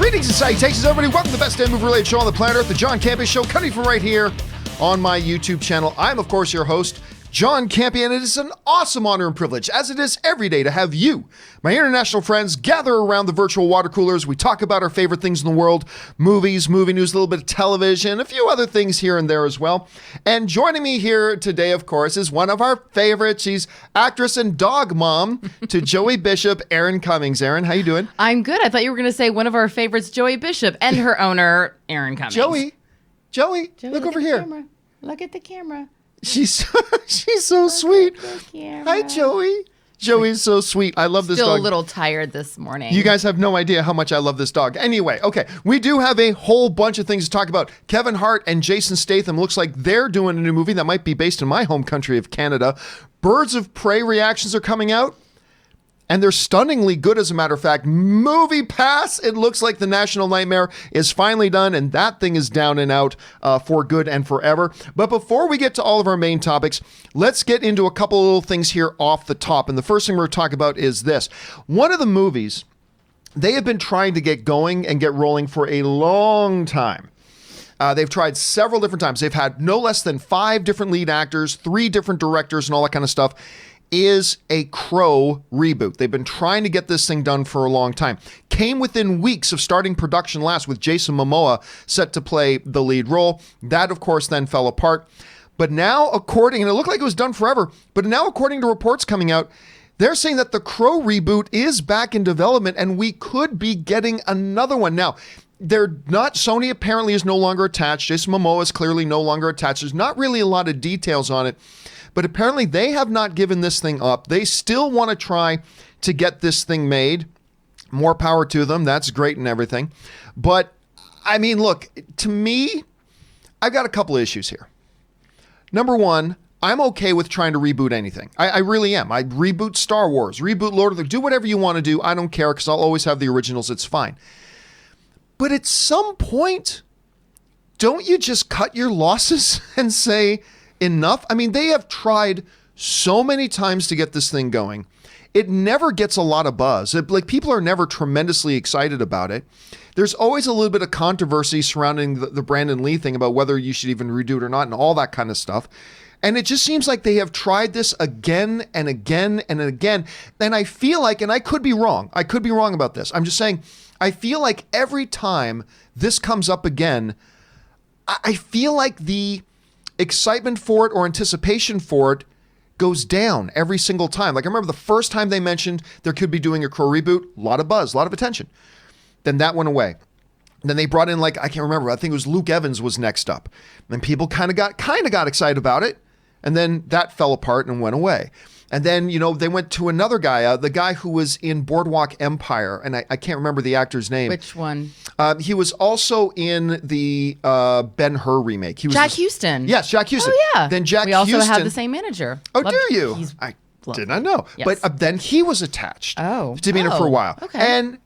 Greetings and salutations, everybody. Welcome to the best damn movie-related show on the planet Earth, the John Campea Show, coming from right here on my YouTube channel. I'm, of course, your host, John Campea, and it is an awesome honor and privilege, as it is every day, to have you, my international friends, gather around the virtual water coolers. We talk about our favorite things in the world, movies, movie news, a little bit of television, a few other things here and there as well. And joining me here today, of course, is one of our favorites. She's actress and dog mom to Joey Bishop, Erin Cummings. Erin, how you doing? I'm good. I thought you were going to say one of our favorites, Joey Bishop, and her owner, Erin Cummings. Joey, look over here. Camera. Look at the camera. She's so sweet. Hi, Joey. Joey's so sweet. I love this dog. Still a little tired this morning. You guys have no idea how much I love this dog. Anyway, okay, we do have a whole bunch of things to talk about. Kevin Hart and Jason Statham looks like they're doing a new movie that might be based in my home country of Canada. Birds of Prey reactions are coming out. And they're stunningly good, as a matter of fact. MoviePass, it looks like the national nightmare is finally done, and that thing is down and out for good and forever. But before we get to all of our main topics, let's get into a couple of little things here off the top. And the first thing we're going to talk about is this. One of the movies they have been trying to get going and get rolling for a long time. They've tried several different times. They've had no less than 5 different lead actors, 3 different directors, and all that kind of stuff. Is a Crow reboot. They've been trying to get this thing done for a long time. Came within weeks of starting production last, with Jason Momoa set to play the lead role. That, of course, then fell apart. But now, and it looked like it was done forever, but now, according to reports coming out, they're saying that the Crow reboot is back in development and we could be getting another one. Now, Sony apparently is no longer attached. Jason Momoa is clearly no longer attached. There's not really a lot of details on it. But apparently they have not given this thing up. They still want to try to get this thing made. More power to them. That's great and everything. But, I mean, look, to me, I've got a couple of issues here. Number one, I'm okay with trying to reboot anything. I really am. I reboot Star Wars, reboot Lord of the... Do whatever you want to do. I don't care, because I'll always have the originals. It's fine. But at some point, don't you just cut your losses and say... enough? I mean, they have tried so many times to get this thing going. It never gets a lot of buzz. People are never tremendously excited about it. There's always a little bit of controversy surrounding the Brandon Lee thing about whether you should even redo it or not and all that kind of stuff. And it just seems like they have tried this again and again and again. And I feel like, and I could be wrong. I could be wrong about this. I'm just saying, I feel like every time this comes up again, I feel like the excitement for it or anticipation for it goes down every single time. Like, I remember the first time they mentioned there could be doing a Crow reboot, a lot of buzz, a lot of attention. Then that went away. Then they brought in, I can't remember, I think it was Luke Evans was next up. And people kind of got excited about it. And then that fell apart and went away. And then, they went to another guy, the guy who was in Boardwalk Empire, and I can't remember the actor's name. Which one? He was also in the Ben-Hur remake. He was Jack Houston. Yes, Jack Houston. Oh, yeah. Then Jack we also Houston, have the same manager. Oh, do you? I did not know. Yes. But then he was attached to Benedict for a while. Okay. And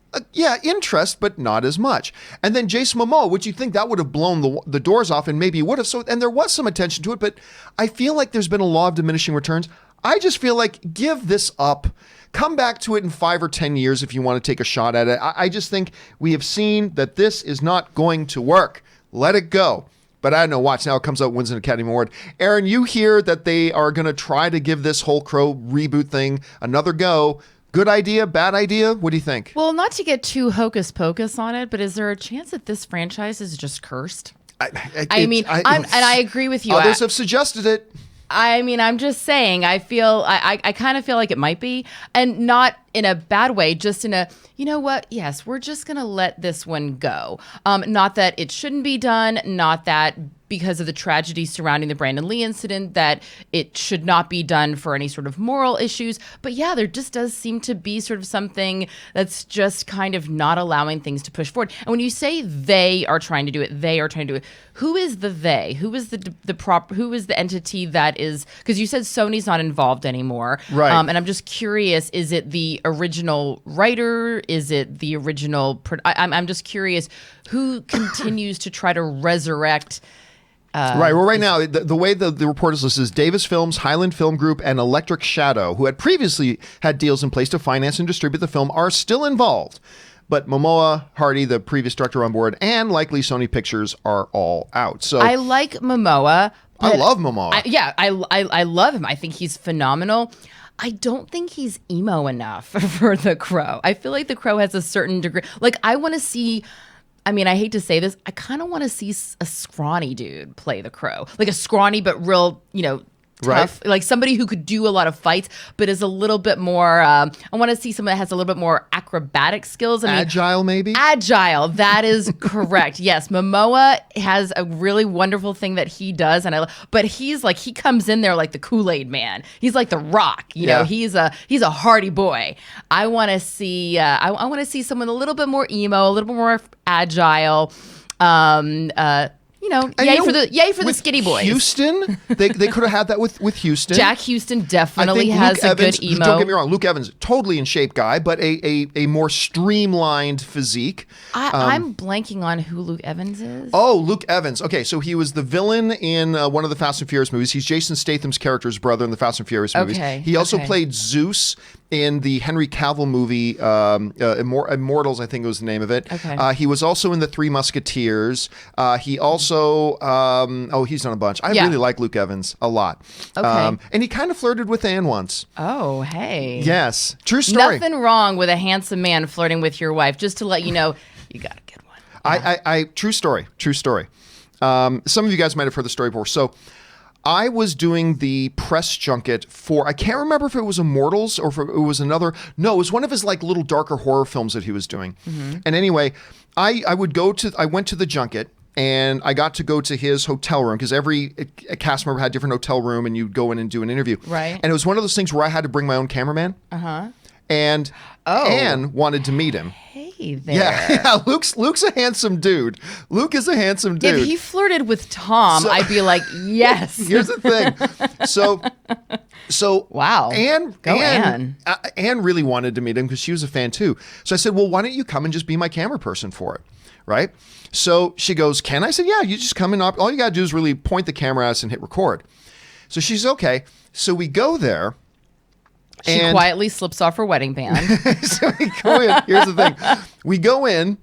interest, but not as much. And then Jason Momoa, would you think that would have blown the doors off, and maybe it would have. And there was some attention to it, but I feel like there's been a law of diminishing returns. I just feel like give this up. Come back to it in 5 or 10 years if you want to take a shot at it. I just think we have seen that this is not going to work. Let it go. But I don't know. Watch. Now it comes out, wins an Academy Award. Erin, you hear that they are going to try to give this whole Crow reboot thing another go. Good idea? Bad idea? What do you think? Well, not to get too hocus pocus on it, but is there a chance that this franchise is just cursed? I agree with you. Others have suggested it. I mean, I'm just saying, I kind of feel like it might be, and not in a bad way, just in a, you know what? Yes, we're just going to let this one go. Not that it shouldn't be done, not that because of the tragedy surrounding the Brandon Lee incident that it should not be done for any sort of moral issues. But yeah, there just does seem to be sort of something that's just kind of not allowing things to push forward. And when you say they are trying to do it, who is the they? Who is who is the entity that is, because you said Sony's not involved anymore. Right. And I'm just curious, is it the original writer? Is it the original, I'm just curious who continues to try to resurrect. Right. Well, right now, the way the report is listed is Davis Films, Highland Film Group, and Electric Shadow, who had previously had deals in place to finance and distribute the film, are still involved. but Momoa, Hardy, the previous director on board, and likely Sony Pictures are all out. So I like Momoa. I love Momoa. I love him. I think he's phenomenal. I don't think he's emo enough for The Crow. I feel like The Crow has a certain degree. Like, I want to see, I mean, I hate to say this, I kind of want to see a scrawny dude play The Crow. Like a scrawny but real, tough, right. Like somebody who could do a lot of fights, but is a little bit more. I want to see someone that has a little bit more acrobatic skills. Agile, maybe. Agile. That is correct. Yes, Momoa has a really wonderful thing that he does, but he's like he comes in there like the Kool-Aid man. He's like the Rock. You know, he's a hardy boy. I want to see. I want to see someone a little bit more emo, a little bit more agile. Yay for the skinny boys. Houston, they could have had that with Houston. Jack Houston definitely has a good emo. Don't get me wrong, Luke Evans, totally in shape guy, but a more streamlined physique. I'm blanking on who Luke Evans is. Oh, Luke Evans. Okay, so he was the villain in one of the Fast and Furious movies. He's Jason Statham's character's brother in the Fast and Furious movies. Okay. He also played Zeus in the Henry Cavill movie, Immortals, I think was the name of it. Okay. He was also in the Three Musketeers. He also, he's done a bunch. I really like Luke Evans a lot. Okay. And he kind of flirted with Anne once. Oh, hey. Yes. True story. Nothing wrong with a handsome man flirting with your wife, just to let you know, you got a good one. Yeah. True story. Some of you guys might have heard the story before. So I was doing the press junket for, I can't remember if it was Immortals or if it was another. No, it was one of his like little darker horror films that he was doing. Mm-hmm. And anyway, I went to the junket and I got to go to his hotel room because every cast member had a different hotel room and you'd go in and do an interview. Right. And it was one of those things where I had to bring my own cameraman. Uh-huh. And Anne wanted to meet him. Hey there. Yeah. Luke's a handsome dude. Luke is a handsome dude. If he flirted with Tom, I'd be like, yes. Here's the thing. So wow. Anne really wanted to meet him because she was a fan too. So I said, well, why don't you come and just be my camera person for it? Right? So she goes, can I? I said, yeah, you just come in. All you got to do is really point the camera at us and hit record. So she's okay. So we go there. She quietly slips off her wedding band. So we go in. Here's the thing. We go in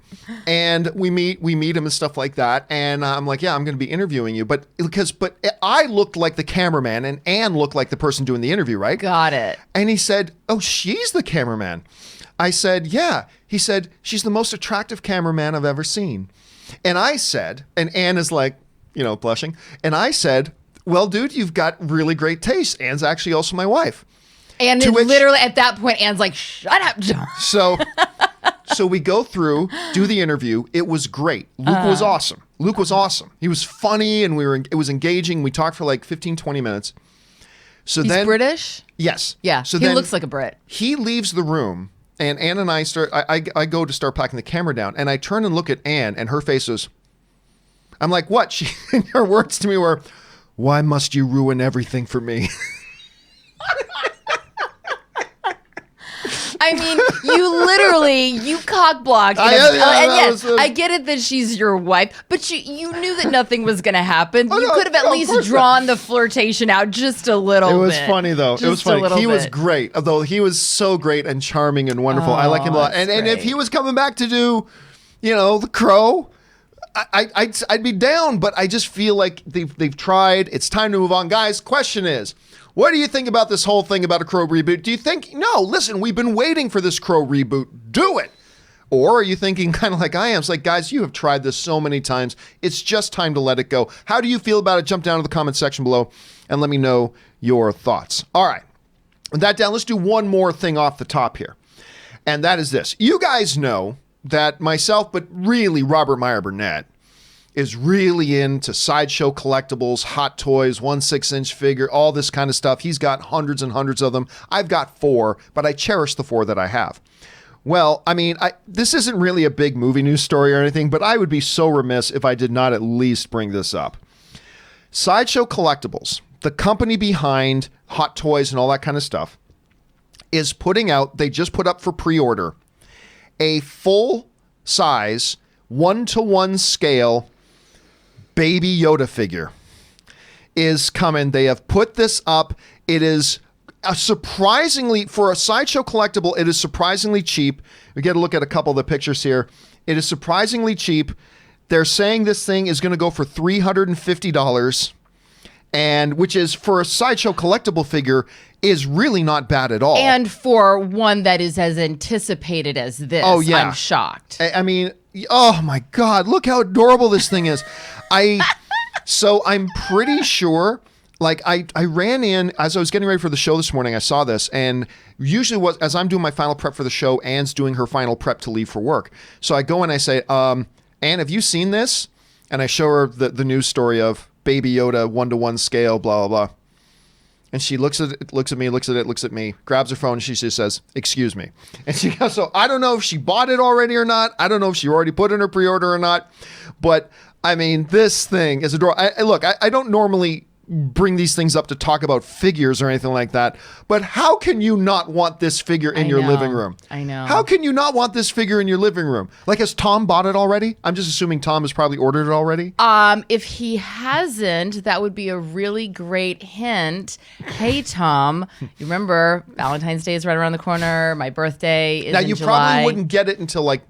and we meet him and stuff like that. And I'm like, yeah, I'm going to be interviewing you. But I looked like the cameraman and Anne looked like the person doing the interview, right? Got it. And he said, oh, she's the cameraman. I said, yeah. He said, she's the most attractive cameraman I've ever seen. And I said, and Anne is like, blushing. And I said, well, dude, you've got really great taste. Anne's actually also my wife. And literally at that point, Anne's like, shut up, John. So we go through, do the interview. It was great. Luke was awesome. He was funny and it was engaging. We talked for like 15, 20 minutes. So He's British? Yes. Yeah. So he looks like a Brit. He leaves the room and Anne and I I go to start packing the camera down and I turn and look at Anne and her face is, I'm like, what? Her words to me were, why must you ruin everything for me? I mean, you cock blocked. I get it that she's your wife, but you knew that nothing was going to happen. You could have at least drawn the flirtation out just a little bit. It was funny, though. It was funny. He was great, although he was so great and charming and wonderful. I like him a lot. And if he was coming back to do, The Crow, I'd be down, but I just feel like they've tried. It's time to move on. Guys, question is, what do you think about this whole thing about a Crow reboot? Do you think, no, listen, we've been waiting for this Crow reboot. Do it. Or are you thinking kind of like I am? It's like, guys, you have tried this so many times. It's just time to let it go. How do you feel about it? Jump down to the comment section below and let me know your thoughts. All right. With that down, let's do one more thing off the top here. And that is this. You guys know that myself, but really Robert Meyer Burnett, is really into sideshow collectibles, hot toys, 1/6-inch figure, all this kind of stuff. He's got hundreds and hundreds of them. I've got 4, but I cherish the 4 that I have. Well, I mean, this isn't really a big movie news story or anything, but I would be so remiss if I did not at least bring this up. Sideshow Collectibles, the company behind hot toys and all that kind of stuff, is putting out, they just put up for pre-order, a full-size, 1-to-1 scale Baby Yoda figure is coming. They have put this up. It is surprisingly, for a Sideshow collectible, it is surprisingly cheap. We get a look at a couple of the pictures here. It is surprisingly cheap. They're saying this thing is going to go for $350, and which is, for a Sideshow collectible figure, is really not bad at all. And for one that is as anticipated as this, I'm shocked. I mean, oh my God, look how adorable this thing is. So I'm pretty sure, like I ran in, as I was getting ready for the show this morning, I saw this, and usually as I'm doing my final prep for the show, Anne's doing her final prep to leave for work. So I go and I say, Anne, have you seen this? And I show her the news story of Baby Yoda 1-to-1 scale, blah, blah, blah. And she looks at it, looks at me, grabs her phone, and she just says, "Excuse me." And she goes, so I don't know if she bought it already or not. I don't know if she already put in her pre-order or not. But, I mean, this thing is adorable. Look, I don't normally bring these things up to talk about figures or anything like that, but how can you not want this figure in your living room? I know. How can you not want this figure in your living room? Like, has Tom bought it already? I'm just assuming Tom has probably ordered it already. If he hasn't, that would be a really great hint. Hey, Tom, you remember Valentine's Day is right around the corner. My birthday is now, in you July. probably wouldn't get it until like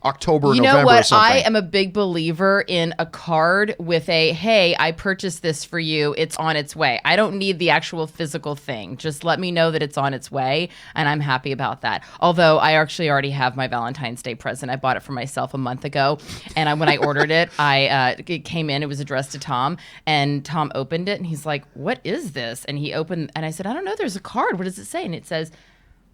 October, you November know what? or something. I am a big believer in a card with a, hey, I purchased this for you. It's on its way. I don't need the actual physical thing. Just let me know that it's on its way, and I'm happy about that. Although I actually already have my Valentine's Day present. I bought it for myself a month ago, and when I ordered it, it came in. It was addressed to Tom, and Tom opened it, and he's like, "What is this?" And he opened, and I said, "I don't know. There's a card. What does it say?" And it says,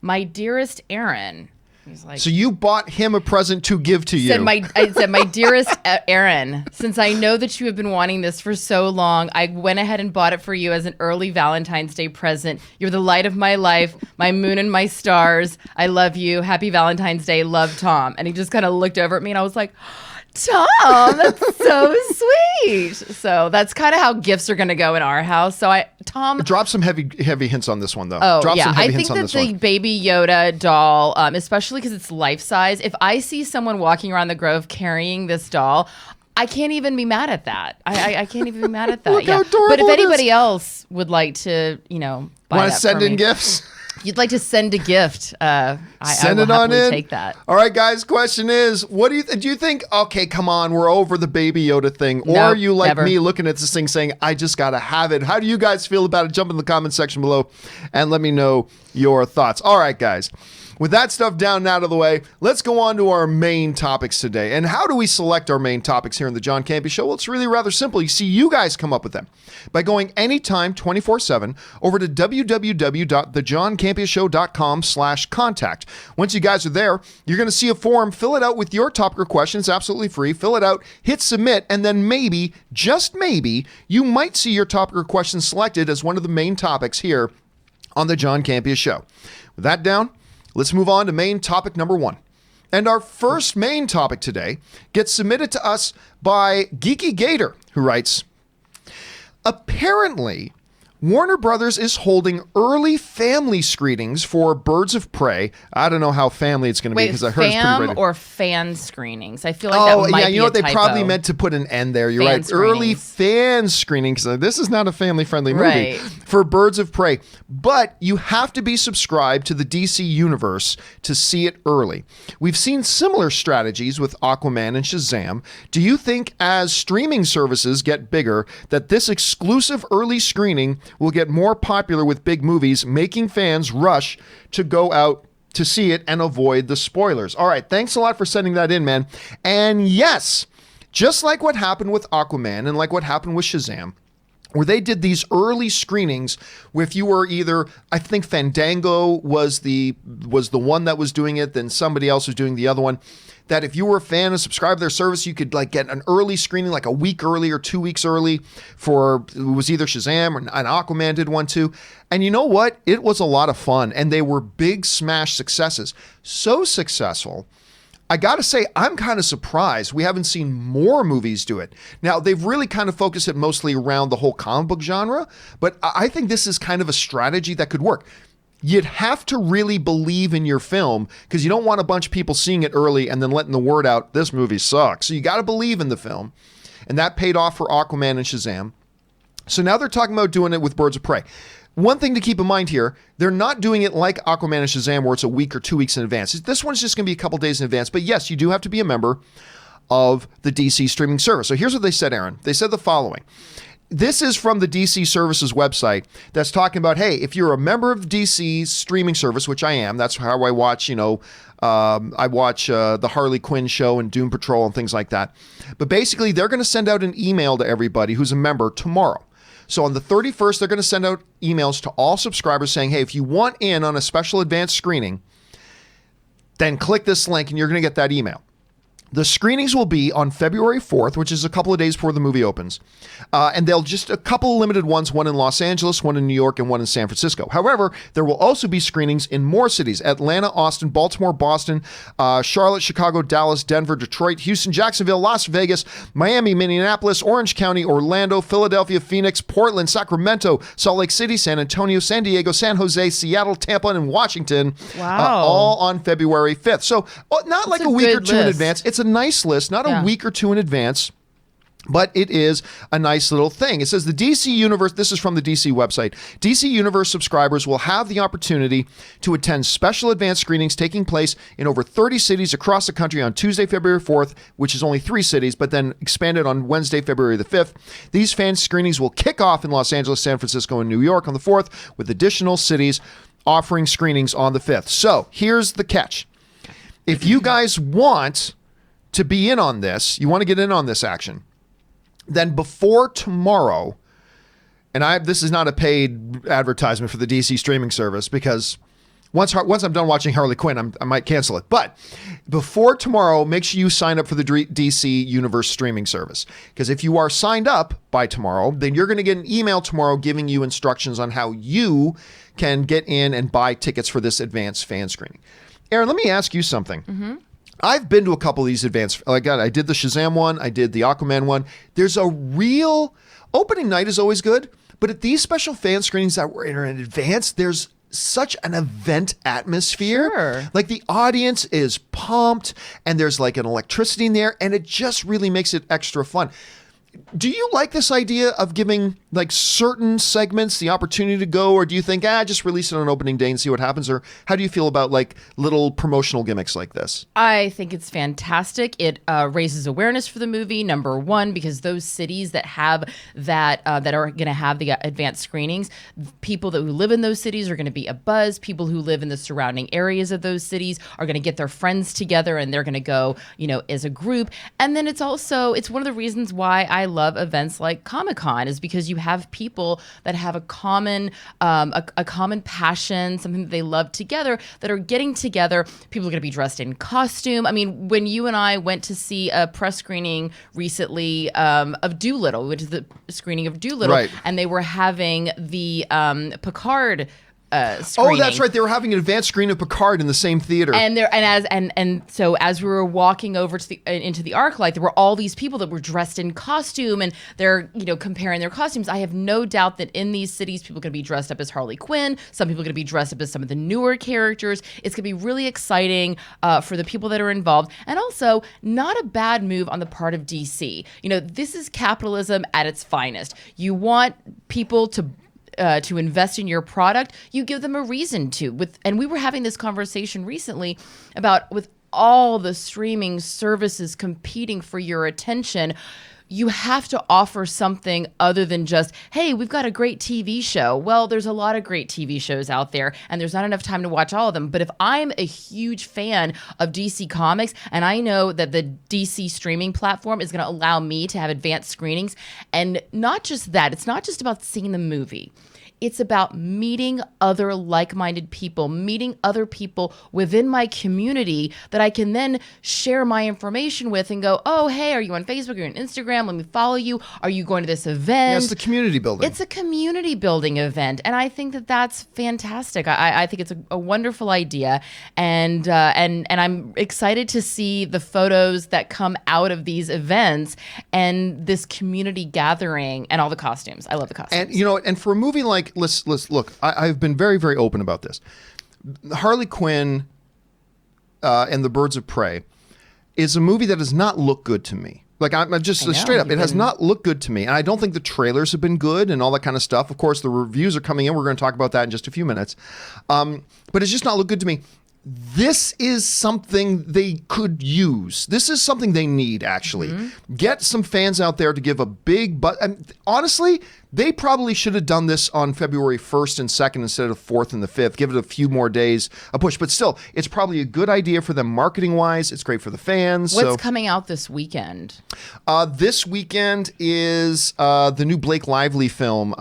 "My dearest Aaron." He's like, so you bought him a present to give to you. I said, my dearest Aaron, since I know that you have been wanting this for so long, I went ahead and bought it for you as an early Valentine's Day present. You're the light of my life, my moon and my stars. I love you. Happy Valentine's Day. Love, Tom. And he just kind of looked over at me, and I was like, Tom, that's so sweet. So that's kind of how gifts are going to go in our house. So Tom, drop some heavy hints on this one, though. Oh, drop yeah. some heavy I think hints on that this the one. Baby Yoda doll, especially because it's life size, if I see someone walking around the Grove carrying this doll, I can't even be mad at that. I can't even be mad at that. Look how adorable But if it is. anybody else would like to, buy Want that to send for in me, gifts? you'd like to send a gift, I Send will it on happily in. take that. All right, guys. Question is, what do you think? Okay, come on, we're over the Baby Yoda thing, or Nope, are you like never. me, looking at this thing, saying, "I just gotta have it"? How do you guys feel about it? Jump in the comment section below and let me know your thoughts. All right, guys. With that stuff down and out of the way, let's go on to our main topics today. And how do we select our main topics here in the John Campea Show? Well, it's really rather simple. You see, you guys come up with them by going anytime, 24/7, over to www.thejohncampeashow.com/contact. Once you guys are there, you're going to see a form. Fill it out with your topic or question. It's absolutely free. Fill it out, hit submit, and then maybe, just maybe, you might see your topic or question selected as one of the main topics here on the John Campea Show. With that down, let's move on to main topic number 1. And our first main topic today gets submitted to us by Geeky Gator, who writes, apparently, Warner Brothers is holding early family screenings for Birds of Prey. I don't know how family it's going to be because I heard it's pretty fam rated. or fan screenings? I feel like that might be you know what? They typo. probably meant to put an N there. You're Fan right. Early screenings. fan screenings. This is not a family-friendly movie Right. for Birds of Prey. But you have to be subscribed to the DC Universe to see it early. We've seen similar strategies with Aquaman and Shazam. Do you think as streaming services get bigger that this exclusive early screening will get more popular with big movies, making fans rush to go out to see it and avoid the spoilers? All right, thanks a lot for sending that in, man. And yes, just like what happened with Aquaman and like what happened with Shazam, where they did these early screenings, if you were either, I think Fandango was the one that was doing it, then somebody else was doing the other one, that if you were a fan and subscribed to their service, you could like get an early screening, like a week early or 2 weeks early for, it was either Shazam or an Aquaman did one too. And you know what? It was a lot of fun, and they were big smash successes. So successful, I gotta say, I'm kind of surprised we haven't seen more movies do it. Now, they've really kind of focused it mostly around the whole comic book genre, but I think this is kind of a strategy that could work. You'd have to really believe in your film because you don't want a bunch of people seeing it early and then letting the word out, this movie sucks. So you got to believe in the film. And that paid off for Aquaman and Shazam. So now they're talking about doing it with Birds of Prey. one thing to keep in mind here, they're not doing it like Aquaman and Shazam where it's a week or 2 weeks in advance. This one's just going to be a couple days in advance. But yes, you do have to be a member of the DC streaming service. So here's what they said, Aaron. They said the following. This is from the DC Services website that's talking about, hey, if you're a member of DC's streaming service, which I am, that's how I watch, I watch the Harley Quinn show and Doom Patrol and things like that. But basically, they're going to send out an email to everybody who's a member tomorrow. So on the 31st, they're going to send out emails to all subscribers saying, hey, if you want in on a special advanced screening, then click this link and you're going to get that email. The screenings will be on February 4th, which is a couple of days before the movie opens. And they'll just a couple of limited ones, one in Los Angeles, one in New York, and one in San Francisco. However, there will also be screenings in more cities: Atlanta, Austin, Baltimore, Boston, Charlotte, Chicago, Dallas, Denver, Detroit, Houston, Jacksonville, Las Vegas, Miami, Minneapolis, Orange County, Orlando, Philadelphia, Phoenix, Portland, Sacramento, Salt Lake City, San Antonio, San Diego, San Jose, Seattle, Tampa, and Washington. Wow. All on February 5th. So not like a week or two in list. advance. It's a nice list, not a week or two in advance, but it is a nice little thing. It says the DC Universe, this is from the DC website, DC Universe subscribers will have the opportunity to attend special advanced screenings taking place in over 30 cities across the country on Tuesday, February 4th, which is only 3 cities, but then expanded on Wednesday, February the 5th. These fan screenings will kick off in Los Angeles, San Francisco, and New York on the 4th, with additional cities offering screenings on the 5th. So here's the catch. If you guys want to be in on this, you want to get in on this action, then before tomorrow, and this is not a paid advertisement for the DC streaming service, because once I'm done watching Harley Quinn, I might cancel it. But before tomorrow, make sure you sign up for the DC Universe streaming service. Because if you are signed up by tomorrow, then you're going to get an email tomorrow giving you instructions on how you can get in and buy tickets for this advanced fan screening. Aaron, let me ask you something. Mm-hmm. I've been to a couple of these advanced, I did the Shazam one, I did the Aquaman one. There's a real, opening night is always good, but at these special fan screenings that were in advance, there's such an event atmosphere. Sure. Like the audience is pumped and there's like an electricity in there and it just really makes it extra fun. Do you like this idea of giving like certain segments the opportunity to go, or do you think, just release it on opening day and see what happens? Or how do you feel about like little promotional gimmicks like this? I think it's fantastic. It raises awareness for the movie, number one, because those cities that have that are going to have the advanced screenings, people who live in those cities are going to be abuzz. People who live in the surrounding areas of those cities are going to get their friends together and they're going to go, as a group. And then it's one of the reasons why I love events like Comic-Con, is because you have people that have a common passion, something that they love together, that are getting together. People are going to be dressed in costume. I mean, when you and I went to see a press screening recently of Doolittle, we went to the screening of Doolittle, right, and they were having the Picard screening. Oh, that's right. They were having an advanced screen of Picard in the same theater. So as we were walking over to into the ArcLight, there were all these people that were dressed in costume, and they're comparing their costumes. I have no doubt that in these cities, people are going to be dressed up as Harley Quinn. Some people are going to be dressed up as some of the newer characters. It's going to be really exciting for the people that are involved, and also not a bad move on the part of DC. This is capitalism at its finest. You want people to invest in your product, you give them a reason to. And we were having this conversation recently about, with all the streaming services competing for your attention, you have to offer something other than just, hey, we've got a great TV show. Well, there's a lot of great TV shows out there, and there's not enough time to watch all of them. But if I'm a huge fan of DC Comics, and I know that the DC streaming platform is going to allow me to have advanced screenings, and not just that, it's not just about seeing the movie. It's about meeting other like-minded people, meeting other people within my community that I can then share my information with and go, oh, hey, are you on Facebook? Are you on Instagram? Let me follow you. Are you going to this event? Yeah, it's the community building. It's a community building event. And I think that that's fantastic. I think it's a wonderful idea. And I'm excited to see the photos that come out of these events and this community gathering and all the costumes. I love the costumes. And and for a movie like, let's look, I've been very, very open about this. Harley Quinn and the Birds of Prey is a movie that does not look good to me. Like, I'm just know, straight up. It has not looked good to me. And I don't think the trailers have been good and all that kind of stuff. Of course, the reviews are coming in. We're going to talk about that in just a few minutes. But it's just not looked good to me. This is something they could use. This is something they need, actually. Get some fans out there to give a big... And honestly, they probably should have done this on February 1st and 2nd instead of 4th and the 5th. Give it a few more days, a push. But still, it's probably a good idea for them marketing-wise. It's great for the fans. What's coming out this weekend? This weekend is the new Blake Lively film.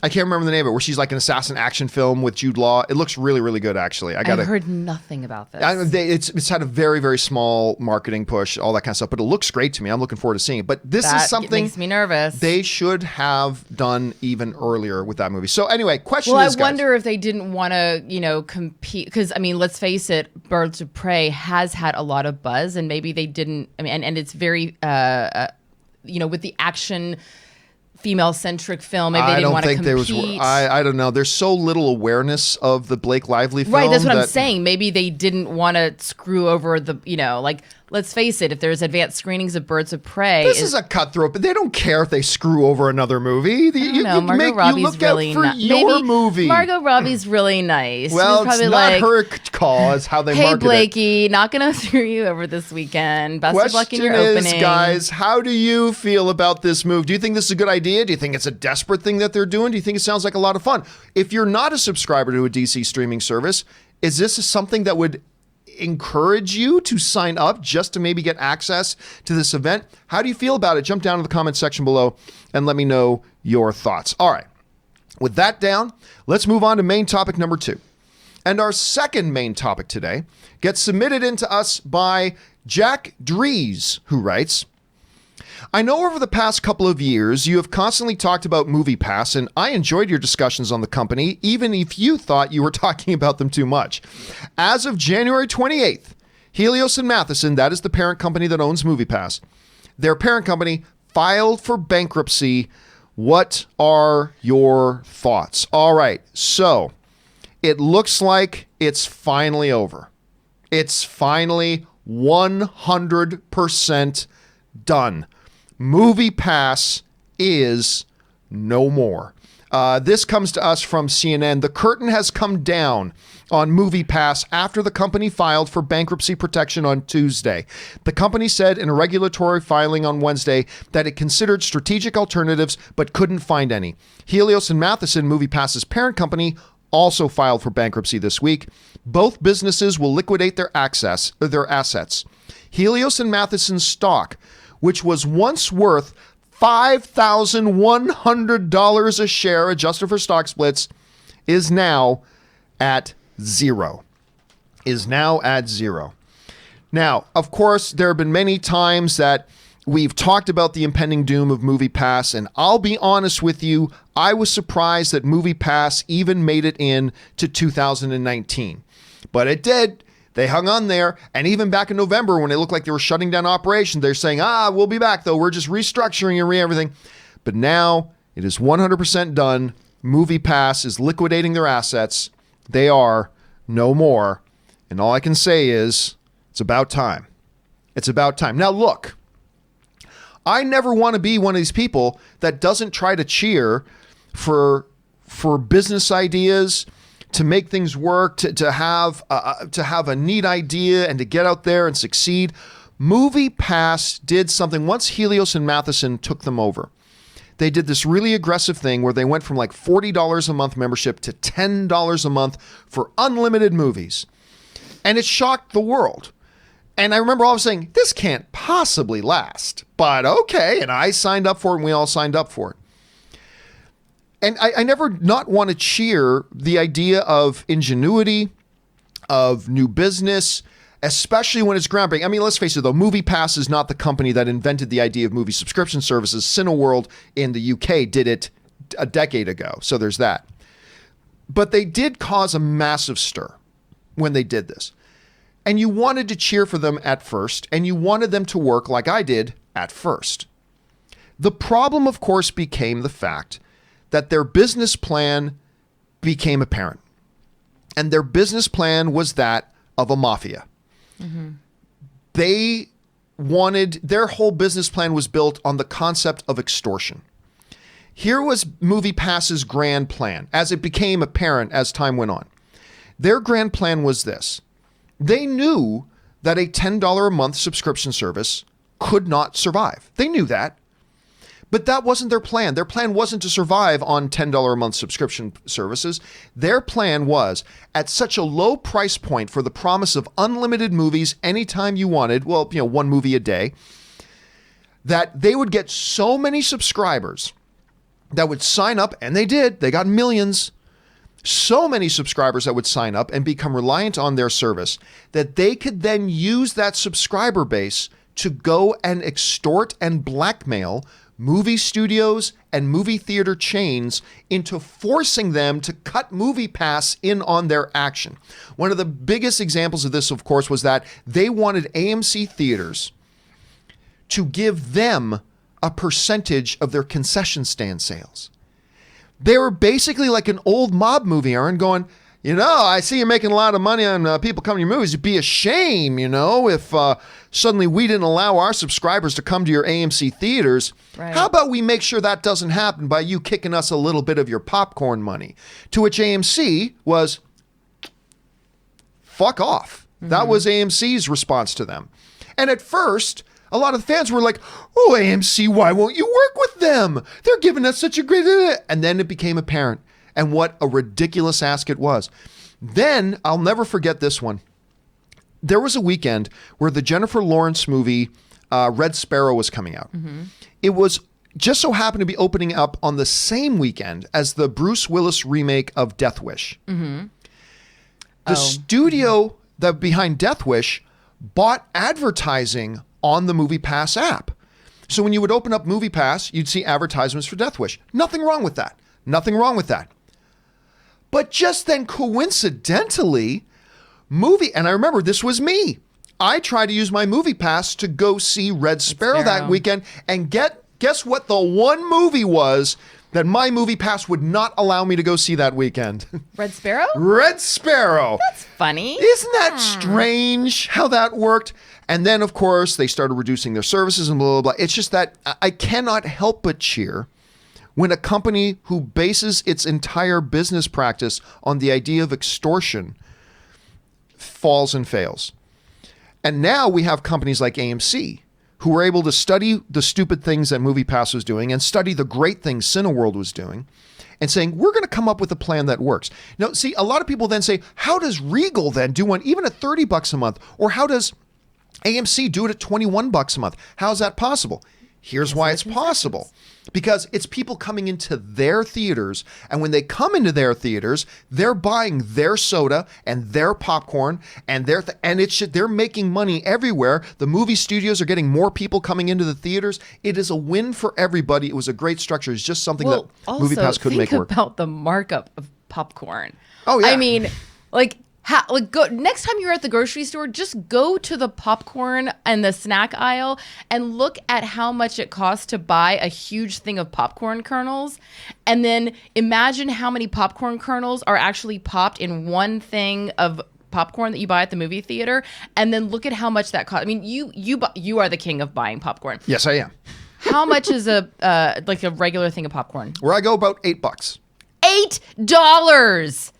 I can't remember the name of it, where she's like an assassin action film with Jude Law. It looks really, really good, actually. I've heard nothing about this. It's had a very, very small marketing push, all that kind of stuff, but it looks great to me. I'm looking forward to seeing it. But this is something makes me nervous. They should have done even earlier with that movie. So anyway, question well, is, I wonder if they didn't want to, compete, because I mean, let's face it, Birds of Prey has had a lot of buzz, and maybe they didn't. I mean, and it's very, with the action female-centric film. Maybe they didn't want to compete. I don't know. There's so little awareness of the Blake Lively film. Right, that's what I'm saying. Maybe they didn't want to screw over the, let's face it, if there's advanced screenings of Birds of Prey. This is a cutthroat, but they don't care if they screw over another movie. Margot Robbie's really nice. Your movie. Margot Robbie's really nice. Well, it's not her call. It's how they market it. Hey, Blakey, not going to screw you over this weekend. Best of luck in your opening. Question is, guys, how do you feel about this move? Do you think this is a good idea? Do you think it's a desperate thing that they're doing? Do you think it sounds like a lot of fun? If you're not a subscriber to a DC streaming service, is this something that would encourage you to sign up just to maybe get access to this event? How do you feel about it? Jump down to the comment section below and let me know your thoughts. All right. With that down, let's move on to main topic number 2. And our second main topic today gets submitted into us by Jack Dries, who writes, I know over the past couple of years, you have constantly talked about MoviePass, and I enjoyed your discussions on the company, even if you thought you were talking about them too much. As of January 28th, Helios and Matheson, that is the parent company that owns MoviePass, their parent company filed for bankruptcy. What are your thoughts? All right, so it looks like it's finally over. It's finally 100% done. MoviePass is no more. This comes to us from CNN. The curtain has come down on MoviePass after the company filed for bankruptcy protection on Tuesday. The company said in a regulatory filing on Wednesday that it considered strategic alternatives but couldn't find any. Helios and Matheson, MoviePass's parent company, also filed for bankruptcy this week. Both businesses will liquidate their assets. Helios and Matheson's stock, which was once worth $5,100 a share adjusted for stock splits, is now at zero. Now, of course, there have been many times that we've talked about the impending doom of MoviePass, and I'll be honest with you, I was surprised that MoviePass even made it in to 2019. But it did. They hung on there, and even back in November when it looked like they were shutting down operations, they're saying, we'll be back, though. We're just restructuring and everything. But now it is 100% done. MoviePass is liquidating their assets. They are no more. And all I can say is, it's about time. It's about time. Now, look, I never want to be one of these people that doesn't try to cheer for business ideas, to make things work, to have a neat idea and to get out there and succeed. MoviePass did something once Helios and Matheson took them over. They did this really aggressive thing where they went from like $40 a month membership to $10 a month for unlimited movies. And it shocked the world. And I remember all saying, this can't possibly last. But okay, and I signed up for it and we all signed up for it. And I never not want to cheer the idea of ingenuity, of new business, especially when it's groundbreaking. I mean, let's face it, though, MoviePass is not the company that invented the idea of movie subscription services. Cineworld in the UK did it a decade ago, so there's that. But they did cause a massive stir when they did this. And you wanted to cheer for them at first, and you wanted them to work like I did at first. The problem, of course, became the fact that their business plan became apparent. And their business plan was that of a mafia. Mm-hmm. They wanted, their whole business plan was built on the concept of extortion. Here was MoviePass's grand plan, as it became apparent as time went on. Their grand plan was this. They knew that a $10 a month subscription service could not survive. They knew that. But that wasn't their plan. Their plan wasn't to survive on $10 a month subscription services. Their plan was, at such a low price point for the promise of unlimited movies anytime you wanted, well, one movie a day, that they would get so many subscribers that would sign up, and they did. They got millions. So many subscribers that would sign up and become reliant on their service that they could then use that subscriber base to go and extort and blackmail movie studios and movie theater chains into forcing them to cut MoviePass in on their action. One of the biggest examples of this, of course, was that they wanted AMC theaters to give them a percentage of their concession stand sales. They were basically like an old mob movie, Aaron, going, I see you're making a lot of money on people coming to your movies. It'd be a shame, if suddenly we didn't allow our subscribers to come to your AMC theaters. Right. How about we make sure that doesn't happen by you kicking us a little bit of your popcorn money? To which AMC was, fuck off. Mm-hmm. That was AMC's response to them. And at first, a lot of the fans were like, oh, AMC, why won't you work with them? They're giving us such a great... And then it became apparent. And what a ridiculous ask it was. Then, I'll never forget this one. There was a weekend where the Jennifer Lawrence movie, Red Sparrow, was coming out. Mm-hmm. It was just so happened to be opening up on the same weekend as the Bruce Willis remake of Death Wish. Mm-hmm. The studio that behind Death Wish bought advertising on the MoviePass app. So when you would open up MoviePass, you'd see advertisements for Death Wish. Nothing wrong with that. Nothing wrong with that. But just then, coincidentally, and I remember this was me. I tried to use my MoviePass to go see Red Sparrow that weekend, and guess what the one movie was that my MoviePass would not allow me to go see that weekend? Red Sparrow? Red Sparrow. That's funny. Isn't that strange how that worked? And then, of course, they started reducing their services and blah, blah, blah. It's just that I cannot help but cheer when a company who bases its entire business practice on the idea of extortion falls and fails. And now we have companies like AMC who were able to study the stupid things that MoviePass was doing and study the great things Cineworld was doing and saying, we're going to come up with a plan that works. Now, see, a lot of people then say, how does Regal then do one even at $30 a month? Or how does AMC do it at $21 a month? How's that possible? Here's why it's possible. Because it's people coming into their theaters, and when they come into their theaters, they're buying their soda and their popcorn, and they're making money everywhere. The movie studios are getting more people coming into the theaters. It is a win for everybody. It was a great structure. It's just something that MoviePass couldn't make work. Think about the markup of popcorn. Oh yeah. I mean, go next time you're at the grocery store, just go to the popcorn and the snack aisle and look at how much it costs to buy a huge thing of popcorn kernels, and then imagine how many popcorn kernels are actually popped in one thing of popcorn that you buy at the movie theater, and then look at how much that costs. I mean, you are the king of buying popcorn. Yes, I am. How much is a regular thing of popcorn? Where I go, about $8. $8.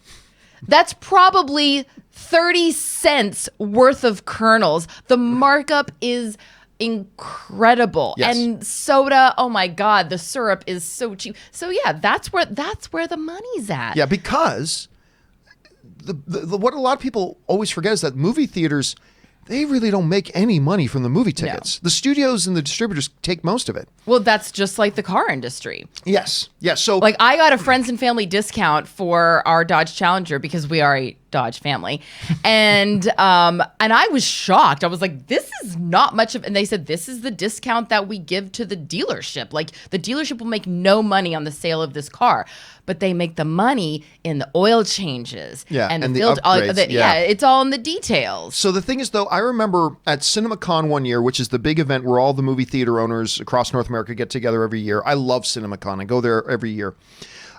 That's probably 30 cents worth of kernels. The markup is incredible. Yes. And soda, oh my God, the syrup is so cheap. So yeah, that's where the money's at. Yeah, because what a lot of people always forget is that movie theaters, they really don't make any money from the movie tickets. No. The studios and the distributors take most of it. Well, that's just like the car industry. Yes. Yes. So I got a friends and family discount for our Dodge Challenger because we are a Dodge family. And I was shocked. I was like, this is not much of, and they said, this is the discount that we give to the dealership. Like, the dealership will make no money on the sale of this car, but they make the money in the oil changes. Yeah, and the build, upgrades. Yeah, it's all in the details. So the thing is, though, I remember at CinemaCon one year, which is the big event where all the movie theater owners across North America get together every year. I love CinemaCon. I go there every year.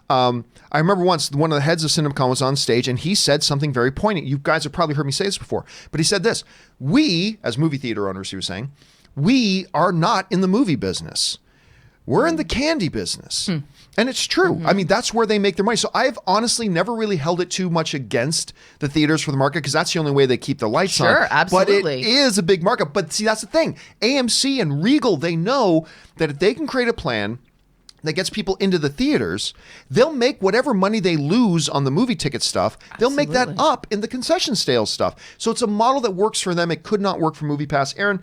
I remember once one of the heads of CinemaCon was on stage, and he said something very poignant. You guys have probably heard me say this before, but he said this: we, as movie theater owners, he was saying, we are not in the movie business. We're in the candy business. And it's true. I mean, that's where they make their money. So I've honestly never really held it too much against the theaters for the market because that's the only way they keep the lights on. Sure, absolutely. But it is a big market. But see, that's the thing. AMC and Regal, they know that if they can create a plan that gets people into the theaters, they'll make whatever money they lose on the movie ticket stuff, they'll make that up in the concession sales stuff. So it's a model that works for them. It could not work for MoviePass. Aaron,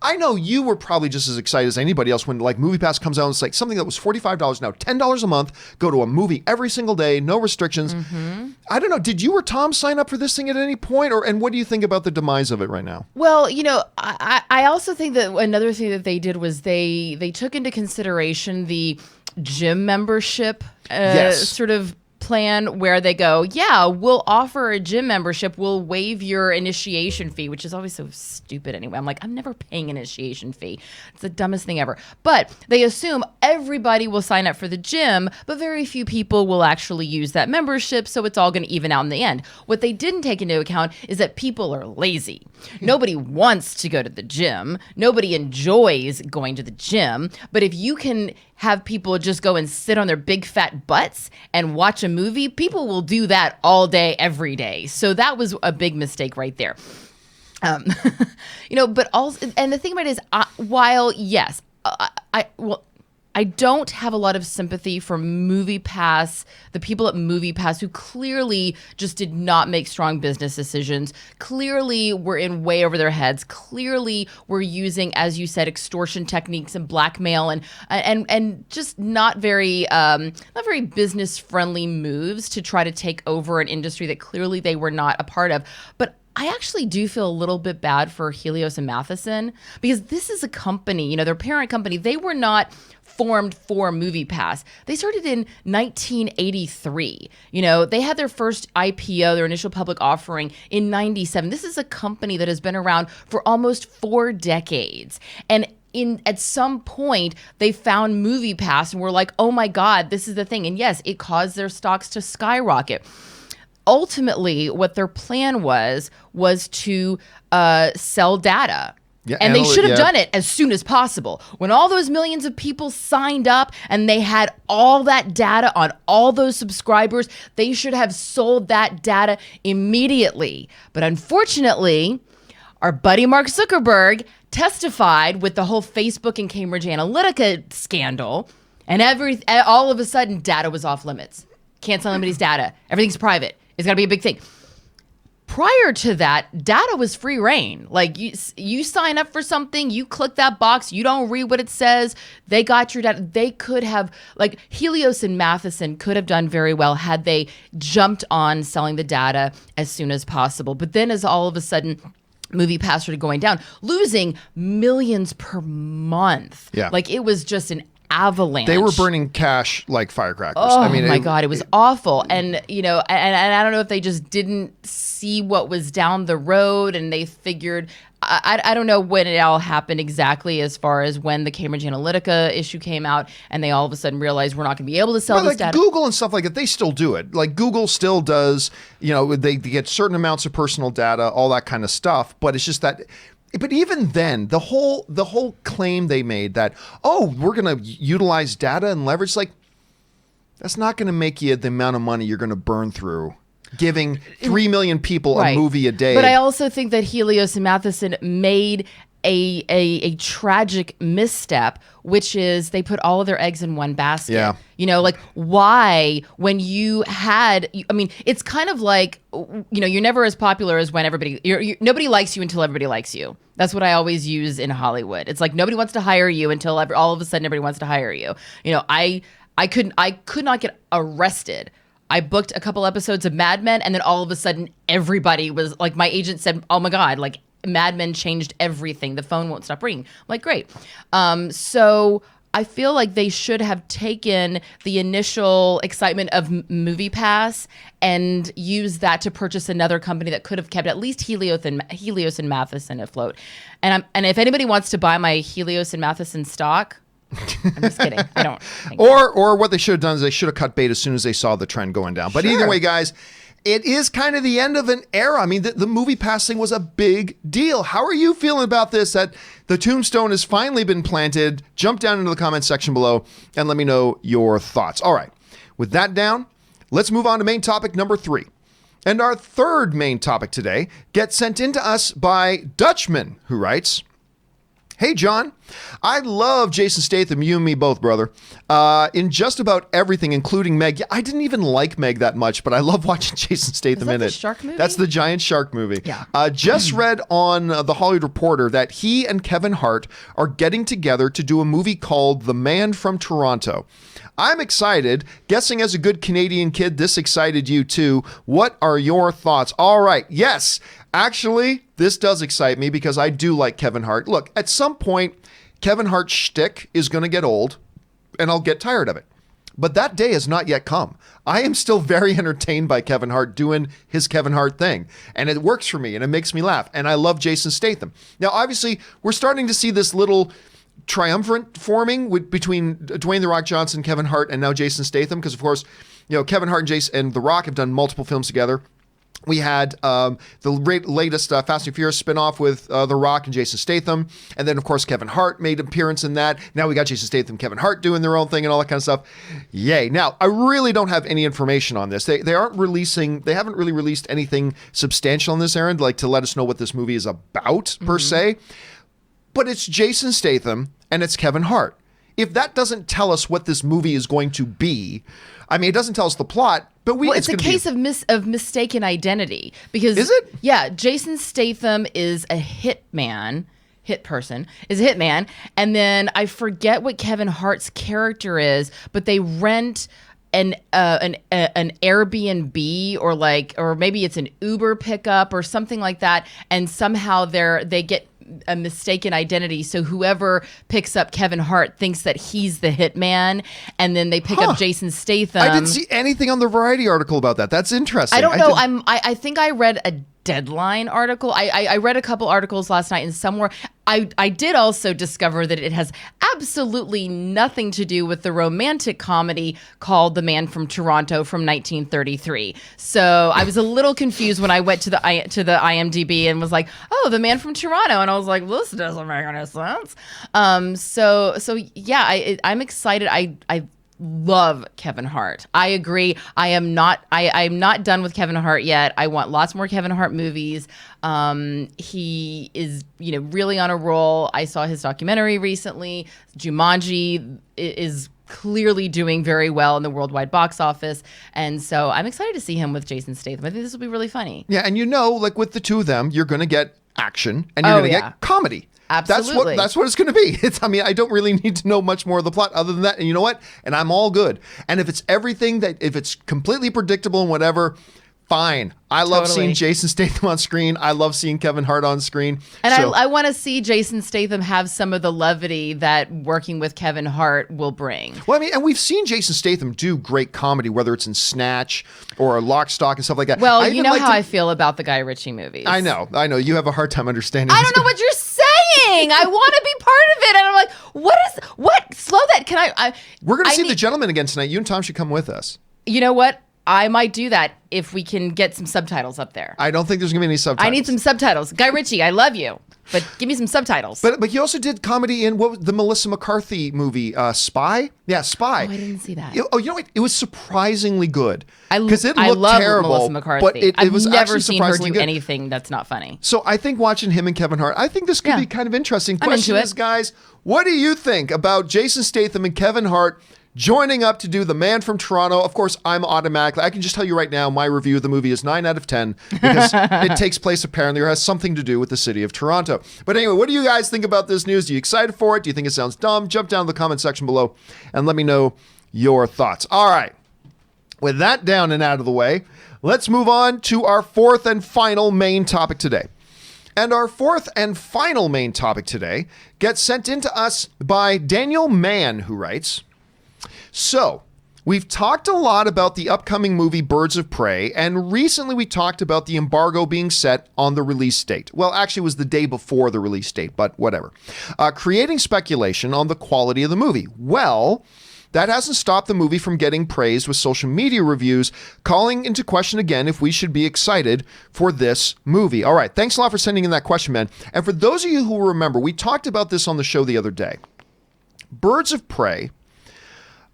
I know you were probably just as excited as anybody else when like MoviePass comes out and it's like something that was $45 now $10 a month, go to a movie every single day, no restrictions. I don't know, did you or Tom sign up for this thing at any point, and what do you think about the demise of it right now? Well, I also think that another thing that they did was they took into consideration the gym membership sort of plan where they go, yeah, we'll offer a gym membership, we'll waive your initiation fee, which is always so stupid anyway. I'm like, I'm never paying an initiation fee. It's the dumbest thing ever. But they assume everybody will sign up for the gym, but very few people will actually use that membership, so it's all going to even out in the end. What they didn't take into account is that people are lazy. Nobody wants to go to the gym. Nobody enjoys going to the gym. But if you can have people just go and sit on their big fat butts and watch a movie, people will do that all day, every day. So that was a big mistake right there. But also, and the thing about it is, while yes, I don't have a lot of sympathy for MoviePass, the people at MoviePass who clearly just did not make strong business decisions, clearly were in way over their heads, clearly were using, as you said, extortion techniques and blackmail and just not very business friendly moves to try to take over an industry that clearly they were not a part of. But I actually do feel a little bit bad for Helios and Matheson because this is a company, their parent company. They were not formed for MoviePass. They started in 1983. They had their first IPO, their initial public offering, in 97. This is a company that has been around for almost 4 decades. And at some point, they found MoviePass and were like, oh my God, this is the thing. And yes, it caused their stocks to skyrocket. Ultimately, what their plan was to sell data. Yeah, and they should have done it as soon as possible. When all those millions of people signed up and they had all that data on all those subscribers, they should have sold that data immediately. But unfortunately, our buddy Mark Zuckerberg testified with the whole Facebook and Cambridge Analytica scandal, and all of a sudden, data was off limits. Can't sell anybody's data. Everything's private. It's got to be a big thing. Prior to that, data was free reign. Like you sign up for something, you click that box, you don't read what it says, they got your data. They could have, like Helios and Matheson could have done very well had they jumped on selling the data as soon as possible. But then as all of a sudden MoviePass started going down, losing millions per month. Yeah. Like it was just an avalanche. They were burning cash like firecrackers. Oh, my God, it was awful. And, and I don't know if they just didn't see what was down the road and they figured, I don't know when it all happened exactly as far as when the Cambridge Analytica issue came out and they all of a sudden realized we're not going to be able to sell this data. Google and stuff like that, they still do it. Like Google still does, they get certain amounts of personal data, all that kind of stuff. But it's just that... But even then, the whole claim they made that, we're going to utilize data and leverage, like, that's not going to make you the amount of money you're going to burn through giving 3 million people a movie a day. But I also think that Helios and Matheson made a tragic misstep, which is they put all of their eggs in one basket. Yeah. Like why when you had, it's kind of like, you're never as popular as when nobody likes you until everybody likes you. That's what I always use in Hollywood. It's like nobody wants to hire you until all of a sudden everybody wants to hire you. I could not get arrested. I booked a couple episodes of Mad Men and then all of a sudden everybody was like, my agent said, oh my God, like Mad Men changed everything. The phone won't stop ringing. I'm like, great. So I feel like they should have taken the initial excitement of MoviePass and used that to purchase another company that could have kept at least Helios and Matheson afloat. And if anybody wants to buy my Helios and Matheson stock, I'm just kidding. I don't. Or what they should have done is they should have cut bait as soon as they saw the trend going down. But either way, guys, it is kind of the end of an era. I mean, the movie passing was a big deal. How are you feeling about this, that the tombstone has finally been planted? Jump down into the comments section below and let me know your thoughts. All right, with that down, let's move on to main topic number 3. And our third main topic today gets sent in to us by Dutchman, who writes, "Hey, John, I love Jason Statham, you and me both, brother, in just about everything, including Meg. Yeah, I didn't even like Meg that much, but I love watching Jason Statham in it. Is that the shark movie? That's the giant shark movie. Yeah. Just read on The Hollywood Reporter that he and Kevin Hart are getting together to do a movie called The Man from Toronto. I'm excited. Guessing as a good Canadian kid, this excited you too. What are your thoughts?" All right. Yes, actually, this does excite me because I do like Kevin Hart. Look, at some point, Kevin Hart's shtick is going to get old and I'll get tired of it. But that day has not yet come. I am still very entertained by Kevin Hart doing his Kevin Hart thing. And it works for me and it makes me laugh. And I love Jason Statham. Now, obviously, we're starting to see this little triumvirate forming between Dwayne "The Rock" Johnson, Kevin Hart, and now Jason Statham. Because, of course, Kevin Hart and Jason and The Rock have done multiple films together. We had the latest Fast and Furious spinoff with The Rock and Jason Statham. And then, of course, Kevin Hart made an appearance in that. Now we got Jason Statham, Kevin Hart doing their own thing and all that kind of stuff. Yay. Now, I really don't have any information on this. They haven't really released anything substantial on this errand, like to let us know what this movie is about, per se. But it's Jason Statham and it's Kevin Hart. If that doesn't tell us what this movie is going to be, I mean, it doesn't tell us the plot, but it's a case of mistaken identity. Because is it? Yeah, Jason Statham is a hitman. And then I forget what Kevin Hart's character is, but they rent an Airbnb or maybe it's an Uber pickup or something like that, and somehow they get a mistaken identity. So whoever picks up Kevin Hart thinks that he's the hitman, and then they pick up Jason Statham. I didn't see anything on the Variety article about that. That's interesting. I don't know. I think I read a Deadline article. I read a couple articles last night, and somewhere I did also discover that it has absolutely nothing to do with the romantic comedy called The Man from Toronto from 1933. So I was a little confused when I went to the IMDb and was like, "Oh, The Man from Toronto," and I was like, "This doesn't make any sense." So yeah, I'm excited. I love Kevin Hart. I agree. I'm not done with Kevin Hart yet. I want lots more Kevin Hart movies. He is, really on a roll. I saw his documentary recently. Jumanji is clearly doing very well in the worldwide box office. And so I'm excited to see him with Jason Statham. I think this will be really funny. Yeah, and like with the two of them, you're going to get action and you're going to get comedy. Absolutely. That's what it's going to be. I don't really need to know much more of the plot other than that. And you know what? And I'm all good. And if it's if it's completely predictable and whatever, fine. I love seeing Jason Statham on screen. I love seeing Kevin Hart on screen. And I want to see Jason Statham have some of the levity that working with Kevin Hart will bring. Well, I mean, and we've seen Jason Statham do great comedy, whether it's in Snatch or Lock, Stock and stuff like that. Well, you know how I feel about the Guy Ritchie movies. I know. You have a hard time understanding. I don't know what you're saying. I want to be part of it. And I'm like, what? Slow that. We're going to see The Gentleman again tonight. You and Tom should come with us. You know what? I might do that if we can get some subtitles up there. I don't think there's going to be any subtitles. I need some subtitles. Guy Ritchie, I love you, but give me some subtitles. But he also did comedy in the Melissa McCarthy movie, Spy? Yeah, Spy. Oh, I didn't see that. You know what? It was surprisingly good. Because it looked love terrible, Melissa McCarthy. But it was never actually seen her do good. anything that's not funny. So I think watching him and Kevin Hart, I think this could be kind of interesting. Question is, guys, what do you think about Jason Statham and Kevin Hart joining up to do The Man from Toronto? Of course, I can just tell you right now, my review of the movie is 9 out of 10 because it takes place apparently or has something to do with the city of Toronto. But anyway, what do you guys think about this news? Are you excited for it? Do you think it sounds dumb? Jump down in the comment section below and let me know your thoughts. All right. With that down and out of the way, let's move on to our fourth and final main topic today. And our fourth and final main topic today gets sent in to us by Daniel Mann, who writes, "So, we've talked a lot about the upcoming movie Birds of Prey, and recently we talked about the embargo being set on the release date. Well, actually, it was the day before the release date, but whatever. Creating speculation on the quality of the movie. Well, that hasn't stopped the movie from getting praised with social media reviews, calling into question again if we should be excited for this movie. All right, thanks a lot for sending in that question, man. And for those of you who remember, we talked about this on the show the other day. Birds of Prey,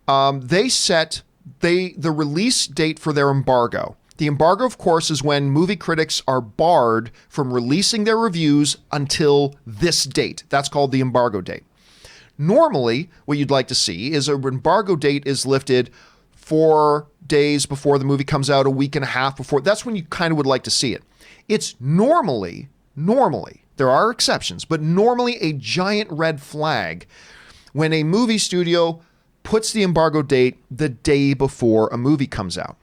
they set the release date for their embargo. The embargo, of course, is when movie critics are barred from releasing their reviews until this date. That's called the embargo date. Normally, what you'd like to see is an embargo date is lifted 4 days before the movie comes out, a week and a half before. That's when you kind of would like to see it. It's normally, there are exceptions, but normally a giant red flag when a movie studio puts the embargo date the day before a movie comes out.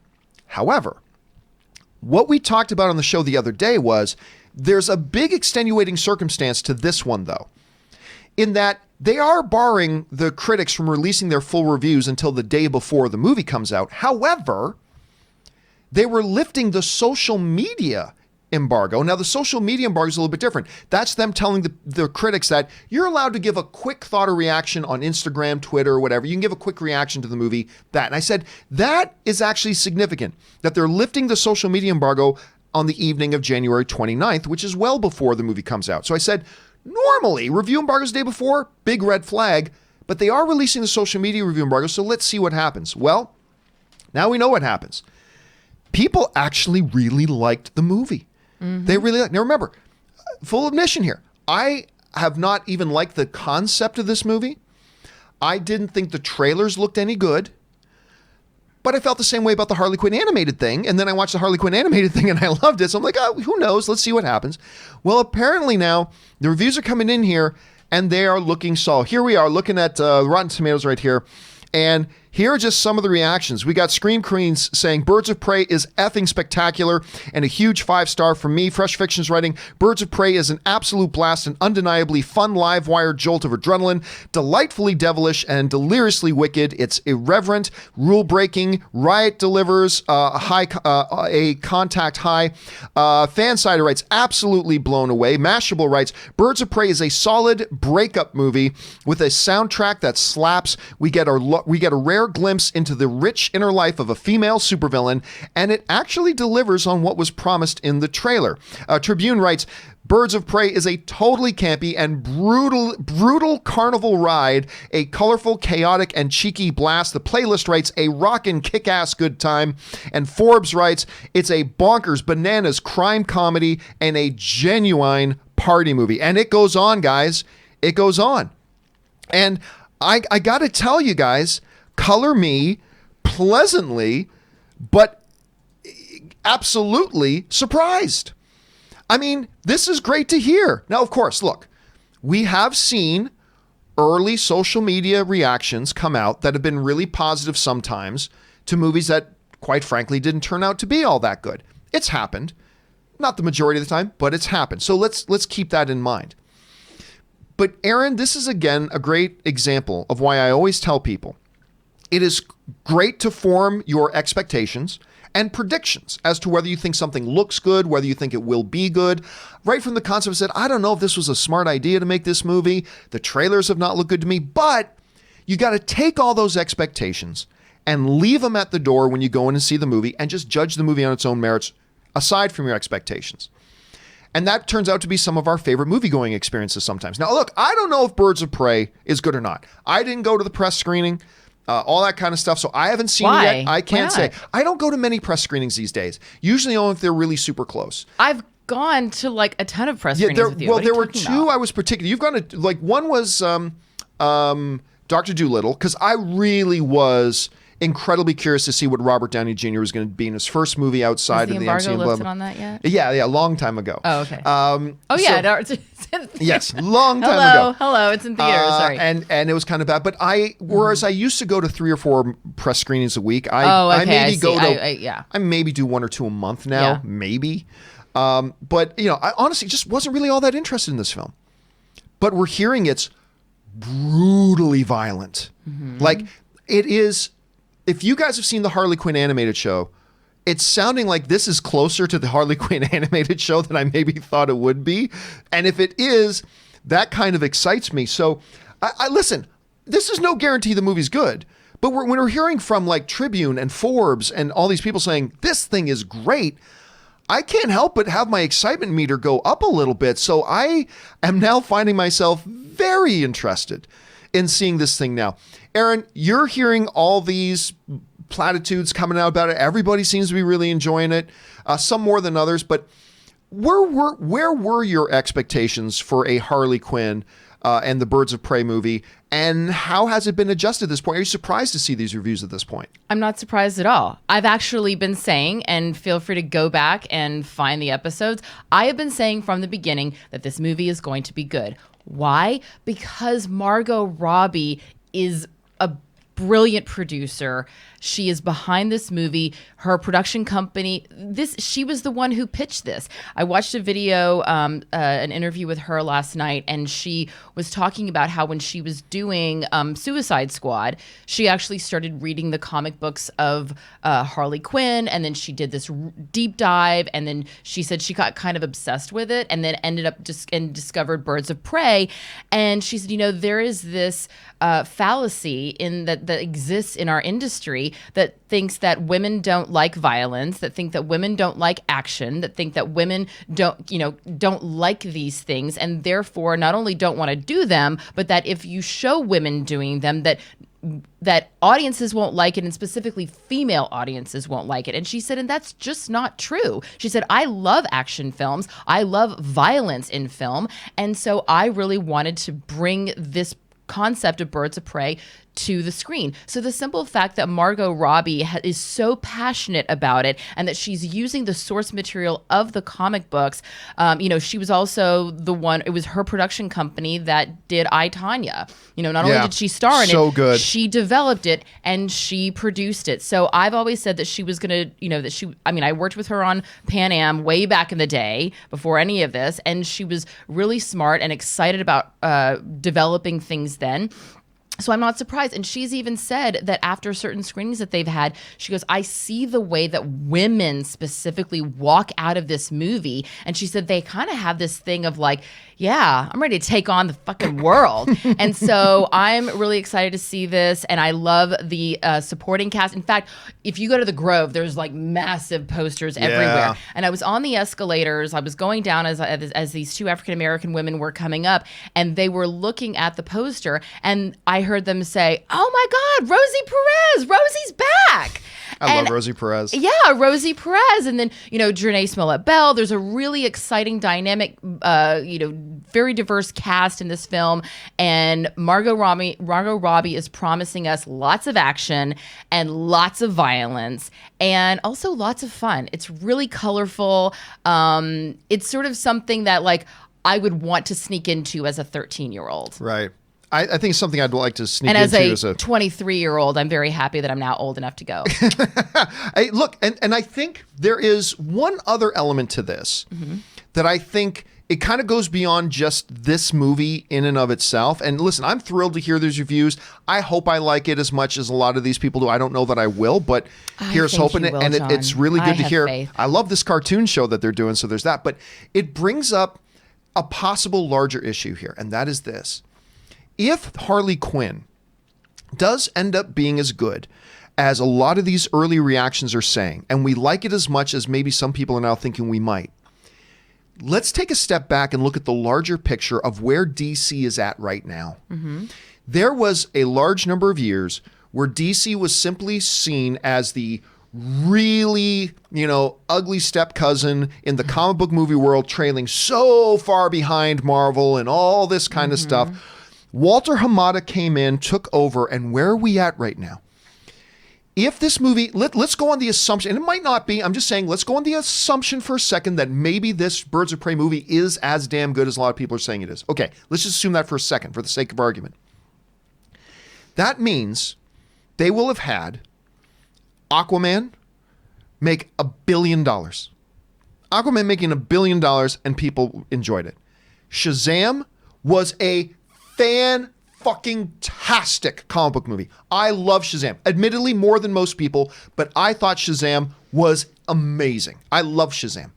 However, what we talked about on the show the other day was there's a big extenuating circumstance to this one, though, in that they are barring the critics from releasing their full reviews until the day before the movie comes out. However, they were lifting the social media embargo. Now, the social media embargo is a little bit different. That's them telling the critics that you're allowed to give a quick thought or reaction on Instagram, Twitter, whatever. You can give a quick reaction to the movie, that. And I said, that is actually significant, that they're lifting the social media embargo on the evening of January 29th, which is well before the movie comes out. So I said, normally, review embargoes the day before, big red flag, but they are releasing the social media review embargo, so let's see what happens. Well, now we know what happens. People actually really liked the movie. Mm-hmm. They really liked. Now remember, full admission here, I have not even liked the concept of this movie. I didn't think the trailers looked any good. But I felt the same way about the Harley Quinn animated thing. And then I watched the Harley Quinn animated thing and I loved it. So I'm like, oh, who knows? Let's see what happens. Well, apparently now the reviews are coming in here and they are looking solid. Here we are looking at Rotten Tomatoes right here. And here are just some of the reactions. We got Scream Queens saying, Birds of Prey is effing spectacular and a huge 5-star from me. Fresh Fiction's writing, Birds of Prey is an absolute blast, an undeniably fun live wire jolt of adrenaline, delightfully devilish and deliriously wicked. It's irreverent, rule-breaking, Riot delivers a contact high. Fansider writes, absolutely blown away. Mashable writes, Birds of Prey is a solid breakup movie with a soundtrack that slaps. We get a rare glimpse into the rich inner life of a female supervillain, and it actually delivers on what was promised in the trailer. Tribune writes, Birds of Prey is a totally campy and brutal carnival ride, a colorful, chaotic, and cheeky blast. The Playlist writes, a rockin' kick-ass good time. And Forbes writes, it's a bonkers, bananas crime comedy and a genuine party movie. And it goes on, guys. It goes on. And I got to tell you guys, color me pleasantly, but absolutely surprised. I mean, this is great to hear. Now, of course, look, we have seen early social media reactions come out that have been really positive sometimes to movies that, quite frankly, didn't turn out to be all that good. It's happened. Not the majority of the time, but it's happened. So let's keep that in mind. But Aaron, this is again a great example of why I always tell people it is great to form your expectations and predictions as to whether you think something looks good, whether you think it will be good. Right from the concept said, I don't know if this was a smart idea to make this movie. The trailers have not looked good to me, but you got to take all those expectations and leave them at the door when you go in and see the movie and just judge the movie on its own merits aside from your expectations. And that turns out to be some of our favorite movie-going experiences sometimes. Now, look, I don't know if Birds of Prey is good or not. I didn't go to the press screening, all that kind of stuff, so I haven't seen it yet. I can't say. I don't go to many press screenings these days, usually only if they're really super close. I've gone to like a ton of press screenings with you. Well, there were two I was particular. You've gone to, like, one was Dr. Dolittle, because I really was incredibly curious to see what Robert Downey Jr. was going to be in his first movie outside of the MCU. Is the embargo listed on that yet? Yeah, a long time ago. Oh, okay. Yes, long time ago. Hello, it's in theaters. Sorry. And it was kind of bad. But whereas I used to go to 3 or 4 press screenings a week, I maybe do 1 or 2 a month now, maybe. But I honestly just wasn't really all that interested in this film. But we're hearing it's brutally violent. Mm-hmm. Like, it is. If you guys have seen the Harley Quinn animated show, it's sounding like this is closer to the Harley Quinn animated show than I maybe thought it would be. And if it is, that kind of excites me. So I listen, this is no guarantee the movie's good, But when we're hearing from like Tribune and Forbes and all these people saying this thing is great, I can't help but have my excitement meter go up a little bit. So I am now finding myself very interested in seeing this thing now. Aaron, you're hearing all these platitudes coming out about it. Everybody seems to be really enjoying it, some more than others. But where were your expectations for a Harley Quinn and the Birds of Prey movie, and how has it been adjusted at this point? Are you surprised to see these reviews at this point? I'm not surprised at all. I've actually been saying, and feel free to go back and find the episodes, I have been saying from the beginning that this movie is going to be good. Why? Because Margot Robbie is a brilliant producer. She is behind this movie. Her production company, she was the one who pitched this. I watched a video, an interview with her last night, and she was talking about how when she was doing Suicide Squad, she actually started reading the comic books of Harley Quinn, and then she did this deep dive, and then she said she got kind of obsessed with it, and then ended up and discovered Birds of Prey. And she said, there is this fallacy that exists in our industry that thinks that women don't like violence, that think that women don't like action, that think that women don't like these things, and therefore not only don't want to do them, but that if you show women doing them, that audiences won't like it, and specifically female audiences won't like it. And she said, and that's just not true. She said, I love action films. I love violence in film. And so I really wanted to bring this concept of Birds of Prey to the screen. So the simple fact that Margot Robbie is so passionate about it, and that she's using the source material of the comic books, she was also the one, it was her production company that did I, Tonya. Not only did she star in it, good. She developed it and she produced it. So I've always said that she was going to, I worked with her on Pan Am way back in the day before any of this, and she was really smart and excited about developing things then. So I'm not surprised. And she's even said that after certain screenings that they've had, she goes, I see the way that women specifically walk out of this movie. And she said they kind of have this thing of like, yeah, I'm ready to take on the fucking world. And so I'm really excited to see this. And I love the supporting cast. In fact, if you go to the Grove, there's like massive posters everywhere. And I was on the escalators. I was going down as these two African-American women were coming up, and they were looking at the poster, and I heard them say, oh my God, Rosie Perez, Rosie's back. I love Rosie Perez. Yeah, Rosie Perez. And then, Janae Smollett-Bell. There's a really exciting, dynamic, very diverse cast in this film. And Margot Robbie is promising us lots of action and lots of violence and also lots of fun. It's really colorful. It's sort of something that, like, I would want to sneak into as a 13-year-old. Right. I think it's something I'd like to sneak into. And as a 23-year-old, I'm very happy that I'm now old enough to go. Look, and I think there is one other element to this that I think it kind of goes beyond just this movie in and of itself. And listen, I'm thrilled to hear these reviews. I hope I like it as much as a lot of these people do. I don't know that I will, but here's hoping. And it's really good to hear. Faith. I love this cartoon show that they're doing, so there's that. But it brings up a possible larger issue here, and that is this. If Harley Quinn does end up being as good as a lot of these early reactions are saying, and we like it as much as maybe some people are now thinking we might, let's take a step back and look at the larger picture of where DC is at right now. There was a large number of years where DC was simply seen as the really, ugly step cousin in the comic book movie world, trailing so far behind Marvel and all this kind of stuff. Walter Hamada came in, took over, and where are we at right now? If this movie, let's go on the assumption, and it might not be, I'm just saying, let's go on the assumption for a second that maybe this Birds of Prey movie is as damn good as a lot of people are saying it is. Okay, let's just assume that for a second, for the sake of argument. That means they will have had Aquaman make $1 billion. Aquaman making $1 billion, and people enjoyed it. Shazam was a fan-fucking-tastic comic book movie. I love Shazam. Admittedly, more than most people, but I thought Shazam was amazing. I love Shazam.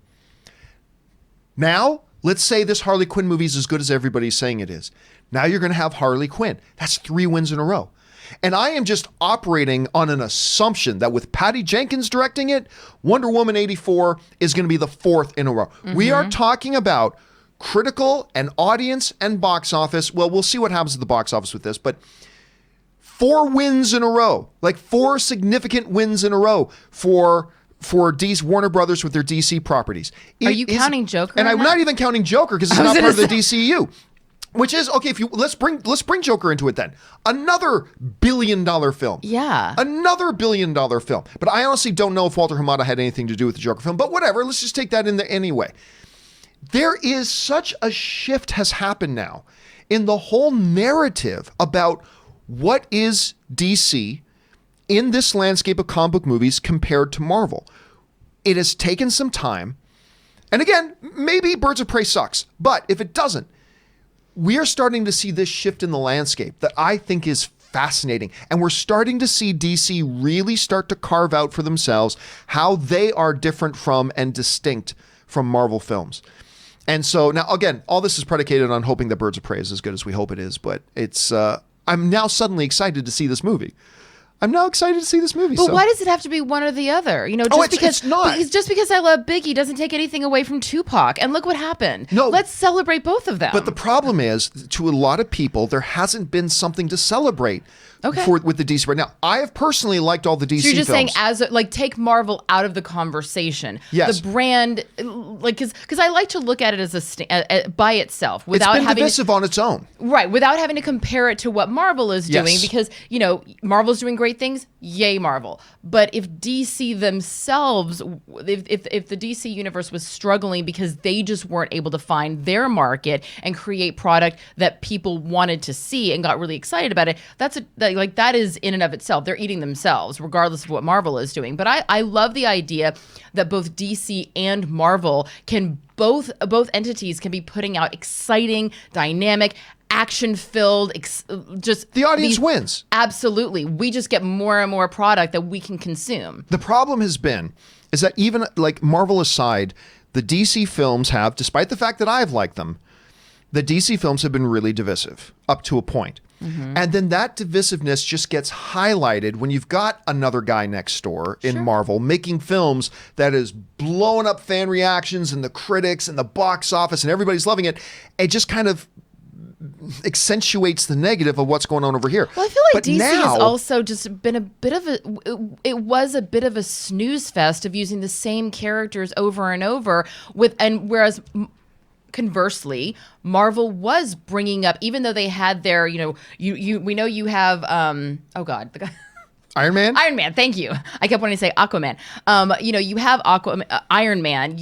Now, let's say this Harley Quinn movie is as good as everybody's saying it is. Now you're going to have Harley Quinn. That's 3 wins in a row. And I am just operating on an assumption that with Patty Jenkins directing it, Wonder Woman 84 is going to be the 4th in a row. We are talking about critical and audience and box office. Well, we'll see what happens at the box office with this, but 4 wins in a row, like 4 significant wins in a row for Warner Brothers with their DC properties. Are you counting Joker? And I'm not even counting Joker because it's not part of the DCU. Which is okay. If you let's bring Joker into it then. Another $1 billion film. Yeah. Another $1 billion film. But I honestly don't know if Walter Hamada had anything to do with the Joker film. But whatever. Let's just take that in there anyway. There is such a shift has happened now in the whole narrative about what is DC in this landscape of comic book movies compared to Marvel. It has taken some time. And again, maybe Birds of Prey sucks. But if it doesn't, we are starting to see this shift in the landscape that I think is fascinating. And we're starting to see DC really start to carve out for themselves how they are different from and distinct from Marvel films. And so now, again, all this is predicated on hoping that Birds of Prey is as good as we hope it is. But it's I'm now suddenly excited to see this movie. But why does it have to be one or the other? It's not. Just because I love Biggie doesn't take anything away from Tupac. And look what happened. No. Let's celebrate both of them. But the problem is, to a lot of people, there hasn't been something to celebrate with the DC right now. I have personally liked all the DC films. So you're just saying, take Marvel out of the conversation. Yes. The brand, because I like to look at it as by itself without having... It's been having divisive on its own. Right, without having to compare it to what Marvel is doing. Yes. Because, Marvel's doing great things, yay Marvel. But if DC themselves, if the DC universe was struggling because they just weren't able to find their market and create product that people wanted to see and got really excited about it, that is in and of itself. They're eating themselves, regardless of what Marvel is doing. But I love the idea that both DC and Marvel can both entities can be putting out exciting, dynamic, action-filled, just... The audience wins. Absolutely. We just get more and more product that we can consume. The problem is that even, Marvel aside, the DC films have, despite the fact that I've liked them, the DC films have been really divisive, up to a point. And then that divisiveness just gets highlighted when you've got another guy next door in Marvel making films that is blowing up fan reactions and the critics and the box office and everybody's loving it. It just kind of accentuates the negative of what's going on over here. Well, I feel like DC has also just been it was a bit of a snooze fest of using the same characters over and over whereas conversely, Marvel was bringing up, even though they had their, we know you have, the guy. Iron Man? Iron Man, thank you. I kept wanting to say Aquaman. You have Iron Man.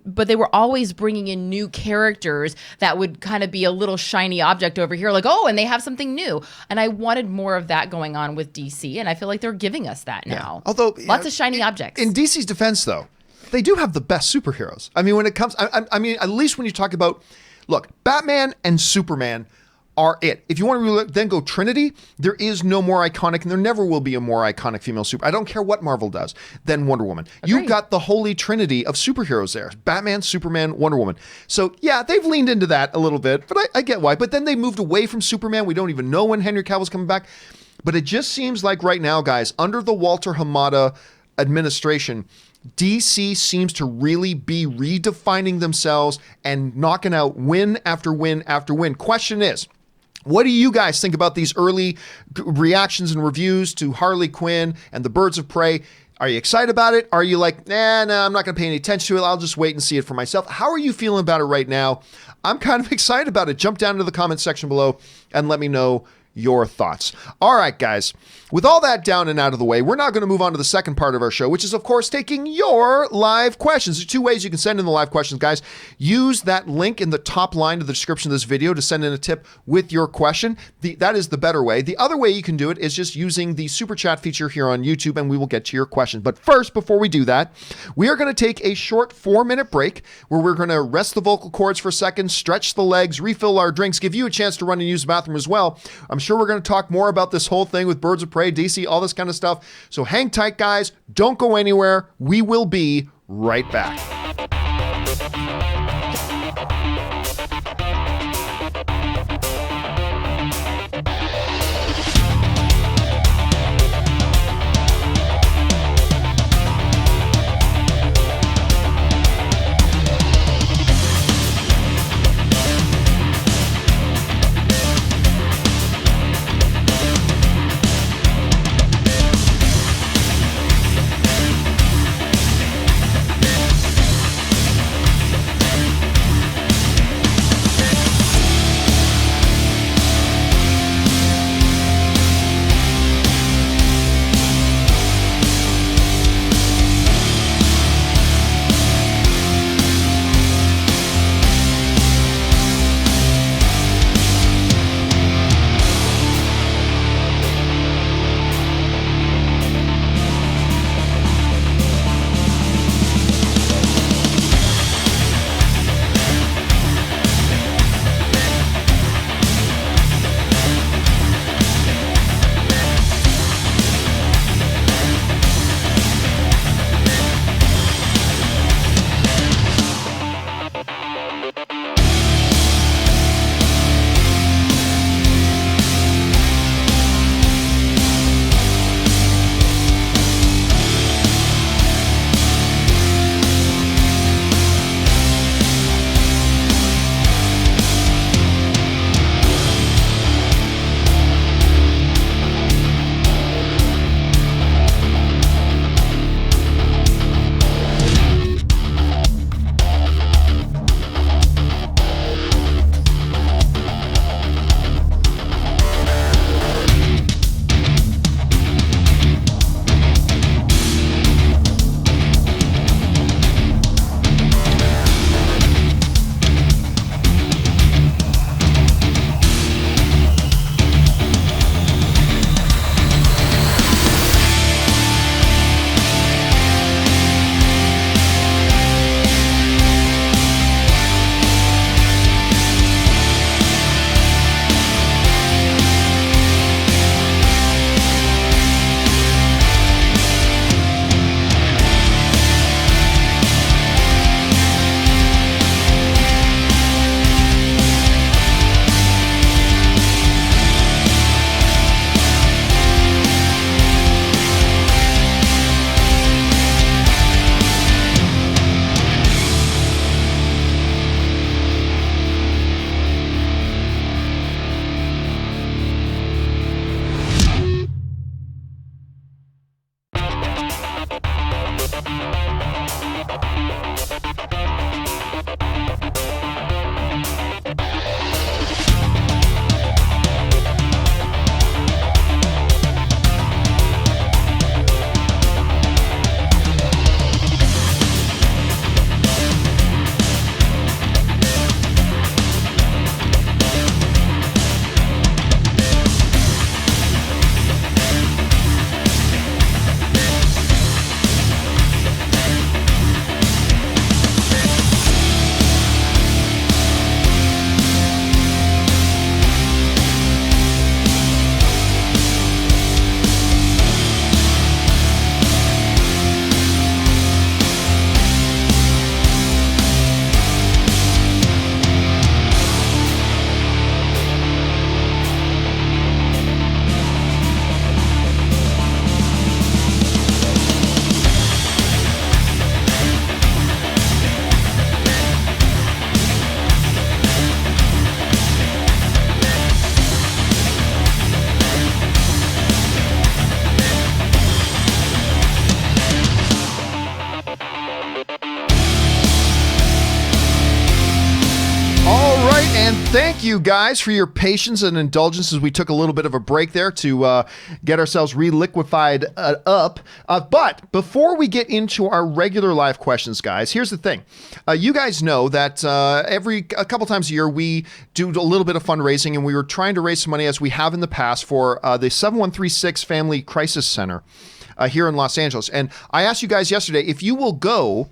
But they were always bringing in new characters that would kind of be a little shiny object over here, and they have something new. And I wanted more of that going on with DC, and I feel like they're giving us that now. Yeah. Although lots of shiny objects. In DC's defense, though, they do have the best superheroes. I mean, when it comes, at least when you talk about, look, Batman and Superman are it. If you want to then go Trinity, there is no more iconic, and there never will be a more iconic female super. I don't care what Marvel does, than Wonder Woman. Agreed. You've got the holy trinity of superheroes there. Batman, Superman, Wonder Woman. So yeah, they've leaned into that a little bit, but I get why. But then they moved away from Superman. We don't even know when Henry Cavill's coming back. But it just seems like right now, guys, under the Walter Hamada administration, DC seems to really be redefining themselves and knocking out win after win after win. Question is, what do you guys think about these early reactions and reviews to Harley Quinn and the Birds of Prey? Are you excited about it? Are you like, no, I'm not going to pay any attention to it. I'll just wait and see it for myself. How are you feeling about it right now? I'm kind of excited about it. Jump down to the comment section below and let me know your thoughts. All right, guys, with all that down and out of the way, we're now going to move on to the second part of our show, which is, of course, taking your live questions. There's 2 ways you can send in the live questions, guys. Use that link in the top line of the description of this video to send in a tip with your question. That is the better way. The other way you can do it is just using the super chat feature here on YouTube, and we will get to your question. But first, before we do that, we are going to take a short 4-minute break where we're going to rest the vocal cords for a second, stretch the legs, refill our drinks, give you a chance to run and use the bathroom as well. I'm sure we're going to talk more about this whole thing with Birds of Prey, DC, all this kind of stuff. So hang tight, guys. Don't go anywhere. We will be right back. Thank you guys for your patience and indulgence as we took a little bit of a break there to get ourselves reliquefied up. But before we get into our regular live questions, guys, here's the thing. You guys know that a couple times a year we do a little bit of fundraising, and we were trying to raise some money, as we have in the past, for the 7136 Family Crisis Center here in Los Angeles. And I asked you guys yesterday if you will go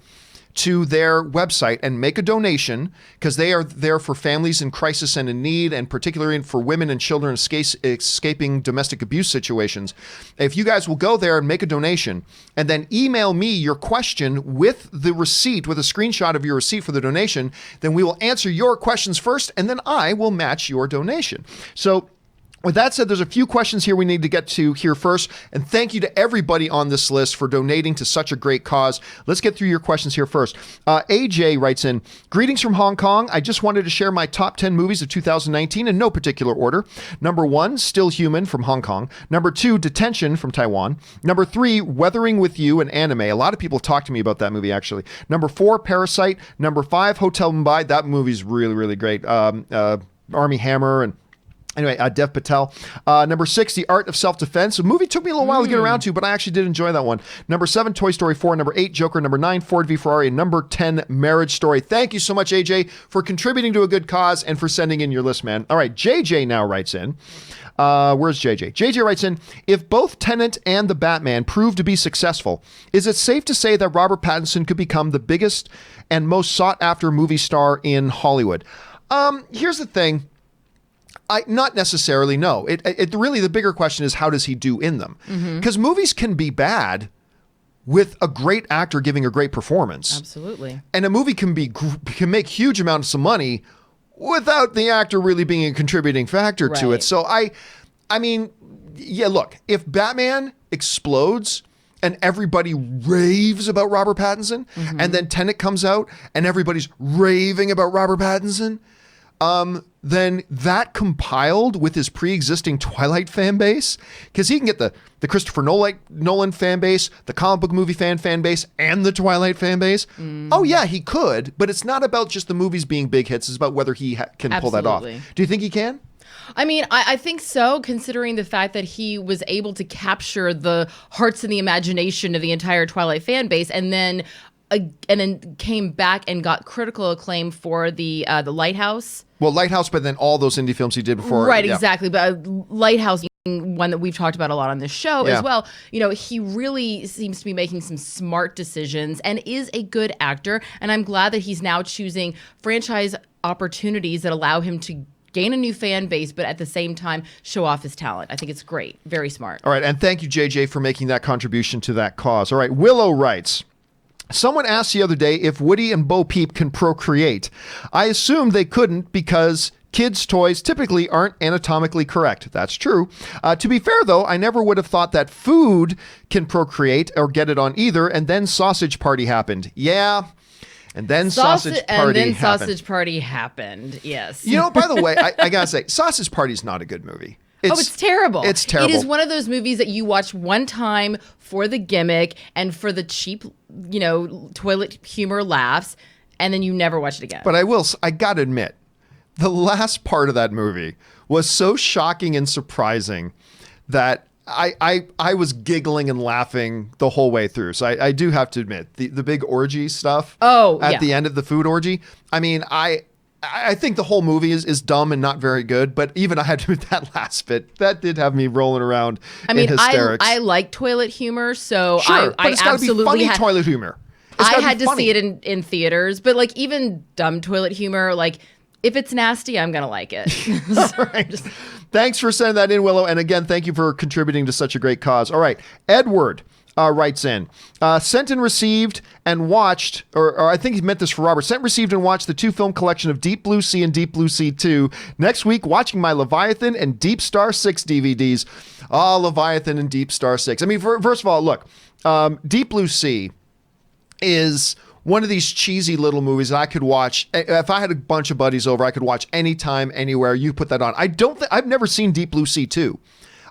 to their website and make a donation, because they are there for families in crisis and in need, and particularly for women and children escaping domestic abuse situations. If you guys will go there and make a donation and then email me your question with the receipt, with a screenshot of your receipt for the donation, then we will answer your questions first, and then I will match your donation. So with that said, there's a few questions here we need to get to here first, and thank you to everybody on this list for donating to such a great cause. Let's get through your questions here first. AJ writes in, greetings from Hong Kong. I just wanted to share my top 10 movies of 2019 in no particular order. Number 1, Still Human from Hong Kong. Number 2, Detention from Taiwan. Number 3, Weathering with You, an anime. A lot of people talk to me about that movie, actually. Number 4, Parasite. Number 5, Hotel Mumbai. That movie's really, really great. Army Hammer and anyway, Dev Patel. Number 6, The Art of Self-Defense. The movie took me a little while to get around to, but I actually did enjoy that one. Number 7, Toy Story 4. Number 8, Joker. Number 9, Ford v Ferrari. And number 10, Marriage Story. Thank you so much, AJ, for contributing to a good cause and for sending in your list, man. All right, JJ now writes in. Where's JJ? JJ writes in, if both Tenet and The Batman prove to be successful, is it safe to say that Robert Pattinson could become the biggest and most sought-after movie star in Hollywood? Here's the thing. Not necessarily, no. It really, the bigger question is, how does he do in them? Because movies can be bad with a great actor giving a great performance. Absolutely. And a movie can make huge amounts of money without the actor really being a contributing factor to it. So I mean, yeah, look, if Batman explodes and everybody raves about Robert Pattinson, and then Tenet comes out and everybody's raving about Robert Pattinson, then that compiled with his pre-existing Twilight fan base, because he can get the Christopher Nolan fan base, the comic book movie fan base, and the Twilight fan base. Oh yeah, he could, but it's not about just the movies being big hits. It's about whether he can pull that off. Do you think he can? I mean, I think so, considering the fact that he was able to capture the hearts and the imagination of the entire Twilight fan base, and then came back and got critical acclaim for the Lighthouse. Well, Lighthouse, but then all those indie films he did before. Right, exactly. But Lighthouse, one that we've talked about a lot on this show as well. You know, he really seems to be making some smart decisions and is a good actor. And I'm glad that he's now choosing franchise opportunities that allow him to gain a new fan base, but at the same time show off his talent. I think it's great. Very smart. All right. And thank you, JJ, for making that contribution to that cause. All right. Willow writes, someone asked the other day if Woody and Bo Peep can procreate. I assumed they couldn't because kids' toys typically aren't anatomically correct. That's true. To be fair, though, I never would have thought that food can procreate or get it on either, and then Sausage Party happened. Yeah. And then Sausage Party happened. Yes. You know, by the way, I gotta say, Sausage Party's not a good movie. It's terrible. It's terrible. It is one of those movies that you watch one time for the gimmick and for the cheap, toilet humor laughs, and then you never watch it again. But I gotta admit, the last part of that movie was so shocking and surprising that I was giggling and laughing the whole way through. So I do have to admit, the big orgy stuff at the end of the food orgy, I mean, I think the whole movie is dumb and not very good, but even I had to admit that last bit, that did have me rolling around in hysterics. I like toilet humor, so sure, but it's gotta be funny toilet humor. I had to see it in theaters, but like even dumb toilet humor, like if it's nasty, I'm going to like it. All right. Thanks for sending that in, Willow. And again, thank you for contributing to such a great cause. All right. Edward writes in, sent and received and watched, or I think he meant this for Robert, sent, received, and watched the 2-film collection of Deep Blue Sea and Deep Blue Sea 2. Next week, watching my Leviathan and Deep Star 6 DVDs. Leviathan and Deep Star 6. I mean, first of all, look, Deep Blue Sea is one of these cheesy little movies that I could watch. If I had a bunch of buddies over, I could watch anytime, anywhere. You put that on. I've never seen Deep Blue Sea 2.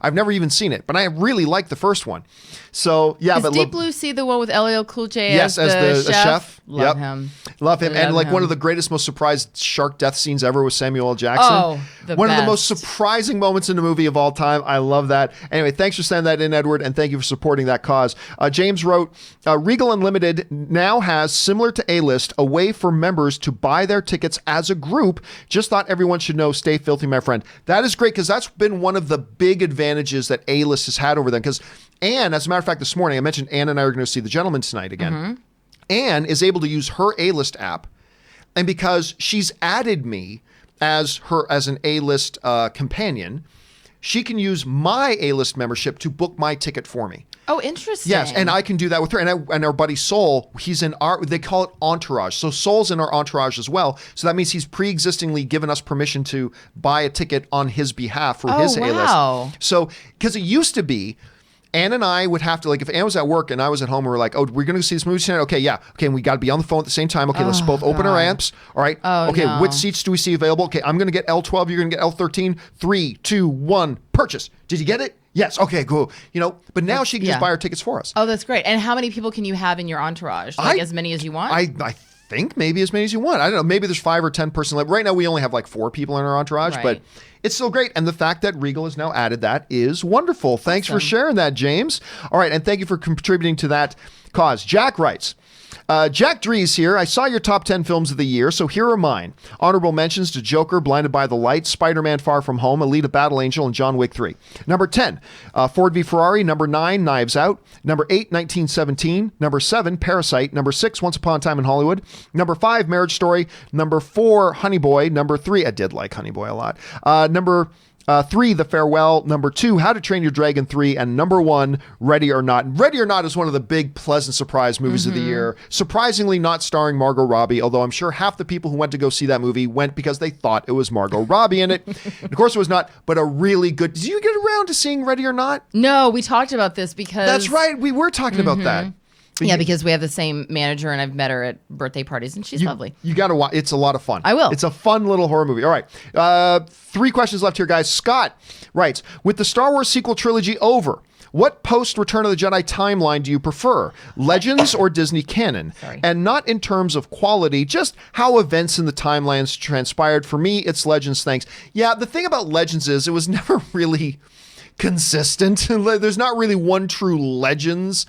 I've never even seen it, but I really like the first one. So yeah, Is but Deep Blue Sea the one with LL Cool J yes, as the chef? Yep. Love him. Love him. And Love like him. one of the greatest, most surprised shark death scenes ever was Samuel L. Jackson. Oh, one of the most best. surprising moments in a movie of all time. I love that. Anyway, thanks for sending that in, Edward, and thank you for supporting that cause. James wrote, Regal Unlimited now has, similar to A-List, a way for members to buy their tickets as a group. Just thought everyone should know. Stay filthy, my friend. That is great, because that's been one of the big advantages that A-List has had over them. Because Anne, as a matter of fact, this morning, I mentioned Anne and I are going to see The Gentleman tonight again. Mm-hmm. Anne is able to use her A-List app, and because she's added me as an A-List companion, she can use my A-List membership to book my ticket for me. Oh, interesting. Yes, and I can do that with her. And our buddy Soul, he's in they call it Entourage. So Soul's in our Entourage as well. So that means he's pre-existingly given us permission to buy a ticket on his behalf for his wow. A-List. So, because it used to be, Anne and I would have to, like, if Anne was at work and I was at home, we were like, oh, we're going to see this movie tonight? Okay, yeah. Okay, and we got to be on the phone at the same time. Okay, let's both open our amps. All right. Okay, no. which seats do we see available? Okay, I'm going to get L12. You're going to get L13. 3, 2, 1, purchase. Did you get it? Yes. Okay, cool. But now she can just buy our tickets for us. Oh, that's great. And how many people can you have in your entourage? Like as many as you want? I think maybe as many as you want. I don't know. Maybe there's 5 or 10 person. Right now we only have like 4 people in our entourage, Right. but it's still great. And the fact that Regal has now added that is wonderful. Thanks for sharing that, James. All right. And thank you for contributing to that cause. Jack writes, Jack Dries here. I saw your top 10 films of the year, so here are mine. Honorable mentions to Joker, Blinded by the Light, Spider-Man Far From Home, Alita Battle Angel, and John Wick 3. Number 10, Ford v Ferrari. Number 9, Knives Out. Number 8, 1917. Number 7, Parasite. Number 6, Once Upon a Time in Hollywood. Number 5, Marriage Story. Number 4, Honey Boy. Number 3, I did like Honey Boy a lot. Number 3, The Farewell. Number 2, How to Train Your Dragon 3. And number 1, Ready or Not. Ready or Not is one of the big pleasant surprise movies of the year. Surprisingly not starring Margot Robbie, although I'm sure half the people who went to go see that movie went because they thought it was Margot Robbie in it. And of course it was not, but a really good... Did you get around to seeing Ready or Not? No, we talked about this because... That's right. We were talking about that. Yeah, because we have the same manager and I've met her at birthday parties and she's lovely. You got to watch. It's a lot of fun. I will. It's a fun little horror movie. All right. 3 questions left here, guys. Scott writes, with the Star Wars sequel trilogy over, what post-Return of the Jedi timeline do you prefer? Legends or Disney canon? Sorry. And not in terms of quality, just how events in the timelines transpired. For me, it's Legends, thanks. Yeah, the thing about Legends is it was never really consistent. There's not really one true Legends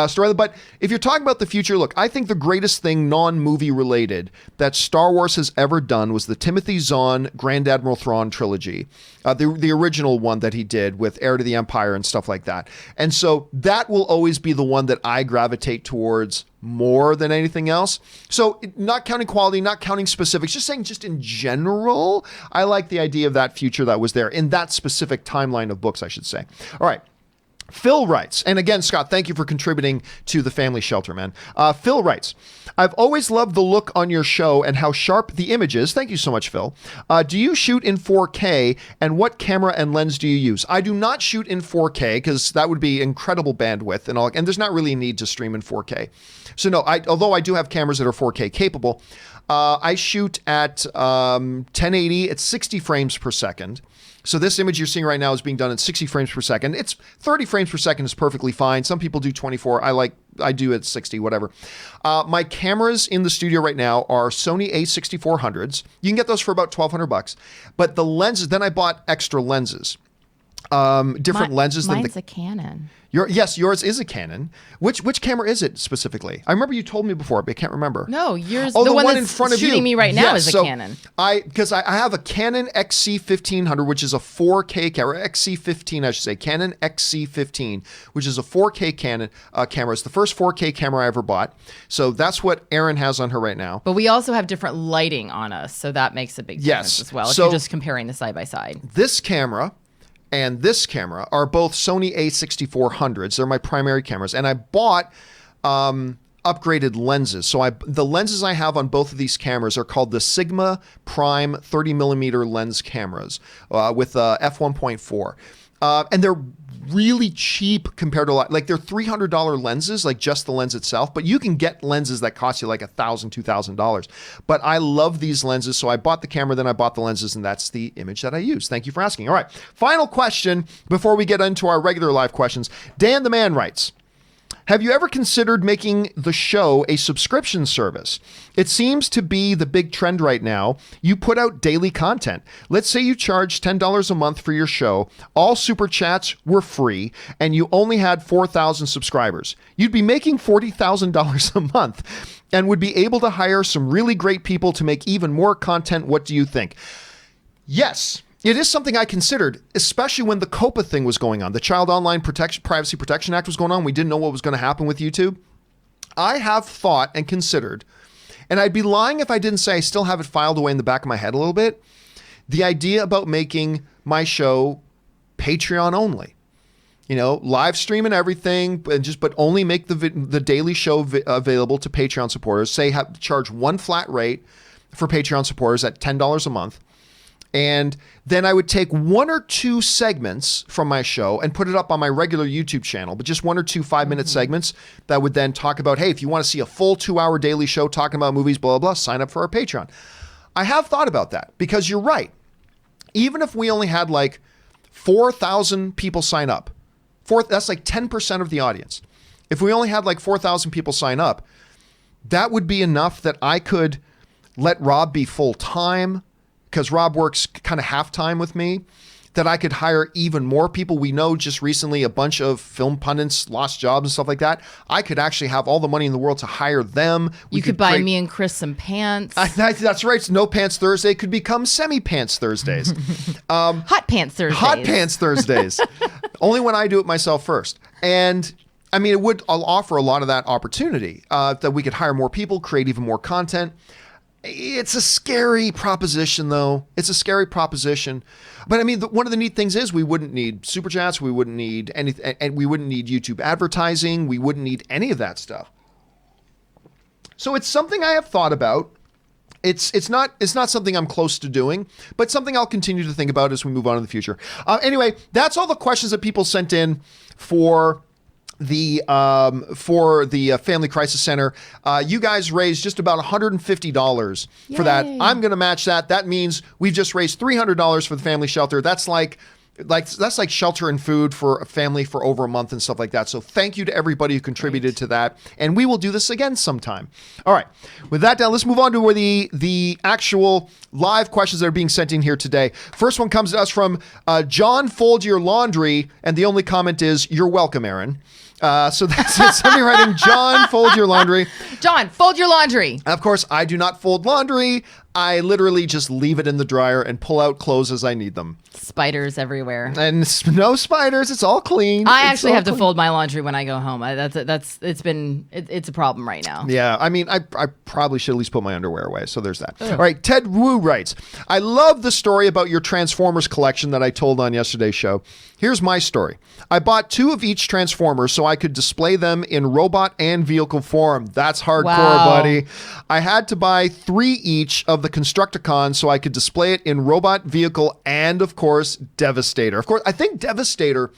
story. But if you're talking about the future, look, I think the greatest thing non-movie related that Star Wars has ever done was the Timothy Zahn Grand Admiral Thrawn trilogy, the original one that he did with Heir to the Empire and stuff like that. And so that will always be the one that I gravitate towards more than anything else. So not counting quality, not counting specifics, just saying just in general, I like the idea of that future that was there in that specific timeline of books, I should say. All right. Phil writes, and again, Scott, thank you for contributing to the family shelter, man. Phil writes, I've always loved the look on your show and how sharp the image is. Thank you so much, Phil. Do you shoot in 4K, and what camera and lens do you use? I do not shoot in 4K because that would be incredible bandwidth and all, and there's not really a need to stream in 4K. So no, although I do have cameras that are 4K capable, I shoot at 1080 at 60 frames per second. So this image you're seeing right now is being done at 60 frames per second. It's 30 frames per second is perfectly fine. Some people do 24. I do at 60, whatever. My cameras in the studio right now are Sony A6400s. You can get those for about $1,200. But the lenses, then I bought extra lenses. Different lenses than mine's a Canon. Yes, yours is a Canon. Which camera is it specifically? I remember you told me before, but I can't remember. No, yours. Oh, the one in that's front of shooting you. me right now Yes, is a so Canon. Because I have a Canon XC1500, which is a 4K camera. XC15, I should say. Canon XC15, which is a 4K Canon camera. It's the first 4K camera I ever bought. So that's what Erin has on her right now. But we also have different lighting on us, so that makes a big difference as well. If you're just comparing the side by side. This camera and this camera are both Sony A6400s. They're my primary cameras. And I bought upgraded lenses. So the lenses I have on both of these cameras are called the Sigma Prime 30 millimeter lens cameras with f1.4. And they're really cheap compared to like they're $300 lenses, like just the lens itself, but you can get lenses that cost you like $1,000, $2,000. But I love these lenses, so I bought the camera, then I bought the lenses, and that's the image that I use. Thank you for asking. All right, final question before we get into our regular live questions. Dan the Man writes, have you ever considered making the show a subscription service? It seems to be the big trend right now. You put out daily content. Let's say you charge $10 a month for your show. All super chats were free, and you only had 4,000 subscribers. You'd be making $40,000 a month and would be able to hire some really great people to make even more content. What do you think? Yes. It is something I considered, especially when the COPA thing was going on. The Child Online Privacy Protection Act was going on. We didn't know what was going to happen with YouTube. I have thought and considered, and I'd be lying if I didn't say I still have it filed away in the back of my head a little bit, the idea about making my show Patreon only. You know, live stream and everything, but only make the daily show available to Patreon supporters. Say charge one flat rate for Patreon supporters at $10 a month. And then I would take one or two segments from my show and put it up on my regular YouTube channel, but just one or two 5-minute segments that would then talk about, hey, if you want to see a full 2-hour daily show talking about movies, blah, blah, blah, sign up for our Patreon. I have thought about that because you're right. Even if we only had like 4,000 people sign up, that's like 10% of the audience. If we only had like 4,000 people sign up, that would be enough that I could let Rob be full-time, because Rob works kind of half-time with me, that I could hire even more people. We know just recently a bunch of film pundits lost jobs and stuff like that. I could actually have all the money in the world to hire them. You could buy me and Chris some pants. That's right. So No Pants Thursday could become Semi-Pants Thursdays. Hot Pants Thursdays. Hot Pants Thursdays. Only when I do it myself first. And I mean, I'll offer a lot of that opportunity that we could hire more people, create even more content. It's a scary proposition, though. It's a scary proposition. But I mean, one of the neat things is we wouldn't need super chats. We wouldn't need anything, and we wouldn't need YouTube advertising. We wouldn't need any of that stuff. So it's something I have thought about. It's not something I'm close to doing, but something I'll continue to think about as we move on in the future. Anyway, that's all the questions that people sent in for the Family Crisis Center. You guys raised just about $150 for that. I'm going to match that. That means we've just raised $300 for the family shelter. That's like shelter and food for a family for over a month and stuff like that. So thank you to everybody who contributed to that. And we will do this again sometime. All right. With that down, let's move on to the actual live questions that are being sent in here today. First one comes to us from John Fold Your Laundry. And the only comment is, "You're welcome, Aaron." So that's it. Somebody writing, John, fold your laundry. John, fold your laundry. Of course, I do not fold laundry. I literally just leave it in the dryer and pull out clothes as I need them. Spiders everywhere. And no spiders. It's all clean. I actually have to fold my laundry when I go home. It's a problem right now. Yeah. I mean, I probably should at least put my underwear away. So there's that. All right. Ted Wu writes, "I love the story about your Transformers collection that I told on yesterday's show. Here's my story. I bought 2 of each Transformer so I could display them in robot and vehicle form." That's hardcore, buddy. "I had to buy 3 each of the Constructicons so I could display it in robot, vehicle, and of course, Devastator." Of course, I think Devastator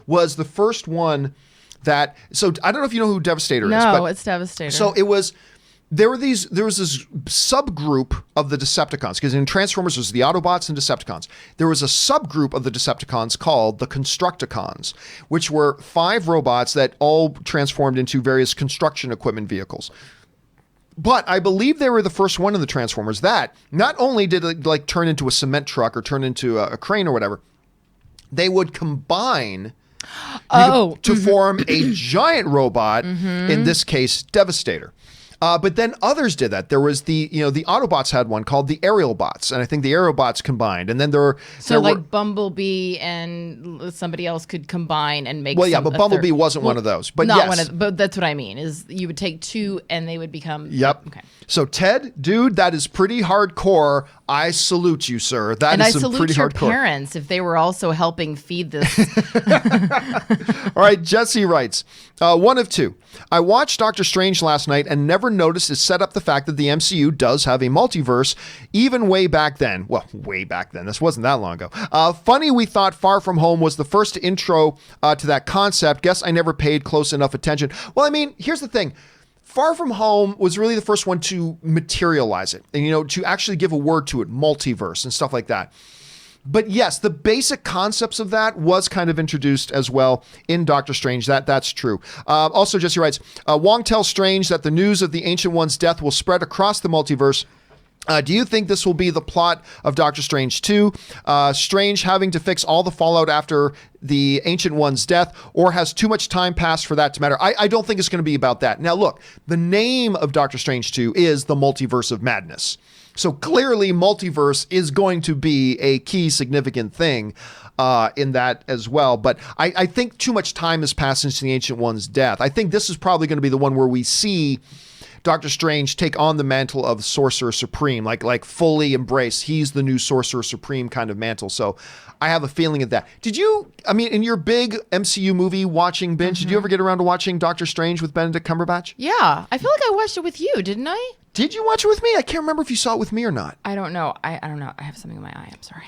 was the first one that, so I don't know if you know who Devastator is. No, it's Devastator. So there was this subgroup of the Decepticons, because in Transformers there's the Autobots and Decepticons. There was a subgroup of the Decepticons called the Constructicons, which were 5 robots that all transformed into various construction equipment vehicles. But I believe they were the first one in the Transformers that not only did it like turn into a cement truck or turn into a crane or whatever, they would combine to form a giant robot, in this case, Devastator. But then others did that. There was the Autobots had one called the Aerial Bots, and I think the Aerial Bots combined. And then there were Bumblebee and somebody else could combine and make. Well, yeah, but Bumblebee wasn't one of those. But not yes. one of. But that's what I mean. Is you would take 2 and they would become. Yep. Okay. So Ted, dude, that is pretty hardcore. I salute you, sir. That is some pretty hardcore. And I salute your parents if they were also helping feed this. All right, Jesse writes, 1 of 2. I watched Doctor Strange last night and never never noticed is set up the fact that the MCU does have a multiverse, even way back then. Well, way back then. This wasn't that long ago. Funny we thought Far From Home was the first intro to that concept. Guess I never paid close enough attention. Well, I mean, here's the thing. Far From Home was really the first one to materialize it and, to actually give a word to it, multiverse and stuff like that. But yes, the basic concepts of that was kind of introduced as well in Doctor Strange. That's true. Also, Jesse writes, Wong tells Strange that the news of the Ancient One's death will spread across the multiverse. Do you think this will be the plot of Doctor Strange 2? Strange having to fix all the fallout after the Ancient One's death, or has too much time passed for that to matter? I don't think it's going to be about that. Now, look, the name of Doctor Strange 2 is the Multiverse of Madness. So clearly, multiverse is going to be a key significant thing in that as well. But I think too much time has passed since the Ancient One's death. I think this is probably going to be the one where we see Doctor Strange take on the mantle of Sorcerer Supreme, like fully embrace. He's the new Sorcerer Supreme kind of mantle. So I have a feeling of that. In your big MCU movie watching binge, did you ever get around to watching Doctor Strange with Benedict Cumberbatch? Yeah. I feel like I watched it with you, didn't I? Did you watch it with me? I can't remember if you saw it with me or not. I don't know. I don't know. I have something in my eye. I'm sorry.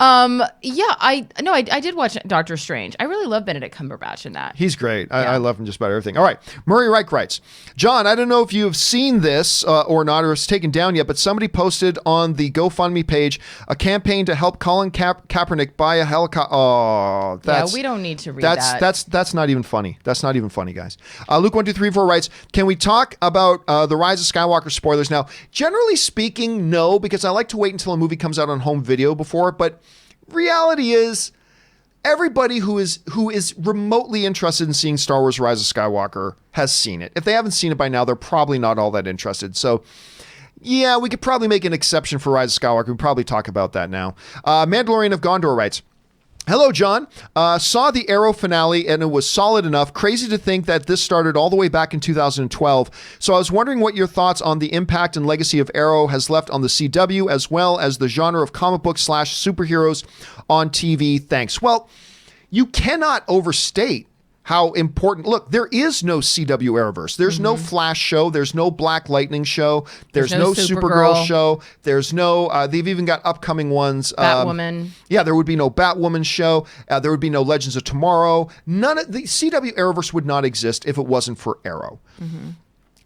I did watch Doctor Strange. I really love Benedict Cumberbatch in that. He's great. I love him just about everything. All right. Murray Reich writes, John, I don't know if you have seen this or not, or it's taken down yet, but somebody posted on the GoFundMe page a campaign to help Colin Kaepernick buy a helicopter. Oh, we don't need to read that. That's not even funny. That's not even funny, guys. Luke1234 writes, can we talk about the Rise of Skywalker spoilers now? Generally speaking, no, because I like to wait until a movie comes out on home video before, but reality is everybody who is remotely interested in seeing Star Wars Rise of Skywalker has seen it. If they haven't seen it by now, they're probably not all that interested. So yeah, we could probably make an exception for Rise of Skywalker. We probably talk about that now. Mandalorian of Gondor writes, hello, John. Saw the Arrow finale and it was solid enough. Crazy to think that this started all the way back in 2012. So I was wondering what your thoughts on the impact and legacy of Arrow has left on the CW, as well as the genre of comic book / superheroes on TV. Thanks. Well, you cannot overstate how important. Look, there is no CW Arrowverse. There's no Flash show. There's no Black Lightning show. There's no Supergirl show. There's no. They've even got upcoming ones. Batwoman. There would be no Batwoman show. There would be no Legends of Tomorrow. None of the CW Arrowverse would not exist if it wasn't for Arrow.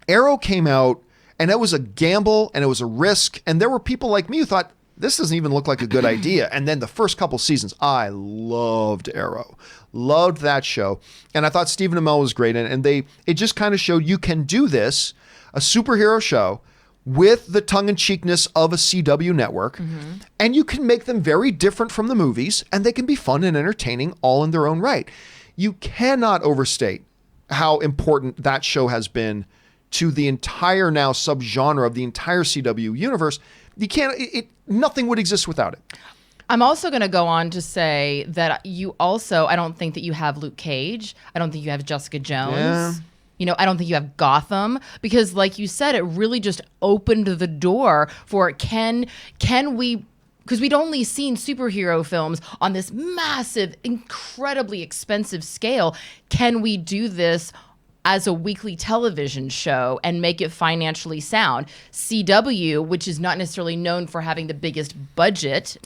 Arrow came out, and it was a gamble, and it was a risk, and there were people like me who thought, this doesn't even look like a good idea. And then the first couple seasons, I loved Arrow. Loved that show. And I thought Stephen Amell was great. And it just kind of showed you can do this, a superhero show, with the tongue-in-cheekness of a CW network. And you can make them very different from the movies. And they can be fun and entertaining all in their own right. You cannot overstate how important that show has been to the entire now subgenre of the entire CW universe. You can't, nothing would exist without it. I'm also going to go on to say that I don't think that you have Luke Cage. I don't think you have Jessica Jones. Yeah. I don't think you have Gotham, because like you said, it really just opened the door for can we, because we'd only seen superhero films on this massive, incredibly expensive scale. Can we do this as a weekly television show and make it financially sound? CW, which is not necessarily known for having the biggest budget,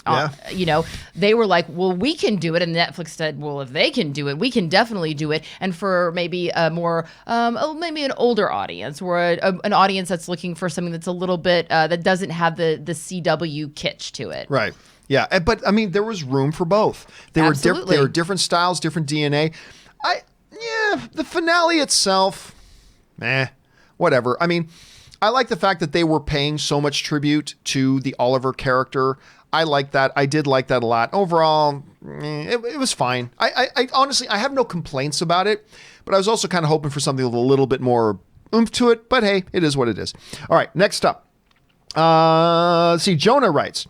they were like, well, we can do it. And Netflix said, well, if they can do it, we can definitely do it. And for maybe a more, maybe an older audience, or an audience that's looking for something that's a little bit, that doesn't have the CW kitsch to it. Right. Yeah. But I mean, there was room for both. They were different styles, different DNA. The finale itself, whatever. I mean, I like the fact that they were paying so much tribute to the Oliver character. I like that. I did like that a lot. Overall, it was fine. I honestly, I have no complaints about it, but I was also kind of hoping for something with a little bit more oomph to it. But hey, it is what it is. All right, next up. Jonah writes,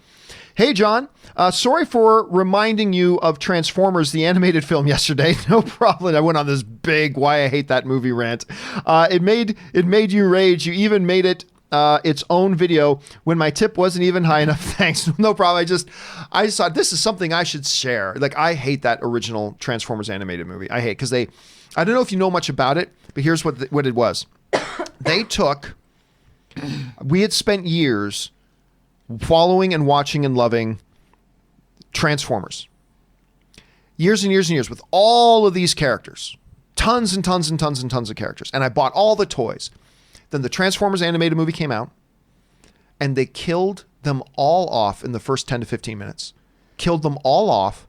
hey, John, sorry for reminding you of Transformers, the animated film yesterday. No problem. I went on this big why I hate that movie rant. It made you rage. You even made it its own video when my tip wasn't even high enough. Thanks. No problem. I just thought this is something I should share. Like, I hate that original Transformers animated movie. I hate because I don't know if you know much about it, but here's what it was. They took, we had spent years following and watching and loving Transformers. Years and years and years with all of these characters. Tons and tons and tons and tons of characters. And I bought all the toys. Then the Transformers animated movie came out, and they killed them all off in the first 10 to 15 minutes. Killed them all off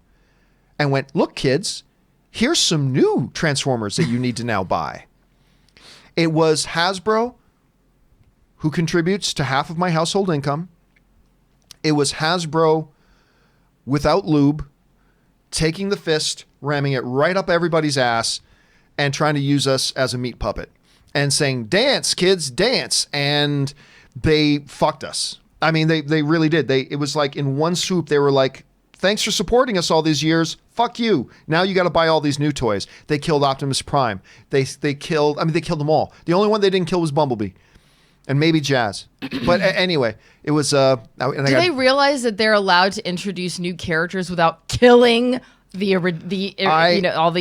and went, look, kids, here's some new Transformers that you need to now buy. It was Hasbro, who contributes to half of my household income. It was Hasbro without lube, taking the fist, ramming it right up everybody's ass, and trying to use us as a meat puppet and saying, dance, kids, dance. And they fucked us. I mean, they really did. It was like in one swoop, they were like, thanks for supporting us all these years. Fuck you. Now you got to buy all these new toys. They killed Optimus Prime. They killed them all. The only one they didn't kill was Bumblebee. And maybe Jazz. But anyway, it was... Do they realize that they're allowed to introduce new characters without killing all the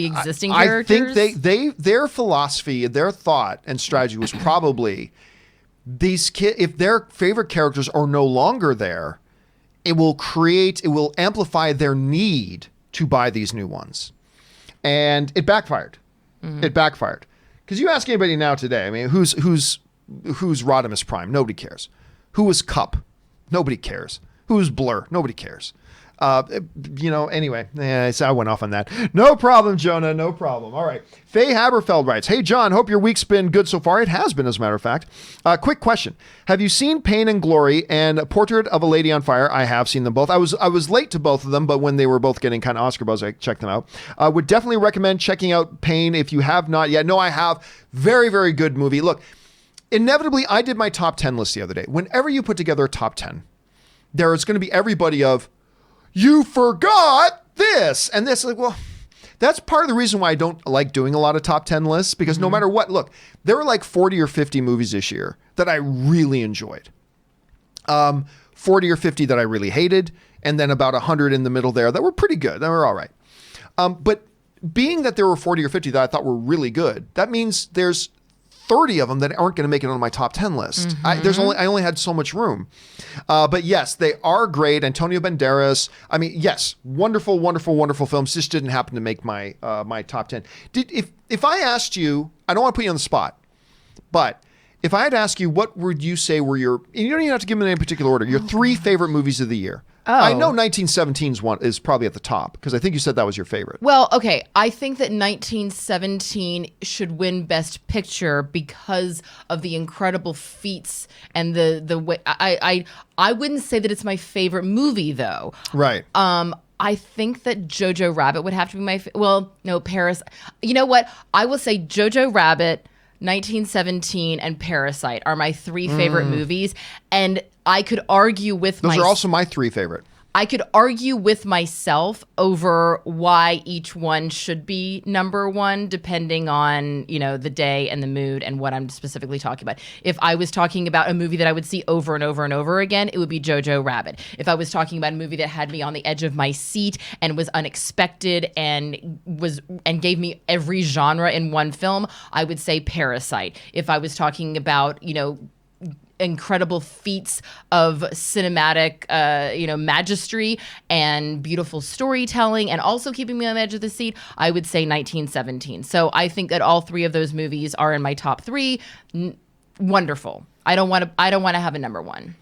existing characters? I think their philosophy, their thought and strategy was probably these kids, if their favorite characters are no longer there, it will amplify their need to buy these new ones. And it backfired. Mm-hmm. It backfired. Because you ask anybody now today, I mean, who's Rodimus Prime? Nobody cares. Who was Cup? Nobody cares. Who's Blur? Nobody cares. Anyway, I went off on that. No problem, Jonah. No problem. All right. Faye Haberfeld writes, hey, John, hope your week's been good so far. It has been, as a matter of fact. Quick question. Have you seen Pain and Glory and Portrait of a Lady on Fire? I have seen them both. I was late to both of them, but when they were both getting kind of Oscar buzz, I checked them out. Would definitely recommend checking out Pain if you have not yet. No, I have. Very, very good movie. Look, inevitably, I did my top 10 list the other day. Whenever you put together a top 10, there is going to be everybody of, you forgot this and this. Like, well, that's part of the reason why I don't like doing a lot of top 10 lists, because no matter what, look, there were like 40 or 50 movies this year that I really enjoyed. 40 or 50 that I really hated, and then about 100 in the middle there that were pretty good. They were all right. But being that there were 40 or 50 that I thought were really good, that means there's 30 of them that aren't going to make it on my top 10 list. Mm-hmm. I only had so much room. But yes, they are great. Antonio Banderas. I mean, yes, wonderful, wonderful, wonderful films. Just didn't happen to make my my top 10. If I asked you, I don't want to put you on the spot, but if I had asked you, what would you say were your, and you don't even have to give them in any particular order, your three favorite movies of the year? Oh. I know 1917's one is probably at the top, because I think you said that was your favorite. Well, okay. I think that 1917 should win Best Picture because of the incredible feats and the way. I wouldn't say that it's my favorite movie, though. Right. I think that Jojo Rabbit would have to be my well, no, Paris. You know what? I will say Jojo Rabbit, 1917, and Parasite are my three favorite movies. And I could argue with Those are also my three favorite. I could argue with myself over why each one should be number one, depending on, the day and the mood and what I'm specifically talking about. If I was talking about a movie that I would see over and over and over again, it would be Jojo Rabbit. If I was talking about a movie that had me on the edge of my seat and was unexpected and gave me every genre in one film, I would say Parasite. If I was talking about, incredible feats of cinematic, magistry and beautiful storytelling, and also keeping me on the edge of the seat, I would say 1917. So I think that all three of those movies are in my top three. Wonderful. I don't want to have a number one.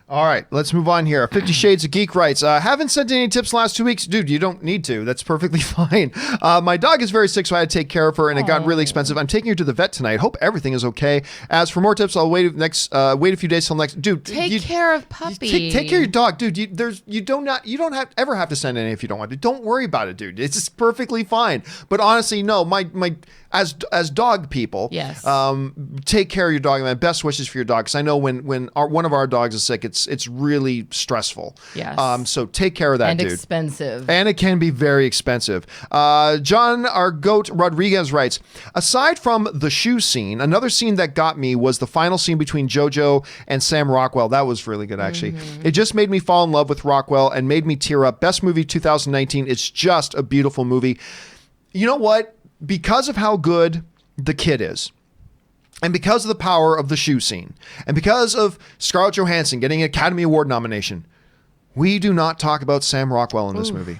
All right, let's move on here. 50 Shades of Geek writes, haven't sent any tips the last 2 weeks. Dude, you don't need to. That's perfectly fine. My dog is very sick, so I had to take care of her, and it got really expensive. I'm taking her to the vet tonight. Hope everything is okay. As for more tips, I'll wait a few days till next. Dude, take care of puppy. Take care of your dog, dude. You don't ever have to send any if you don't want to. Don't worry about it, dude. It's just perfectly fine. But honestly, no. As dog people, yes. Take care of your dog. My best wishes for your dog, because I know when one of our dogs is sick, it's really stressful. Yes. So take care of that, dude. And expensive. And it can be very expensive. John, our goat Rodriguez writes, aside from the shoe scene, another scene that got me was the final scene between JoJo and Sam Rockwell. That was really good, actually. Mm-hmm. It just made me fall in love with Rockwell and made me tear up. Best movie 2019. It's just a beautiful movie. You know what? Because of how good the kid is, And because of the power of the shoe scene, and because of Scarlett Johansson getting an Academy Award nomination, we do not talk about Sam Rockwell in this movie.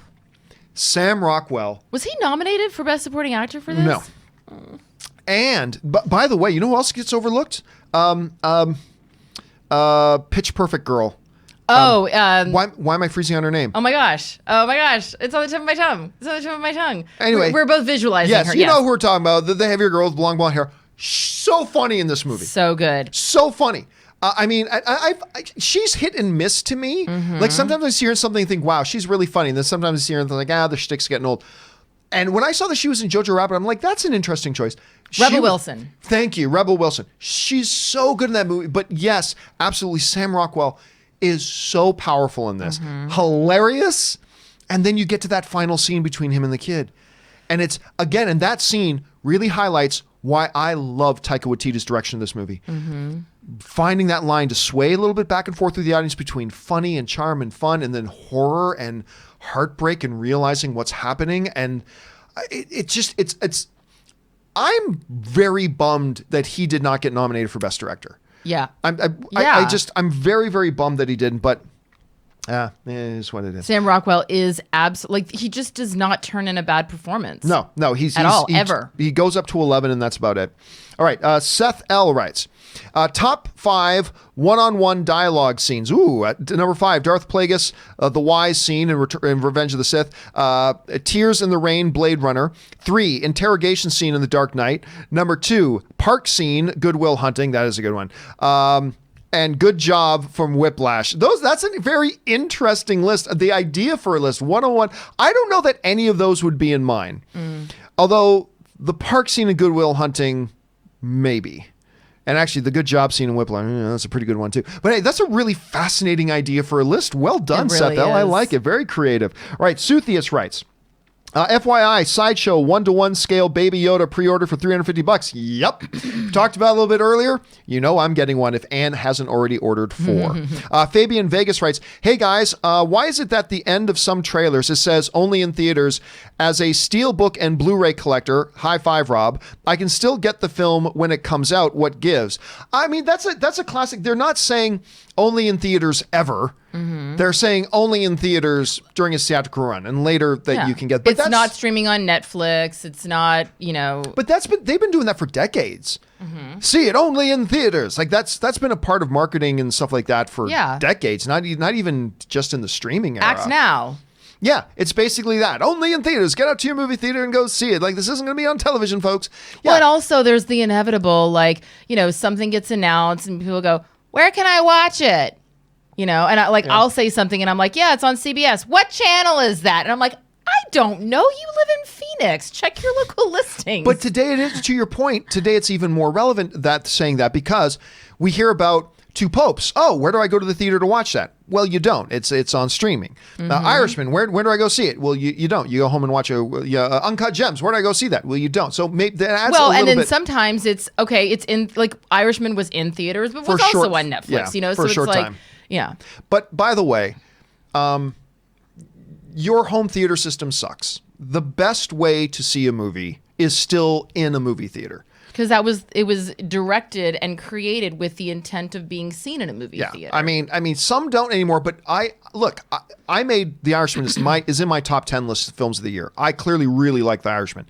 Sam Rockwell. Was he nominated for Best Supporting Actor for this? No. And, by the way, you know who else gets overlooked? Pitch Perfect girl. Why am I freezing on her name? Oh my gosh. It's on the tip of my tongue. Anyway. We're both visualizing her. Yes, you know who we're talking about. The heavier girl with long blonde hair. So funny in this movie. So good. So funny. I mean, she's hit and miss to me. Like sometimes I see her in something and think, wow, she's really funny. And then sometimes I see her and think, the shtick's getting old. And when I saw that she was in Jojo Rabbit, I'm like, that's an interesting choice. Rebel Wilson. Thank you, Rebel Wilson. She's so good in that movie. But yes, absolutely, Sam Rockwell is so powerful in this. Hilarious. And then you get to that final scene between him and the kid. And it's, again, and that scene really highlights why I love Taika Waititi's direction of this movie. Finding that line to sway a little bit back and forth through the audience between funny and charm and fun, and then horror and heartbreak and realizing what's happening. And it's I'm very bummed that he did not get nominated for Best Director. Yeah. I'm very, very bummed that he didn't, but it is what it is. Sam Rockwell is he just does not turn in a bad performance. No, he's ever. He goes up to 11 and that's about it. All right. Seth L writes, top 5 one-on-one dialogue scenes. Number 5, Darth Plagueis, the Wise scene in Revenge of the Sith. Tears in the Rain, Blade Runner. 3, interrogation scene in The Dark Knight. Number 2, park scene, Good Will Hunting. That is a good one. And Good Job from Whiplash. That's a very interesting list. The idea for a list, one-on-one. I don't know that any of those would be in mine. Although the park scene in Good Will Hunting, maybe. And actually, the Good Job scene in Whiplash, that's a pretty good one too. But hey, that's a really fascinating idea for a list. Well done, really Seth L. I is. like it. Very creative. All right, Suthius writes, FYI, Sideshow 1-to-1 scale Baby Yoda pre-order for $350. Yep. Talked about it a little bit earlier. You know I'm getting one if Anne hasn't already ordered 4. Fabian Vegas writes, hey guys, why is it that the end of some trailers it says only in theaters? As a Steelbook and Blu-ray collector, high five Rob, I can still get the film when it comes out. What gives? I mean, that's a classic. They're not saying only in theaters ever. They're saying only in theaters during a theatrical run, and later that you can get. But it's not streaming on Netflix. It's not, But they've been doing that for decades. See it only in theaters. Like that's been a part of marketing and stuff like that for decades. Not even just in the streaming era. Act now. Yeah, it's basically that. Only in theaters. Get out to your movie theater and go see it. Like, this isn't going to be on television, folks. Yeah. Well, and also there's the inevitable, something gets announced and people go, where can I watch it? And I'll say something and I'm like, yeah, it's on CBS. What channel is that? And I'm like, I don't know. You live in Phoenix. Check your local listings. But today it is, to your point, today it's even more relevant saying that because we hear about Two Popes. Oh, where do I go to the theater to watch that? Well, you don't. It's on streaming. Irishman, where do I go see it? Well, you don't. You go home and watch Uncut Gems. Where do I go see that? Well, you don't. So maybe that adds a little bit. Well, and then sometimes it's okay. It's in Irishman was in theaters, but was also on Netflix. For a short time. Yeah. But by the way, your home theater system sucks. The best way to see a movie is still in a movie theater. Because it was directed and created with the intent of being seen in a movie theater. I mean, some don't anymore. But I made The Irishman is in my top 10 list of films of the year. I clearly really like The Irishman.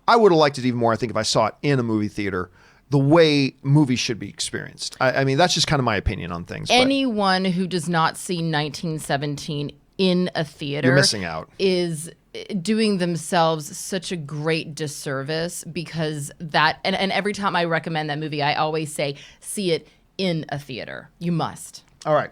I would have liked it even more, I think, if I saw it in a movie theater. The way movies should be experienced. I mean, that's just kind of my opinion on things. Anyone who does not see 1917 in a theater, you're missing out. Is doing themselves such a great disservice because that and every time I recommend that movie, I always say see it in a theater. You must. All right.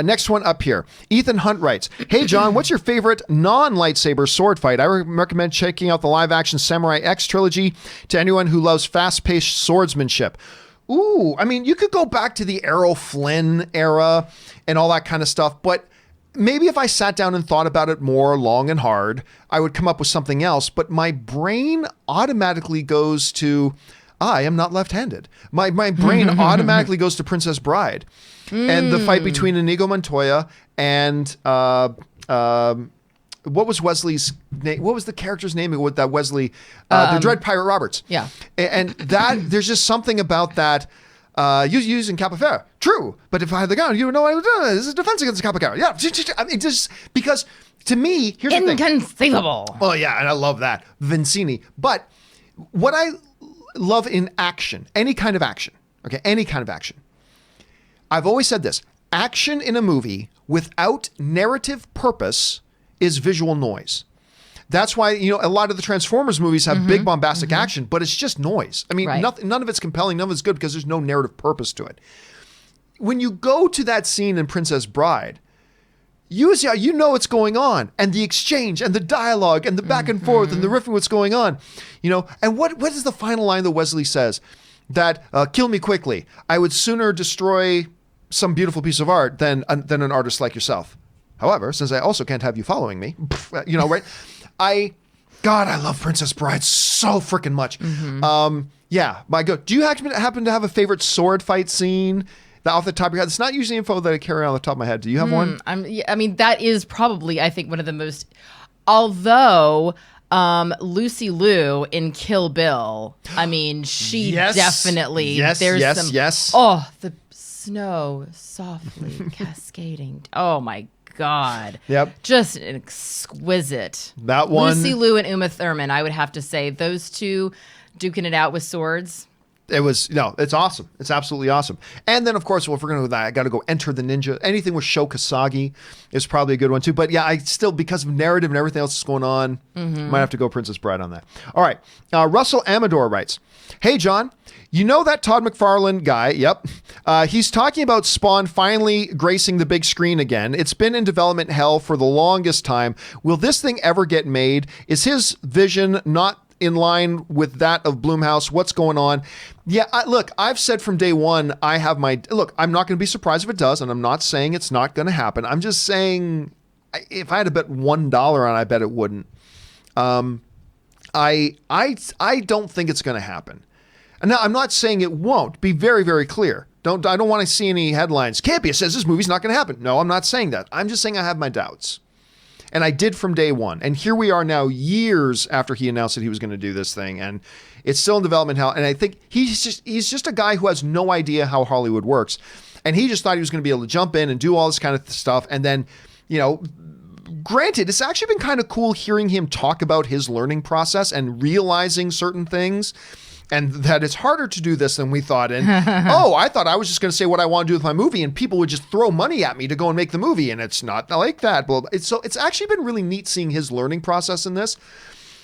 Next one up here. Ethan Hunt writes, hey, John, what's your favorite non-lightsaber sword fight? I recommend checking out the live-action Samurai X trilogy to anyone who loves fast-paced swordsmanship. Ooh, I mean, you could go back to the Errol Flynn era and all that kind of stuff, but maybe if I sat down and thought about it more long and hard, I would come up with something else. But my brain automatically goes to, I am not left-handed. My brain automatically goes to Princess Bride. And the fight between Inigo Montoya and what was Wesley's name? What was the character's name with that Wesley? The Dread Pirate Roberts. Yeah. And that there's just something about that. Using Capoeira, true. But if I had the gun, you would know what I would do. This is defense against Capoeira. Yeah. I mean, just because to me, here's the thing. Inconceivable. Oh yeah, and I love that Vincini. But what I love in action, any kind of action, okay, any kind of action. I've always said this: action in a movie without narrative purpose is visual noise. That's why, a lot of the Transformers movies have big bombastic action, but it's just noise. I mean, none of it's compelling, none of it's good because there's no narrative purpose to it. When you go to that scene in Princess Bride, you know what's going on, and the exchange and the dialogue and the back and forth and the riffing what's going on, and what is the final line that Wesley says? That kill me quickly. I would sooner destroy some beautiful piece of art than an artist like yourself. However, since I also can't have you following me, right? I love Princess Bride so freaking much. Yeah, my God. Do you happen to have a favorite sword fight scene off the top of your head? It's not usually info that I carry on the top of my head. Do you have one? I mean, that is probably, I think, one of the most, although Lucy Liu in Kill Bill, I mean, she definitely, oh, the snow softly cascading. Oh my God. Yep. Just exquisite. That one. Lucy Liu and Uma Thurman, I would have to say. Those two duking it out with swords. It's awesome. It's absolutely awesome. And then, of course, if we're going to go that, I got to go Enter the Ninja. Anything with Sho Kasagi is probably a good one, too. But yeah, I still, because of narrative and everything else that's going on, might have to go Princess Bride on that. All right. Russell Amador writes, hey, John, you know that Todd McFarlane guy? Yep. He's talking about Spawn finally gracing the big screen again. It's been in development hell for the longest time. Will this thing ever get made? Is his vision not in line with that of Blumhouse? What's going on? Yeah, look, I've said from day one, I'm not going to be surprised if it does, and I'm not saying it's not going to happen. I'm just saying, if I had to bet $1 on it, I bet it wouldn't. I don't think it's going to happen. And now, I'm not saying it won't. Be very, very clear. I don't want to see any headlines. Campea says this movie's not going to happen. No, I'm not saying that. I'm just saying I have my doubts. And I did from day one. And here we are now, years after he announced that he was going to do this thing. And it's still in development hell. And I think he's just a guy who has no idea how Hollywood works. And he just thought he was going to be able to jump in and do all this kind of stuff. And then, granted, it's actually been kind of cool hearing him talk about his learning process and realizing certain things. And that it's harder to do this than we thought. And, I thought I was just going to say what I want to do with my movie and people would just throw money at me to go and make the movie. And it's not like that. Well, it's actually been really neat seeing his learning process in this.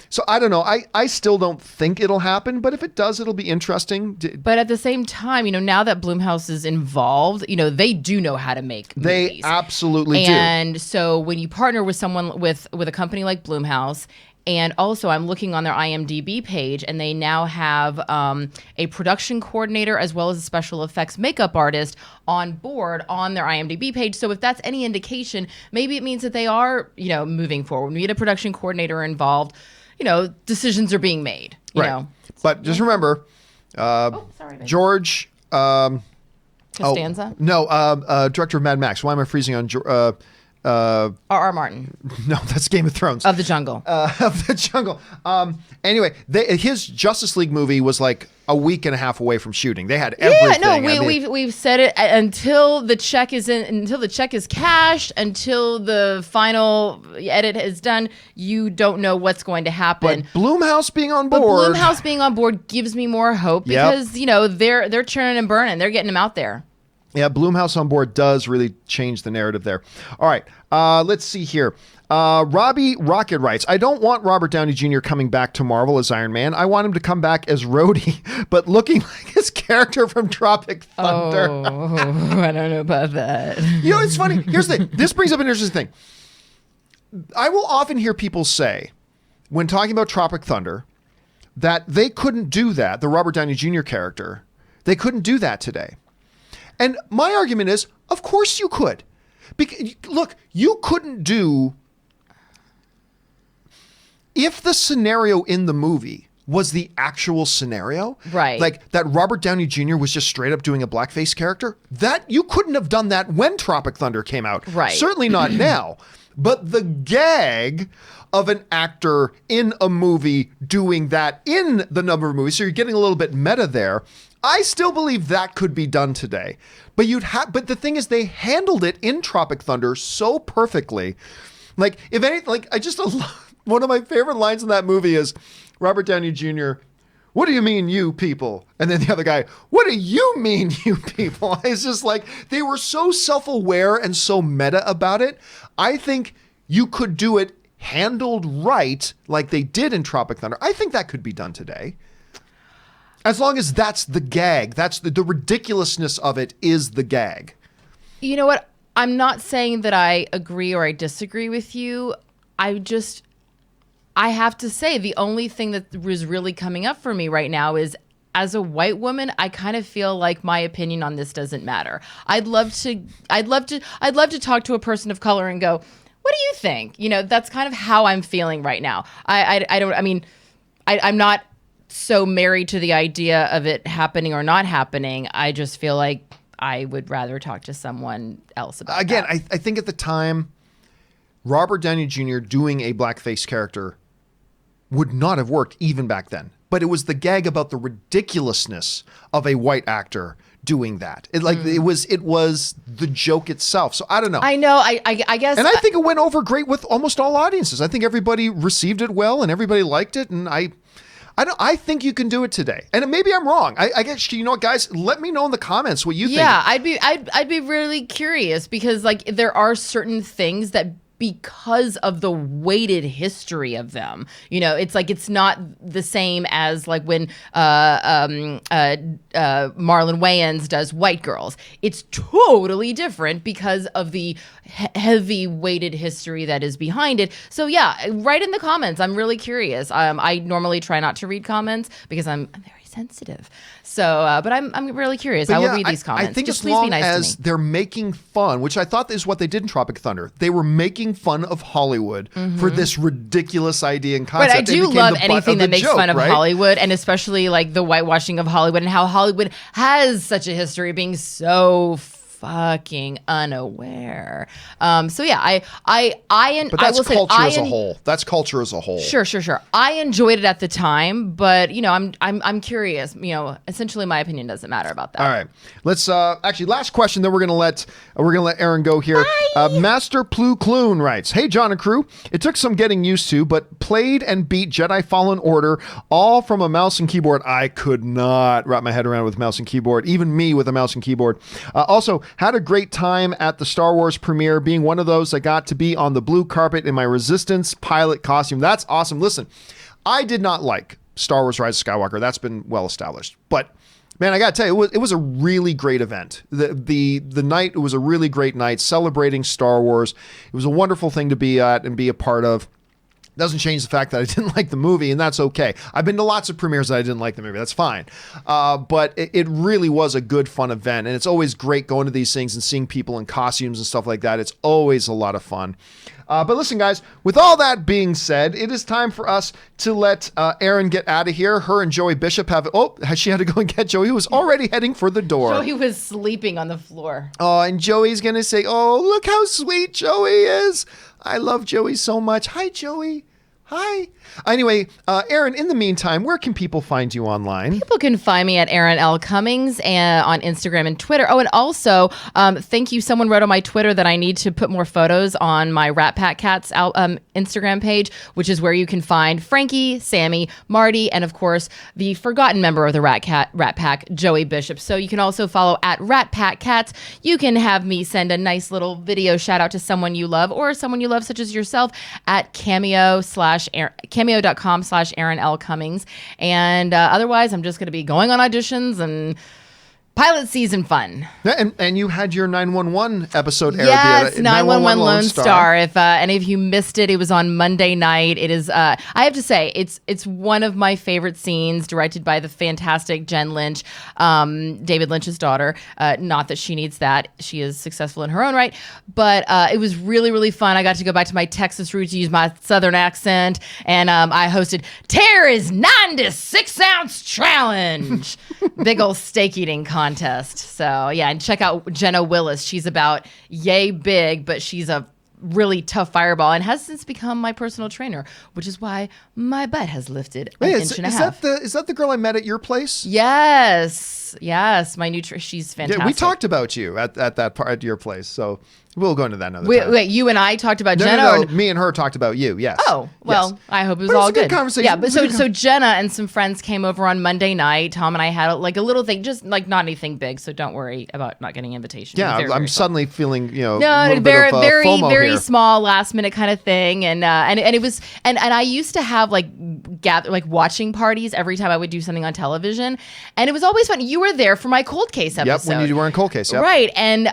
So I don't know. I still don't think it'll happen, but if it does, it'll be interesting. But at the same time, now that Blumhouse is involved, they do know how to make movies. They absolutely do. And so when you partner with someone with a company like Blumhouse, and also, I'm looking on their IMDb page, and they now have a production coordinator as well as a special effects makeup artist on board on their IMDb page. So if that's any indication, maybe it means that they are, moving forward. When we get a production coordinator involved, decisions are being made. You know. But just remember, George... Costanza? Director of Mad Max. Why am I freezing on... R.R. Martin. No, that's Game of Thrones. Of the Jungle. Anyway, his Justice League movie was like a week and a half away from shooting. They had everything. Yeah, no, we've said it until the check is cashed, until the final edit is done. You don't know what's going to happen. But Blumhouse being on board gives me more hope because they're churning and burning. They're getting them out there. Yeah, Blumhouse on board does really change the narrative there. All right, let's see here. Robbie Rocket writes, I don't want Robert Downey Jr. coming back to Marvel as Iron Man. I want him to come back as Rhodey, but looking like his character from Tropic Thunder. Oh, I don't know about that. It's funny. Here's the thing. This brings up an interesting thing. I will often hear people say, when talking about Tropic Thunder, that they couldn't do that, the Robert Downey Jr. character, they couldn't do that today. And my argument is, of course you could. Look, you couldn't do... If the scenario in the movie was the actual scenario. Right. Like that Robert Downey Jr. was just straight up doing a blackface character. That you couldn't have done that when Tropic Thunder came out. Right. Certainly not now. But the gag of an actor in a movie doing that in the number of movies, so you're getting a little bit meta there. I still believe that could be done today. But the thing is, they handled it in Tropic Thunder so perfectly. Like, if anything, like, one of my favorite lines in that movie is Robert Downey Jr., "What do you mean, you people?" And then the other guy, "What do you mean, you people?" It's just like, they were so self-aware and so meta about it. I think you could do it handled right, like they did in Tropic Thunder. I think that could be done today. As long as that's the gag. That's the ridiculousness of it is the gag. You know what? I'm not saying that I agree or I disagree with you. I have to say, the only thing that was really coming up for me right now is, as a white woman, I kind of feel like my opinion on this doesn't matter. I'd love to talk to a person of color and go, "What do you think?" You know, that's kind of how I'm feeling right now. I'm not so married to the idea of it happening or not happening. I just feel like I would rather talk to someone else about Again, that. I think at the time, Robert Downey Jr. doing a blackface character would not have worked even back then. But it was the gag about the ridiculousness of a white actor doing that. It was the joke itself. So I don't know. I know. I guess. And I think it went over great with almost all audiences. I think everybody received it well and everybody liked it. And I think you can do it today. And maybe I'm wrong. I guess, you know what, guys, let me know in the comments what you think. Yeah, I'd be really curious, because like there are certain things that, because of the weighted history of them, you know, it's like, it's not the same as like when Marlon Wayans does White Girls. It's totally different because of the heavy weighted history that is behind it. So yeah, write in the comments. I'm really curious. I normally try not to read comments because I'm very sensitive. So, but I'm really curious. But I will read these comments. I think Just as please long be nice as to me. they're making fun, which I thought is what they did in Tropic Thunder. They were making fun of Hollywood for this ridiculous idea and concept. But I and do became love the butt anything of that the makes joke, fun of right? Hollywood, and especially like the whitewashing of Hollywood, and how Hollywood has such a history of being so fucking unaware. So yeah, But that's culture as a whole. That's culture as a whole. Sure. I enjoyed it at the time, but you know, I'm curious. You know, essentially, my opinion doesn't matter about that. All right, let's actually last question. Then we're gonna let Aaron go here. Master Plu Clune writes, "Hey John and crew, it took some getting used to, but played and beat Jedi Fallen Order all from a mouse and keyboard. I could not wrap my head around with mouse and keyboard. Even me with a mouse and keyboard. Also had a great time at the Star Wars premiere, being one of those that got to be on the blue carpet in my Resistance pilot costume. That's awesome. Listen, I did not like Star Wars Rise of Skywalker. That's been well established. But man, I gotta tell you, it was a really great event. The night, it was a really great night celebrating Star Wars. It was a wonderful thing to be at and be a part of. Doesn't change the fact that I didn't like the movie, and that's okay. I've been to lots of premieres that I didn't like the movie. That's fine. But it really was a good, fun event, and it's always great going to these things and seeing people in costumes and stuff like that. It's always a lot of fun. But listen, guys, with all that being said, it is time for us to let Erin get out of here. Her and Joey Bishop she had to go and get Joey, who was already heading for the door. Joey was sleeping on the floor. Oh, and Joey's going to say, "Oh, look how sweet Joey is. I love Joey so much. Hi, Joey. Hi." Anyway, Erin, in the meantime, where can people find you online? People can find me at Erin L. Cummings on Instagram and Twitter. Oh, and also, thank you. Someone wrote on my Twitter that I need to put more photos on my Rat Pack Cats Instagram page, which is where you can find Frankie, Sammy, Marty, and of course, the forgotten member of the Rat Pack, Joey Bishop. So you can also follow at Rat Pack Cats. You can have me send a nice little video shout out to someone you love or someone you love, such as yourself, at cameo.com/Erin L. Cummings. And otherwise, I'm just going to be going on auditions and pilot season fun. And you had your 911 episode aired. Yes, 911 Lone Star. If any of you missed it, it was on Monday night. It is, I have to say, it's one of my favorite scenes, directed by the fantastic Jen Lynch, David Lynch's daughter. Not that she needs that. She is successful in her own right. But it was really, really fun. I got to go back to my Texas roots, use my Southern accent. And I hosted Terry's 96-ounce challenge. Big old steak eating contest. So yeah, and check out Jenna Willis. She's about yay big, but she's a really tough fireball and has since become my personal trainer, which is why my butt has lifted an inch and a half. Is that the girl I met at your place? Yes, my she's fantastic. Yeah, we talked about you at that part at your place, so we'll go into that another time. Wait, you and I talked about Jenna? No, me and her talked about you, yes. Oh, well, yes. I hope it was all all good. Conversation. Yeah, but so Jenna and some friends came over on Monday night. Tom and I had like a little thing, just like not anything big, so don't worry about not getting invitations. Yeah, I'm suddenly feeling, no, a very, bit of FOMO very here. small, last minute kind of thing, and it was, and I used to have like watching parties every time I would do something on television, and it was always fun. You were there for my Cold Case episode. Yep, when you were in Cold Case, yep. Right, and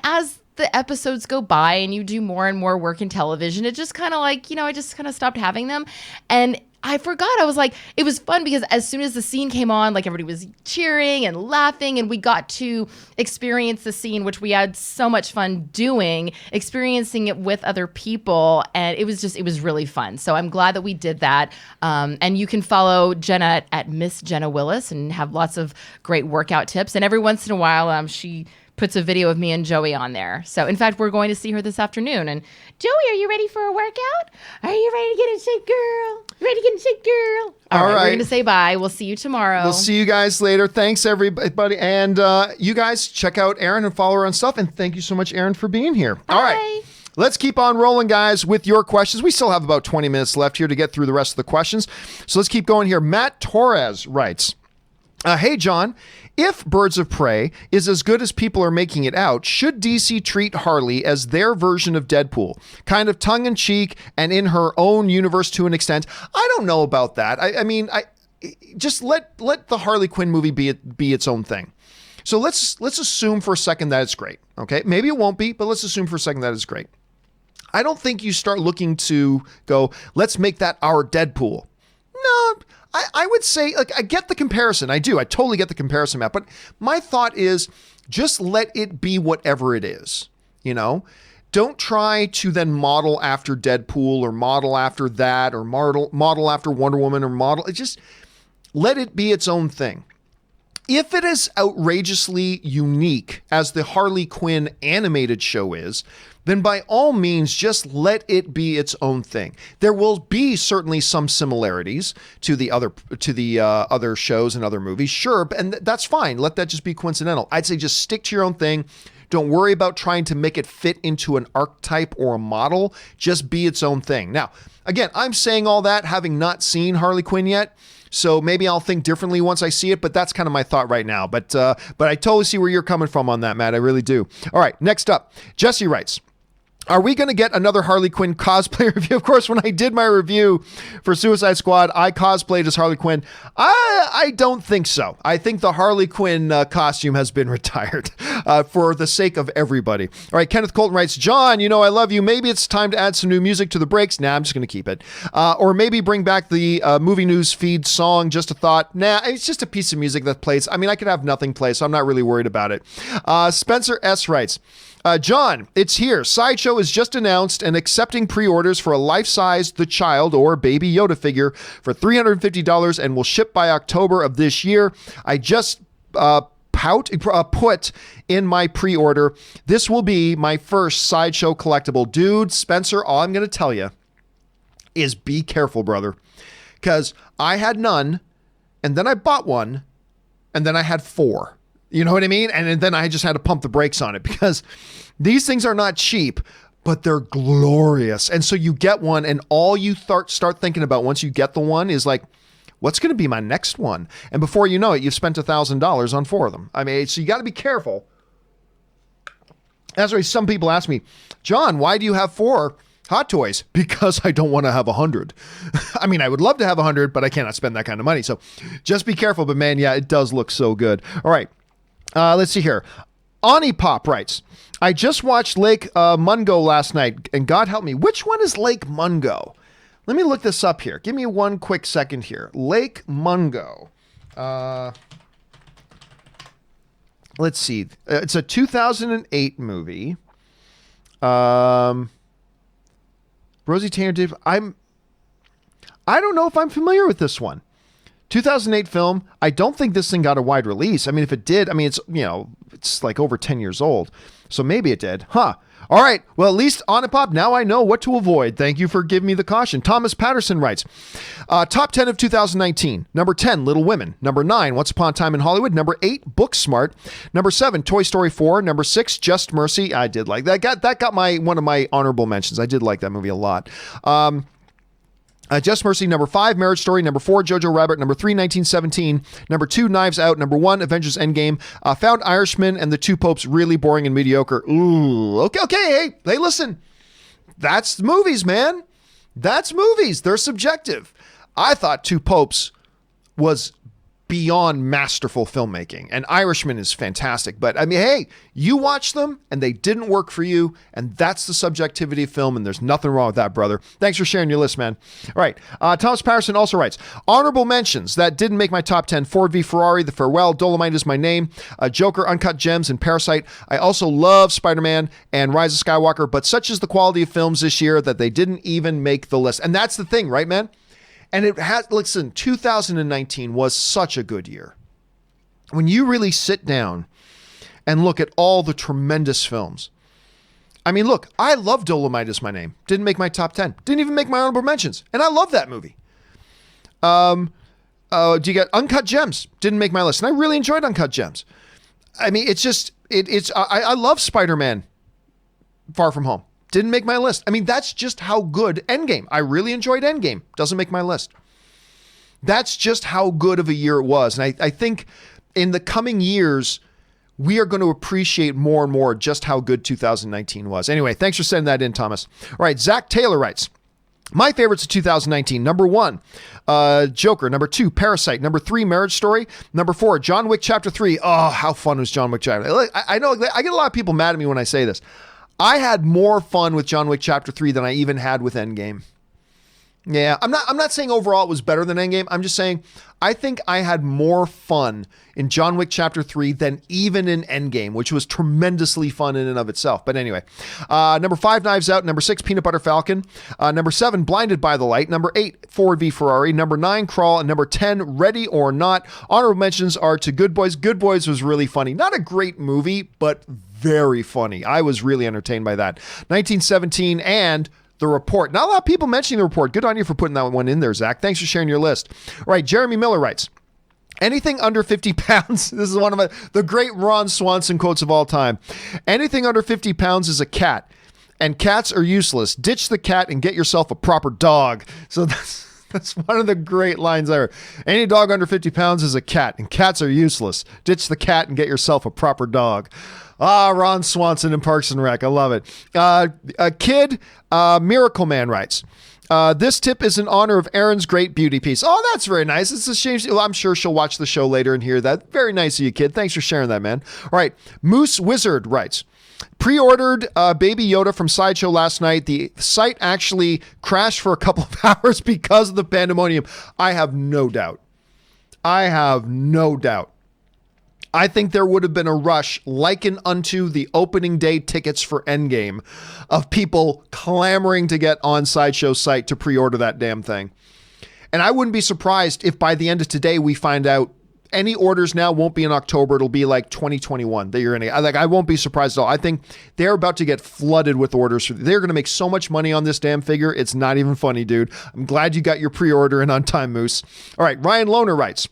as the episodes go by and you do more and more work in television, it just kind of like, I just kind of stopped having them. And I forgot. I was like, it was fun because as soon as the scene came on, like everybody was cheering and laughing, and we got to experience the scene, which we had so much fun doing, experiencing it with other people. And it was really fun. So I'm glad that we did that. And you can follow Jenna at Miss Jenna Willis and have lots of great workout tips. And every once in a while, she puts a video of me and Joey on there. So in fact, we're going to see her this afternoon. And Joey, are you ready for a workout? Are you ready to get in shape, girl? Ready to get in shape, girl? All right. We're going to say bye. We'll see you tomorrow. We'll see you guys later. Thanks, everybody. And you guys check out Erin and follow her on stuff. And thank you so much, Erin, for being here. Bye. All right. Let's keep on rolling, guys, with your questions. We still have about 20 minutes left here to get through the rest of the questions. So let's keep going here. Matt Torres writes, hey, John, if Birds of Prey is as good as people are making it out, should DC treat Harley as their version of Deadpool? Kind of tongue-in-cheek and in her own universe to an extent. I don't know about that. I mean, just let the Harley Quinn movie be its own thing. So let's assume for a second that it's great, okay? Maybe it won't be, but let's assume for a second that it's great. I don't think you start looking to go, let's make that our Deadpool. No, I would say, like, I get the comparison. I do. I totally get the comparison, Matt. But my thought is just let it be whatever it is, Don't try to then model after Deadpool or model after that or model after Wonder Woman or just let it be its own thing. If it is outrageously unique as the Harley Quinn animated show is, then by all means, just let it be its own thing. There will be certainly some similarities to the other shows and other movies, sure, and that's fine. Let that just be coincidental. I'd say just stick to your own thing. Don't worry about trying to make it fit into an archetype or a model. Just be its own thing. Now, again, I'm saying all that having not seen Harley Quinn yet. So maybe I'll think differently once I see it, but that's kind of my thought right now. But I totally see where you're coming from on that, Matt. I really do. All right, next up, Jesse writes, are we going to get another Harley Quinn cosplay review? Of course, when I did my review for Suicide Squad, I cosplayed as Harley Quinn. I don't think so. I think the Harley Quinn costume has been retired for the sake of everybody. All right, Kenneth Colton writes, John, I love you. Maybe it's time to add some new music to the breaks. Nah, I'm just going to keep it. Or maybe bring back the movie news feed song. Just a thought. Nah, it's just a piece of music that plays. I mean, I could have nothing play, so I'm not really worried about it. Spencer S. writes, John, it's here. Sideshow is just announced and accepting pre-orders for a life-sized The Child or Baby Yoda figure for $350 and will ship by October of this year. I just put in my pre-order. This will be my first Sideshow collectible. Dude, Spencer, all I'm going to tell you is be careful, brother. Because I had none, and then I bought one, and then I had 4. You know what I mean? And then I just had to pump the brakes on it because these things are not cheap, but they're glorious. And so you get one and all you start thinking about once you get the one is like, what's going to be my next one? And before you know it, you've spent $1,000 on 4 of them. I mean, so you got to be careful. That's why some people ask me, John, why do you have 4 Hot Toys, because I don't want to have 100. I mean, I would love to have 100, but I cannot spend that kind of money. So just be careful. But man, yeah, it does look so good. All right. Let's see here. Ani Pop writes, I just watched Lake Mungo last night, and God help me, which one is Lake Mungo? Let me look this up here. Give me one quick second here. Lake Mungo. Let's see. It's a 2008 movie. Rosie Taylor did. I don't know if I'm familiar with this one. 2008 film. I don't think this thing got a wide release. I mean, if it did, I mean, it's, you know, it's like over 10 years old. So maybe it did. Huh. All right. Well, at least on it, Pop, now I know what to avoid. Thank you for giving me the caution. Thomas Patterson writes, top 10 of 2019. Number 10, Little Women. Number 9, Once Upon a Time in Hollywood. Number 8, Booksmart. Number 7, Toy Story 4. Number 6, Just Mercy. I did like that. That got one of my honorable mentions. I did like that movie a lot. Just Mercy. Number 5, Marriage Story. Number 4, Jojo Rabbit. Number 3, 1917. Number 2, Knives Out. Number 1, Avengers Endgame. Found Irishman and The Two Popes really boring and mediocre. Ooh, okay. Hey, listen. That's movies, man. That's movies. They're subjective. I thought Two Popes was beyond masterful filmmaking, and Irishman is fantastic. But I mean, hey, you watch them and they didn't work for you, and that's the subjectivity of film, and there's nothing wrong with that, brother. Thanks for sharing your list, man. All right. Thomas Patterson also writes, honorable mentions that didn't make my top 10: Ford v Ferrari, The Farewell, Dolomite Is My Name, Joker, Uncut Gems, and Parasite. I also love Spider-Man and Rise of Skywalker, but such is the quality of films this year that they didn't even make the list. And that's the thing, right, man? And it has, listen, 2019 was such a good year. When you really sit down and look at all the tremendous films. I mean, look, I love Dolomite Is My Name. Didn't make my top 10. Didn't even make my honorable mentions. And I love that movie. Do you get Uncut Gems? Didn't make my list. And I really enjoyed Uncut Gems. I mean, it's just, I love Spider-Man Far From Home. Didn't make my list. I mean, that's just how good Endgame. I really enjoyed Endgame. Doesn't make my list. That's just how good of a year it was. And I think in the coming years, we are going to appreciate more and more just how good 2019 was. Anyway, thanks for sending that in, Thomas. All right, Zach Taylor writes, my favorites of 2019. Number 1, Joker. Number 2, Parasite. Number 3, Marriage Story. Number 4, John Wick Chapter 3. Oh, how fun was John Wick Chapter? I know I get a lot of people mad at me when I say this. I had more fun with John Wick Chapter 3 than I even had with Endgame. Yeah, I'm not saying overall it was better than Endgame. I'm just saying I think I had more fun in John Wick Chapter 3 than even in Endgame, which was tremendously fun in and of itself. But anyway, number 5, Knives Out. Number 6, Peanut Butter Falcon. Number 7, Blinded by the Light. Number 8, Ford v Ferrari. Number 9, Crawl. And number 10, Ready or Not. Honorable mentions are to Good Boys. Good Boys was really funny. Not a great movie, but very funny. I was really entertained by that. 1917 and The Report. Not a lot of people mentioning The Report. Good on you for putting that one in there, Zach. Thanks for sharing your list. All right, Jeremy Miller writes, anything under 50 pounds. This is one of the great Ron Swanson quotes of all time. Anything under 50 pounds is a cat, and cats are useless. Ditch the cat and get yourself a proper dog. So that's one of the great lines there. Any dog under 50 pounds is a cat, and cats are useless. Ditch the cat and get yourself a proper dog. Ron Swanson in Parks and Rec. I love it. A kid, Miracle Man writes, this tip is in honor of Erin's great beauty piece. Oh, that's very nice. It's a shame. Well, I'm sure she'll watch the show later and hear that. Very nice of you, kid. Thanks for sharing that, man. All right. Moose Wizard writes, pre-ordered Baby Yoda from Sideshow last night. The site actually crashed for a couple of hours because of the pandemonium. I have no doubt. I think there would have been a rush likened unto the opening day tickets for Endgame of people clamoring to get on Sideshow's site to pre-order that damn thing. And I wouldn't be surprised if by the end of today we find out any orders now won't be in October. It'll be like 2021 that you're going to, like, I won't be surprised at all. I think they're about to get flooded with orders. They're going to make so much money on this damn figure. It's not even funny, dude. I'm glad you got your pre-order in on time, Moose. All right. Ryan Lohner writes,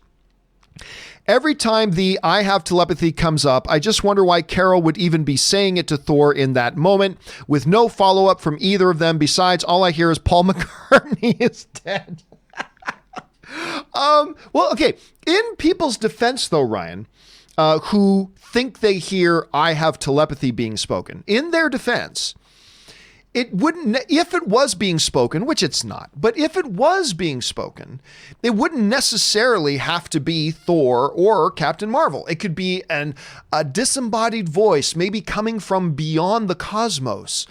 every time the I have telepathy comes up, I just wonder why Carol would even be saying it to Thor in that moment with no follow-up from either of them. Besides, all I hear is Paul McCartney is dead. Well, okay. In people's defense, though, Ryan, who think they hear I have telepathy being spoken, in their defense, it wouldn't, if it was being spoken, which it's not, but if it was being spoken, it wouldn't necessarily have to be Thor or Captain Marvel. It could be a disembodied voice, maybe coming from beyond the cosmos.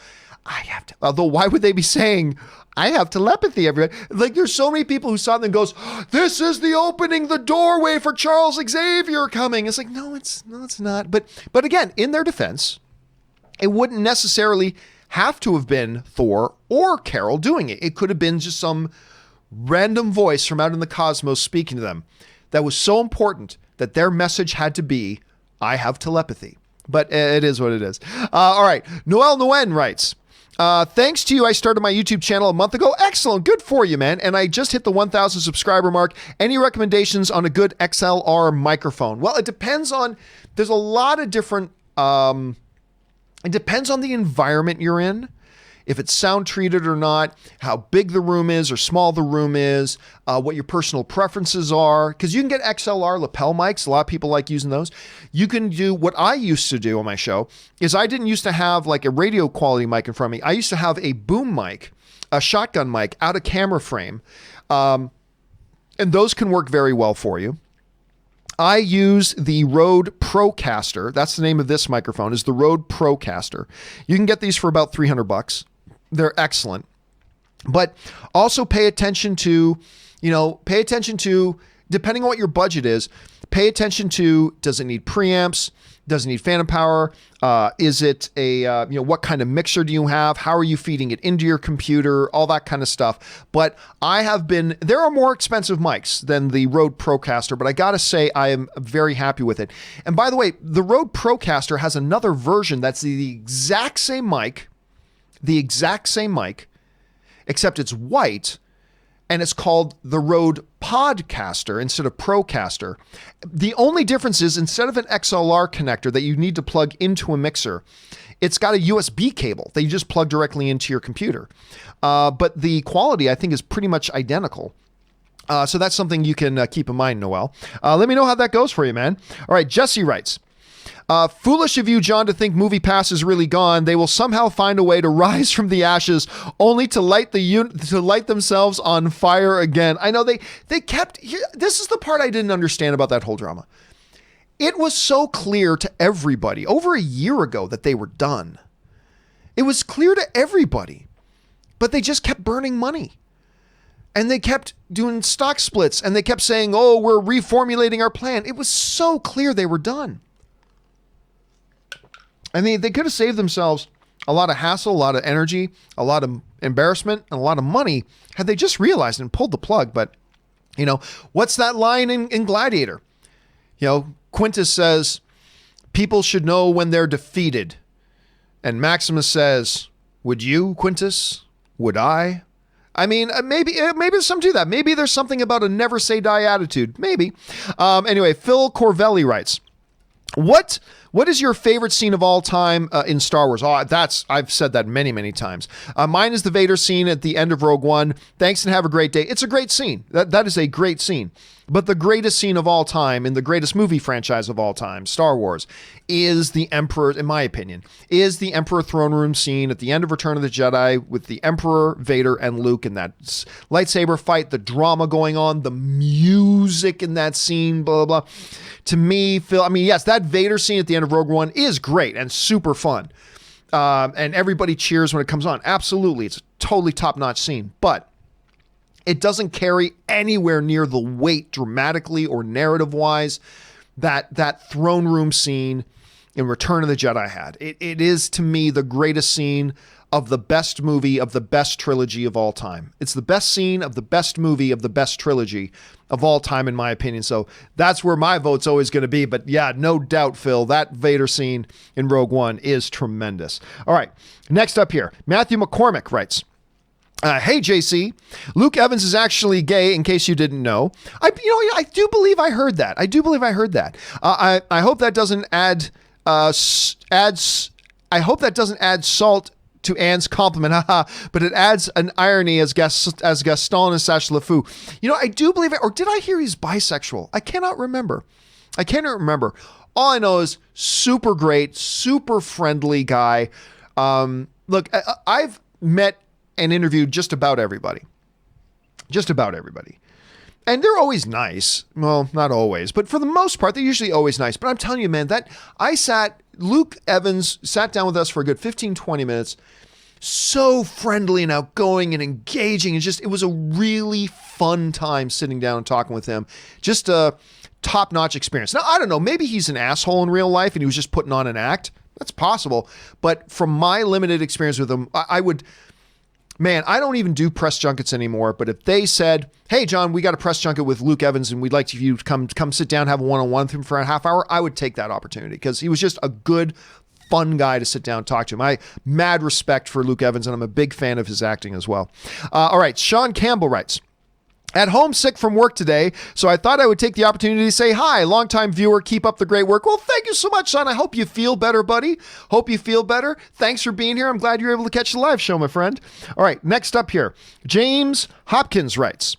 Although why would they be saying, I have telepathy, everybody? Like, there's so many people who saw them and goes, this is the opening, the doorway for Charles Xavier coming. It's like, no, it's not. But again, in their defense, it wouldn't necessarily have to have been Thor or Carol doing it. It could have been just some random voice from out in the cosmos speaking to them that was so important that their message had to be, I have telepathy. But it is what it is. All right. Noel Nguyen writes, thanks to you, I started my YouTube channel a month ago. Excellent. Good for you, man. And I just hit the 1,000 subscriber mark. Any recommendations on a good XLR microphone? Well, it depends on, there's a lot of different, it depends on the environment you're in, if it's sound treated or not, how big the room is or small the room is, what your personal preferences are, because you can get XLR lapel mics. A lot of people like using those. You can do what I used to do on my show is I didn't used to have like a radio quality mic in front of me. I used to have a boom mic, a shotgun mic out of camera frame. And those can work very well for you. I use the Rode Procaster. That's the name of this microphone, is the Rode Procaster. You can get these for about $300. They're excellent. But also pay attention to, depending on what your budget is, pay attention to, does it need preamps? Does it need phantom power? Is it what kind of mixer do you have? How are you feeding it into your computer? All that kind of stuff. But there are more expensive mics than the Rode Procaster, but I gotta say I am very happy with it. And by the way, the Rode Procaster has another version that's the exact same mic, except it's white, and it's called the Rode Podcaster instead of Procaster. The only difference is, instead of an XLR connector that you need to plug into a mixer, it's got a USB cable that you just plug directly into your computer. But the quality, I think, is pretty much identical. So that's something you can keep in mind, Noel. Let me know how that goes for you, man. All right, Jesse writes, foolish of you, John, to think MoviePass is really gone. They will somehow find a way to rise from the ashes, only to light themselves on fire again. I know they kept. This is the part I didn't understand about that whole drama. It was so clear to everybody over a year ago that they were done. It was clear to everybody, but they just kept burning money. And they kept doing stock splits, and they kept saying, oh, we're reformulating our plan. It was so clear they were done. I mean, they could have saved themselves a lot of hassle, a lot of energy, a lot of embarrassment, and a lot of money had they just realized and pulled the plug. But, what's that line in Gladiator? Quintus says, people should know when they're defeated. And Maximus says, would you, Quintus? Would I? I mean, maybe there's something to that. Maybe there's something about a never say die attitude. Maybe. Anyway, Phil Corvelli writes, What is your favorite scene of all time in Star Wars? I've said that many, many times. Mine is the Vader scene at the end of Rogue One. Thanks and have a great day. It's a great scene. That is a great scene. But the greatest scene of all time in the greatest movie franchise of all time, Star Wars, is the Emperor, in my opinion, is the Emperor throne room scene at the end of Return of the Jedi with the Emperor, Vader, and Luke in that lightsaber fight, the drama going on, the music in that scene, blah, blah, blah. To me, Phil, yes, that Vader scene at the end of Rogue One is great and super fun. And everybody cheers when it comes on. Absolutely. It's a totally top-notch scene. But it doesn't carry anywhere near the weight dramatically or narrative-wise that throne room scene in Return of the Jedi had. It is, to me, the greatest scene of the best movie of the best trilogy of all time. It's the best scene of the best movie of the best trilogy of all time, in my opinion. So that's where my vote's always going to be. But yeah, no doubt, Phil, that Vader scene in Rogue One is tremendous. All right, next up here, Matthew McCormick writes, hey, JC, Luke Evans is actually gay, in case you didn't know. I do believe I heard that. I hope that doesn't add salt to Anne's compliment, but it adds an irony as Gaston and Sacha LeFou. I do believe it, or did I hear he's bisexual? I cannot remember. All I know is super great, super friendly guy. Look, met and interviewed just about everybody. Just about everybody. And they're always nice. Well, not always, but for the most part, they're usually always nice. But I'm telling you, man, Luke Evans sat down with us for a good 15, 20 minutes. So friendly and outgoing and engaging. It was a really fun time sitting down and talking with him. Just a top-notch experience. Now, I don't know, maybe he's an asshole in real life and he was just putting on an act. That's possible. But from my limited experience with him, I don't even do press junkets anymore. But if they said, hey, John, we got a press junket with Luke Evans and we'd like you to come sit down, have a one-on-one with him for a half hour, I would take that opportunity because he was just a good, fun guy to sit down and talk to him. I mad respect for Luke Evans, and I'm a big fan of his acting as well. All right, Sean Campbell writes, at home sick from work today, so I thought I would take the opportunity to say hi. Longtime viewer, keep up the great work. Well, thank you so much, son. I hope you feel better, buddy. Hope you feel better. Thanks for being here. I'm glad you're able to catch the live show, my friend. All right, next up here, James Hopkins writes,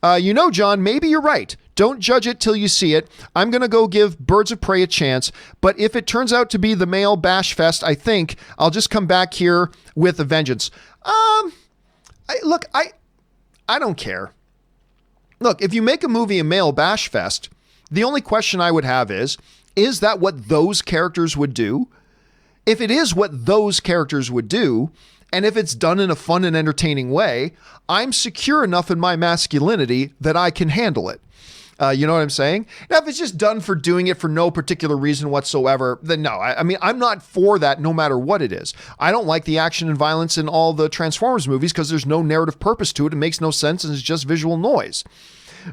John, maybe you're right. Don't judge it till you see it. I'm going to go give Birds of Prey a chance, but if it turns out to be the male bash fest, I think I'll just come back here with a vengeance. I don't care. Look, if you make a movie a male bash fest, the only question I would have is that what those characters would do? If it is what those characters would do, and if it's done in a fun and entertaining way, I'm secure enough in my masculinity that I can handle it. You know what I'm saying? Now, if it's just done for doing it for no particular reason whatsoever, then no. I'm not for that no matter what it is. I don't like the action and violence in all the Transformers movies because there's no narrative purpose to it. It makes no sense and it's just visual noise.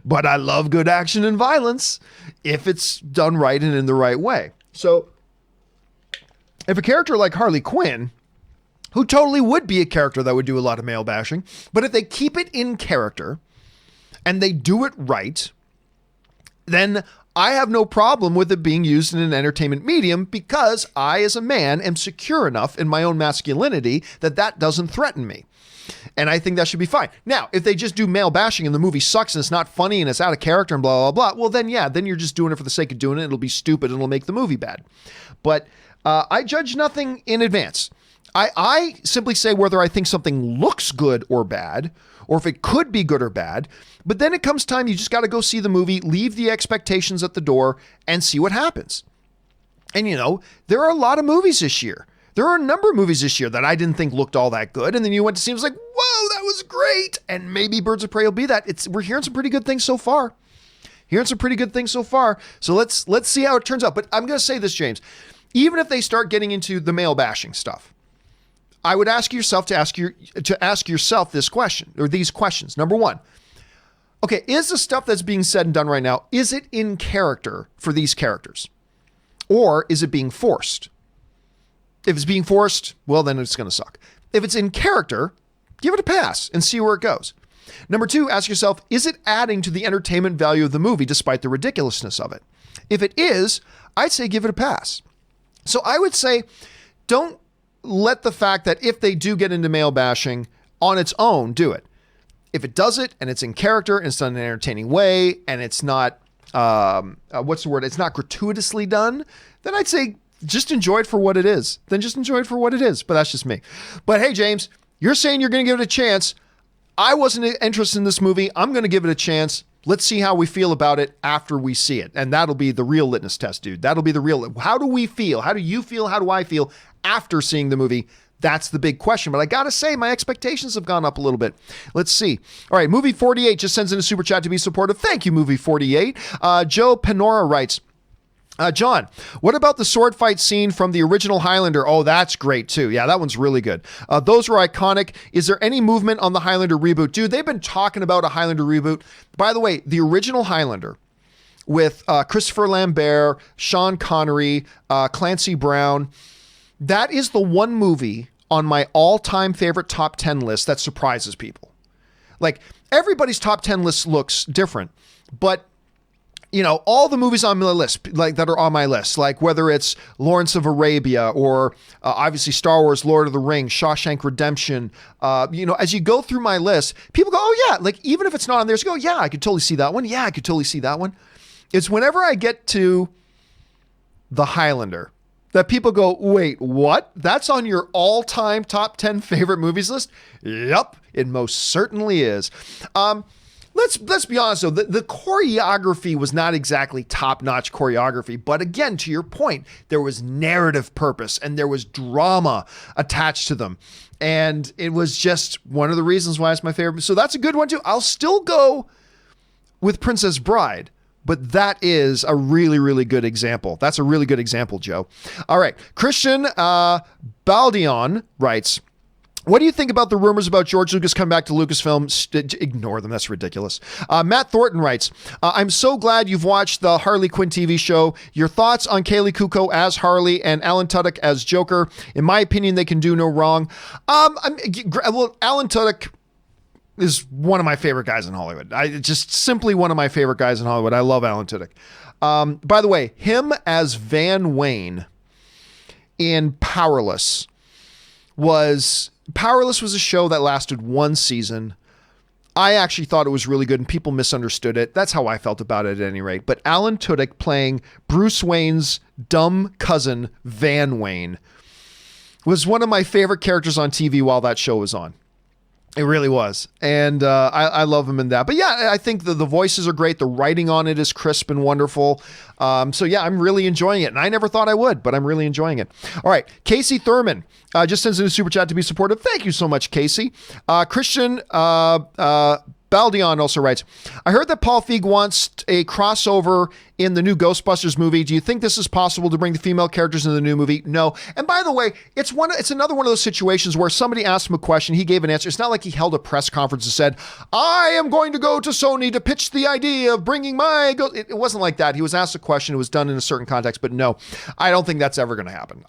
But I love good action and violence if it's done right and in the right way. So if a character like Harley Quinn, who totally would be a character that would do a lot of male bashing, but if they keep it in character and they do it right, then I have no problem with it being used in an entertainment medium because I, as a man, am secure enough in my own masculinity that doesn't threaten me. And I think that should be fine. Now, if they just do male bashing and the movie sucks and it's not funny and it's out of character and blah, blah, blah, well, then you're just doing it for the sake of doing it. It'll be stupid and it'll make the movie bad. But I judge nothing in advance. I simply say whether I think something looks good or bad, or if it could be good or bad. But then it comes time, you just got to go see the movie, leave the expectations at the door, and see what happens. And there are a lot of movies this year. There are a number of movies this year that I didn't think looked all that good. And then you went to see, it was like, whoa, that was great. And maybe Birds of Prey will be that. We're hearing some pretty good things so far. So let's see how it turns out. But I'm going to say this, James, even if they start getting into the male bashing stuff, I would ask yourself to ask yourself this question, or these questions. Number one, okay, is the stuff that's being said and done right now, is it in character for these characters? Or is it being forced? If it's being forced, well, then it's going to suck. If it's in character, give it a pass and see where it goes. Number two, ask yourself, is it adding to the entertainment value of the movie despite the ridiculousness of it? If it is, I'd say give it a pass. So I would say, don't let the fact that if they do get into male bashing on its own, do it. If it does it and it's in character and it's done in an entertaining way and it's not, it's not gratuitously done, then I'd say just enjoy it for what it is. But that's just me. But hey, James, you're saying you're going to give it a chance. I wasn't interested in this movie. I'm going to give it a chance. Let's see how we feel about it after we see it. And that'll be the real litmus test, dude. That'll be the real. How do we feel? How do you feel? How do I feel after seeing the movie? That's the big question. But I got to say, my expectations have gone up a little bit. Let's see. All right. Movie 48 just sends in a super chat to be supportive. Thank you, Movie 48. Joe Penora writes, John, what about the sword fight scene from the original Highlander? Oh, that's great too. Yeah, that one's really good. Those were iconic. Is there any movement on the Highlander reboot? Dude, they've been talking about a Highlander reboot. By the way, the original Highlander with Christopher Lambert, Sean Connery, Clancy Brown, that is the one movie on my all-time favorite top 10 list that surprises people. Like, everybody's top 10 list looks different, but all the movies on my list, like that are on my list, like whether it's Lawrence of Arabia or obviously Star Wars, Lord of the Rings, Shawshank Redemption, as you go through my list, people go, oh yeah, like even if it's not on there, you go, yeah, I could totally see that one. Yeah, I could totally see that one. It's whenever I get to the Highlander that people go, wait, what? That's on your all-time top 10 favorite movies list? Yup, it most certainly is. Let's be honest though, the choreography was not exactly top-notch choreography, but again, to your point, there was narrative purpose and there was drama attached to them. And it was just one of the reasons why it's my favorite. So that's a good one too. I'll still go with Princess Bride, but that is a really, really good example. That's a really good example, Joe. All right. Christian Baldion writes, what do you think about the rumors about George Lucas coming back to Lucasfilm? Ignore them. That's ridiculous. Matt Thornton writes, I'm so glad you've watched the Harley Quinn TV show. Your thoughts on Kaylee Kuko as Harley and Alan Tudyk as Joker? In my opinion, they can do no wrong. Well, Alan Tudyk is one of my favorite guys in Hollywood. Just simply one of my favorite guys in Hollywood. I love Alan Tudyk. By the way, him as Van Wayne in Powerless was a show that lasted one season. I actually thought it was really good and people misunderstood it. That's how I felt about it at any rate. But Alan Tudyk playing Bruce Wayne's dumb cousin, Van Wayne, was one of my favorite characters on TV while that show was on. It really was. And I love him in that. But yeah, I think the voices are great. The writing on it is crisp and wonderful. So yeah, I'm really enjoying it. And I never thought I would, but I'm really enjoying it. All right. Casey Thurman just sends in a super chat to be supportive. Thank you so much, Casey. Christian Baldion also writes, I heard that Paul Feig wants a crossover in the new Ghostbusters movie. Do you think this is possible to bring the female characters in the new movie? No. And by the way, it's another one of those situations where somebody asked him a question, he gave an answer. It's not like he held a press conference and said, I am going to go to Sony to pitch the idea of bringing my It wasn't like that. He was asked a question. It was done in a certain context, but no, I don't think that's ever going to happen.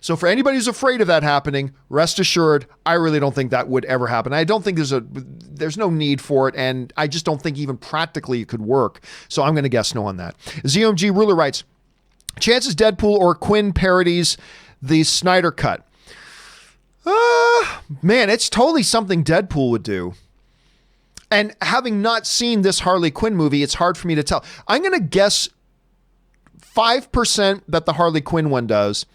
So for anybody who's afraid of that happening, rest assured, I really don't think that would ever happen. I don't think there's no need for it, and I just don't think even practically it could work. So I'm going to guess no on that. ZOMG Ruler writes, chances Deadpool or Quinn parodies the Snyder Cut. Man, it's totally something Deadpool would do. And having not seen this Harley Quinn movie, it's hard for me to tell. I'm going to guess 5% that the Harley Quinn one does,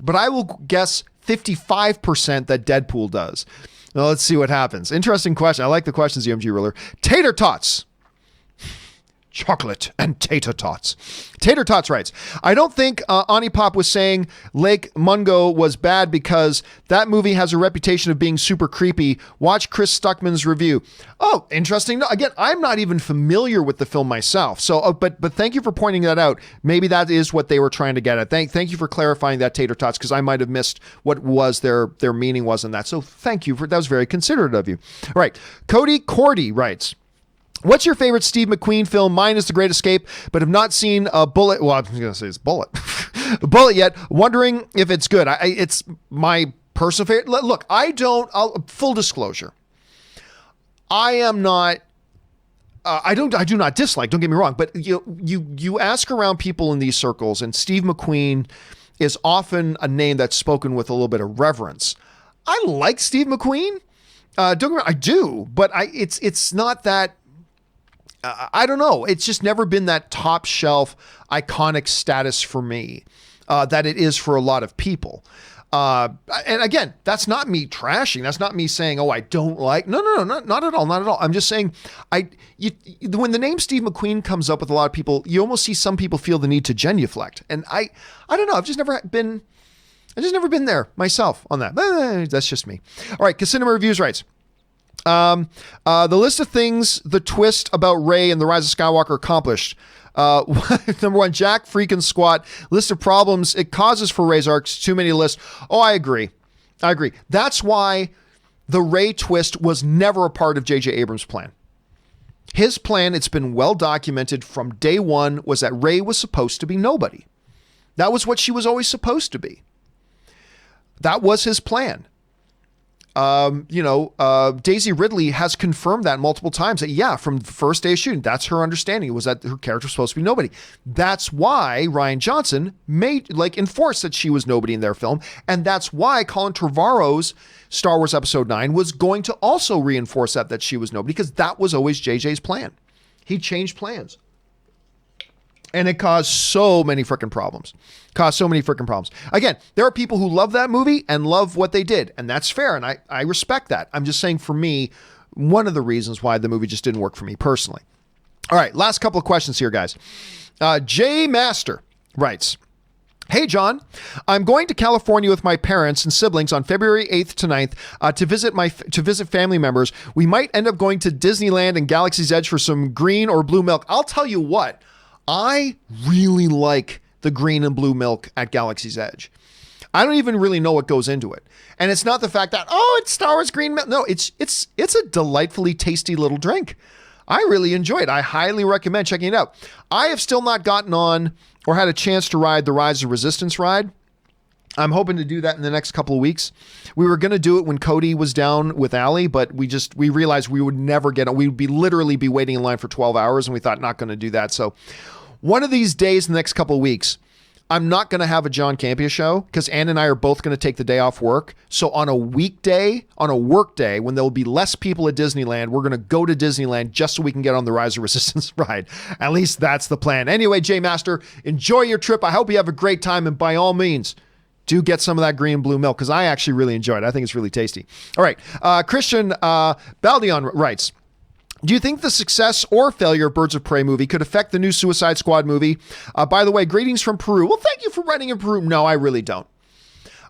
but I will guess 55% that Deadpool does. Now, let's see what happens. Interesting question. I like the questions, ZMG Ruler. Tater Tots. Chocolate and Tater Tots. Tater Tots writes, I don't think Ani Pop was saying Lake Mungo was bad because that movie has a reputation of being super creepy. Watch Chris Stuckman's review. Oh, interesting. No, again, I'm not even familiar with the film myself. So, but thank you for pointing that out. Maybe that is what they were trying to get at. Thank you for clarifying that, Tater Tots, because I might have missed what was their meaning was in that. So thank you that was very considerate of you. All right. Cody Cordy writes, what's your favorite Steve McQueen film? Mine is The Great Escape, but have not seen a Bullet. Well, I was going to say it's Bullet. Bullet yet. Wondering if it's good. It's my personal favorite. Look, full disclosure. I am not, I do not dislike, don't get me wrong, but you ask around people in these circles, and Steve McQueen is often a name that's spoken with a little bit of reverence. I like Steve McQueen. Don't get me wrong, I do, but it's not that, I don't know. It's just never been that top shelf iconic status for me that it is for a lot of people. And again, that's not me trashing. That's not me saying, oh, I don't like. No, not at all. Not at all. I'm just saying when the name Steve McQueen comes up with a lot of people, you almost see some people feel the need to genuflect. And I don't know. I've just never been there myself on that. That's just me. All right. Casinema Reviews writes, the list of things the twist about Rey and the Rise of Skywalker accomplished. Number one, Jack freaking squat. List of problems it causes for Rey's arcs. Too many lists. Oh, I agree. That's why the Rey twist was never a part of J.J. Abrams' plan. His plan, it's been well documented from day one, was that Rey was supposed to be nobody. That was what she was always supposed to be. That was his plan. Daisy Ridley has confirmed that multiple times that, from the first day of shooting, that's her understanding, was that her character was supposed to be nobody. That's why Rian Johnson enforced that she was nobody in their film. And that's why Colin Trevorrow's Star Wars Episode 9 was going to also reinforce that she was nobody, because that was always JJ's plan. He changed plans. And it caused so many freaking problems. Again, there are people who love that movie and love what they did, and that's fair, and I respect that. I'm just saying, for me, one of the reasons why the movie just didn't work for me personally. All right, last couple of questions here, guys. Jay Master writes, "Hey, John, I'm going to California with my parents and siblings on February 8th to 9th to visit family members. We might end up going to Disneyland and Galaxy's Edge for some green or blue milk. I'll tell you what, I really like the green and blue milk at Galaxy's Edge. I don't even really know what goes into it. And it's not the fact that, oh, it's Star Wars green milk. No, it's a delightfully tasty little drink. I really enjoy it. I highly recommend checking it out. I have still not gotten on or had a chance to ride the Rise of Resistance ride. I'm hoping to do that in the next couple of weeks. We were going to do it when Cody was down with Allie, but we realized we would never get it. We would literally be waiting in line for 12 hours, and we thought not going to do that. So one of these days in the next couple of weeks, I'm not going to have a John Campea show because Ann and I are both going to take the day off work. So on a weekday, on a work day, when there will be less people at Disneyland, we're going to go to Disneyland just so we can get on the Rise of Resistance ride. At least that's the plan. Anyway, Jay Master, enjoy your trip. I hope you have a great time. And by all means, do get some of that green and blue milk because I actually really enjoy it. I think it's really tasty. All right. Christian Baldion writes, "Do you think the success or failure of Birds of Prey movie could affect the new Suicide Squad movie? By the way, greetings from Peru." Well, thank you for writing in Peru. No, I really don't.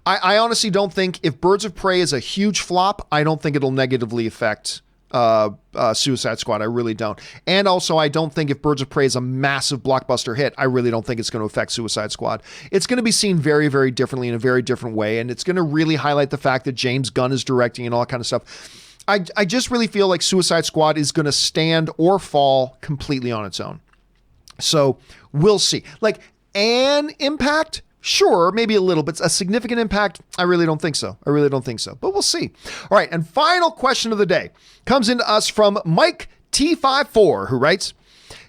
I honestly don't think if Birds of Prey is a huge flop, I don't think it'll negatively affect Suicide Squad. I really don't. And also, I don't think if Birds of Prey is a massive blockbuster hit, I really don't think it's going to affect Suicide Squad. It's going to be seen very, very differently in a very different way. And it's going to really highlight the fact that James Gunn is directing and all that kind of stuff. I just really feel like Suicide Squad is going to stand or fall completely on its own. So we'll see. Like an impact, sure, maybe a little, but a significant impact, I really don't think so. But we'll see. All right, and final question of the day comes into us from Mike T54, who writes,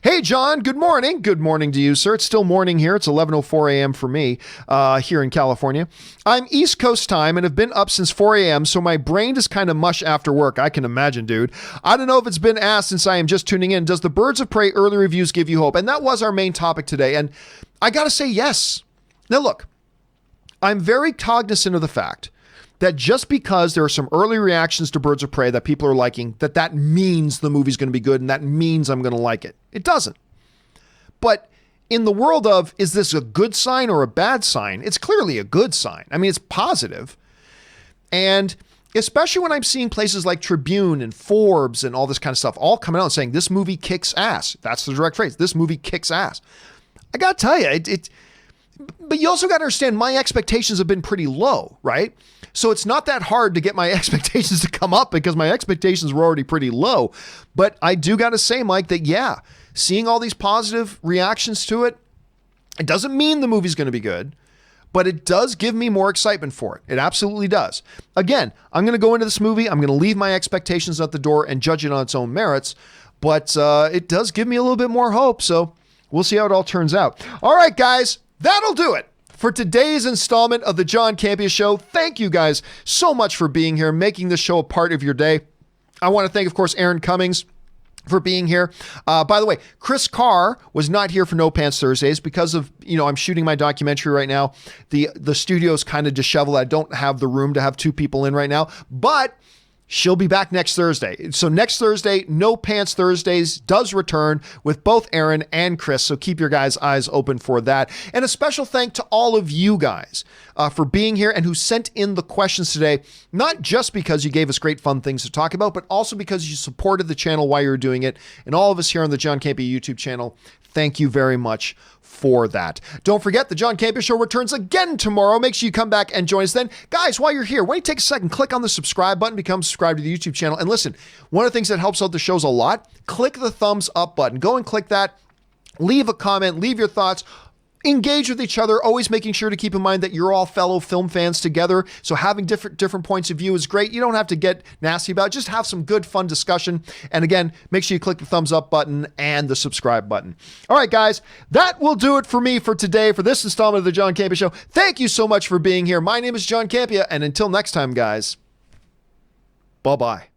"Hey, John, good morning. Good morning to you, sir. It's still morning here. It's 11:04 a.m. for me here in California. I'm East Coast time and have been up since 4 a.m., so my brain is kind of mush after work. I can imagine, dude. I don't know if it's been asked since I am just tuning in. Does the Birds of Prey early reviews give you hope?" And that was our main topic today. And I got to say yes. Now, look, I'm very cognizant of the fact that just because there are some early reactions to Birds of Prey that people are liking, that means the movie's going to be good and that means I'm going to like it. It doesn't. But in the world of, is this a good sign or a bad sign? It's clearly a good sign. I mean, it's positive. And especially when I'm seeing places like Tribune and Forbes and all this kind of stuff all coming out and saying, this movie kicks ass. That's the direct phrase. This movie kicks ass. I got to tell you, but you also got to understand my expectations have been pretty low, right? So it's not that hard to get my expectations to come up because my expectations were already pretty low. But I do got to say, Mike, that yeah, seeing all these positive reactions to it, it doesn't mean the movie's going to be good, but it does give me more excitement for it. It absolutely does. Again, I'm going to go into this movie. I'm going to leave my expectations at the door and judge it on its own merits. But it does give me a little bit more hope. So we'll see how it all turns out. All right, guys. That'll do it for today's installment of the John Campea Show. Thank you guys so much for being here, making this show a part of your day. I want to thank, of course, Aaron Cummings for being here. By the way, Chris Carr was not here for No Pants Thursdays because of, I'm shooting my documentary right now. The studio's kind of disheveled. I don't have the room to have two people in right now, but she'll be back next Thursday. So next Thursday, No Pants Thursdays does return with both Aaron and Chris. So keep your guys' eyes open for that. And a special thank to all of you guys for being here and who sent in the questions today, not just because you gave us great fun things to talk about, but also because you supported the channel while you were doing it. And all of us here on the John Campea YouTube channel, thank you very much for that. Don't forget, the John Campea Show returns again tomorrow. Make sure you come back and join us then. Guys, while you're here, why don't you take a second, click on the subscribe button, become subscribed to the YouTube channel. And listen, one of the things that helps out the shows a lot, click the thumbs up button. Go and click that. Leave a comment, leave your thoughts. Engage with each other, always making sure to keep in mind that you're all fellow film fans together. So having different points of view is great. You don't have to get nasty about it. Just have some good, fun discussion. And again, make sure you click the thumbs up button and the subscribe button. All right, guys, that will do it for me for today for this installment of the John Campea Show. Thank you so much for being here. My name is John Campea, and until next time, guys, bye-bye.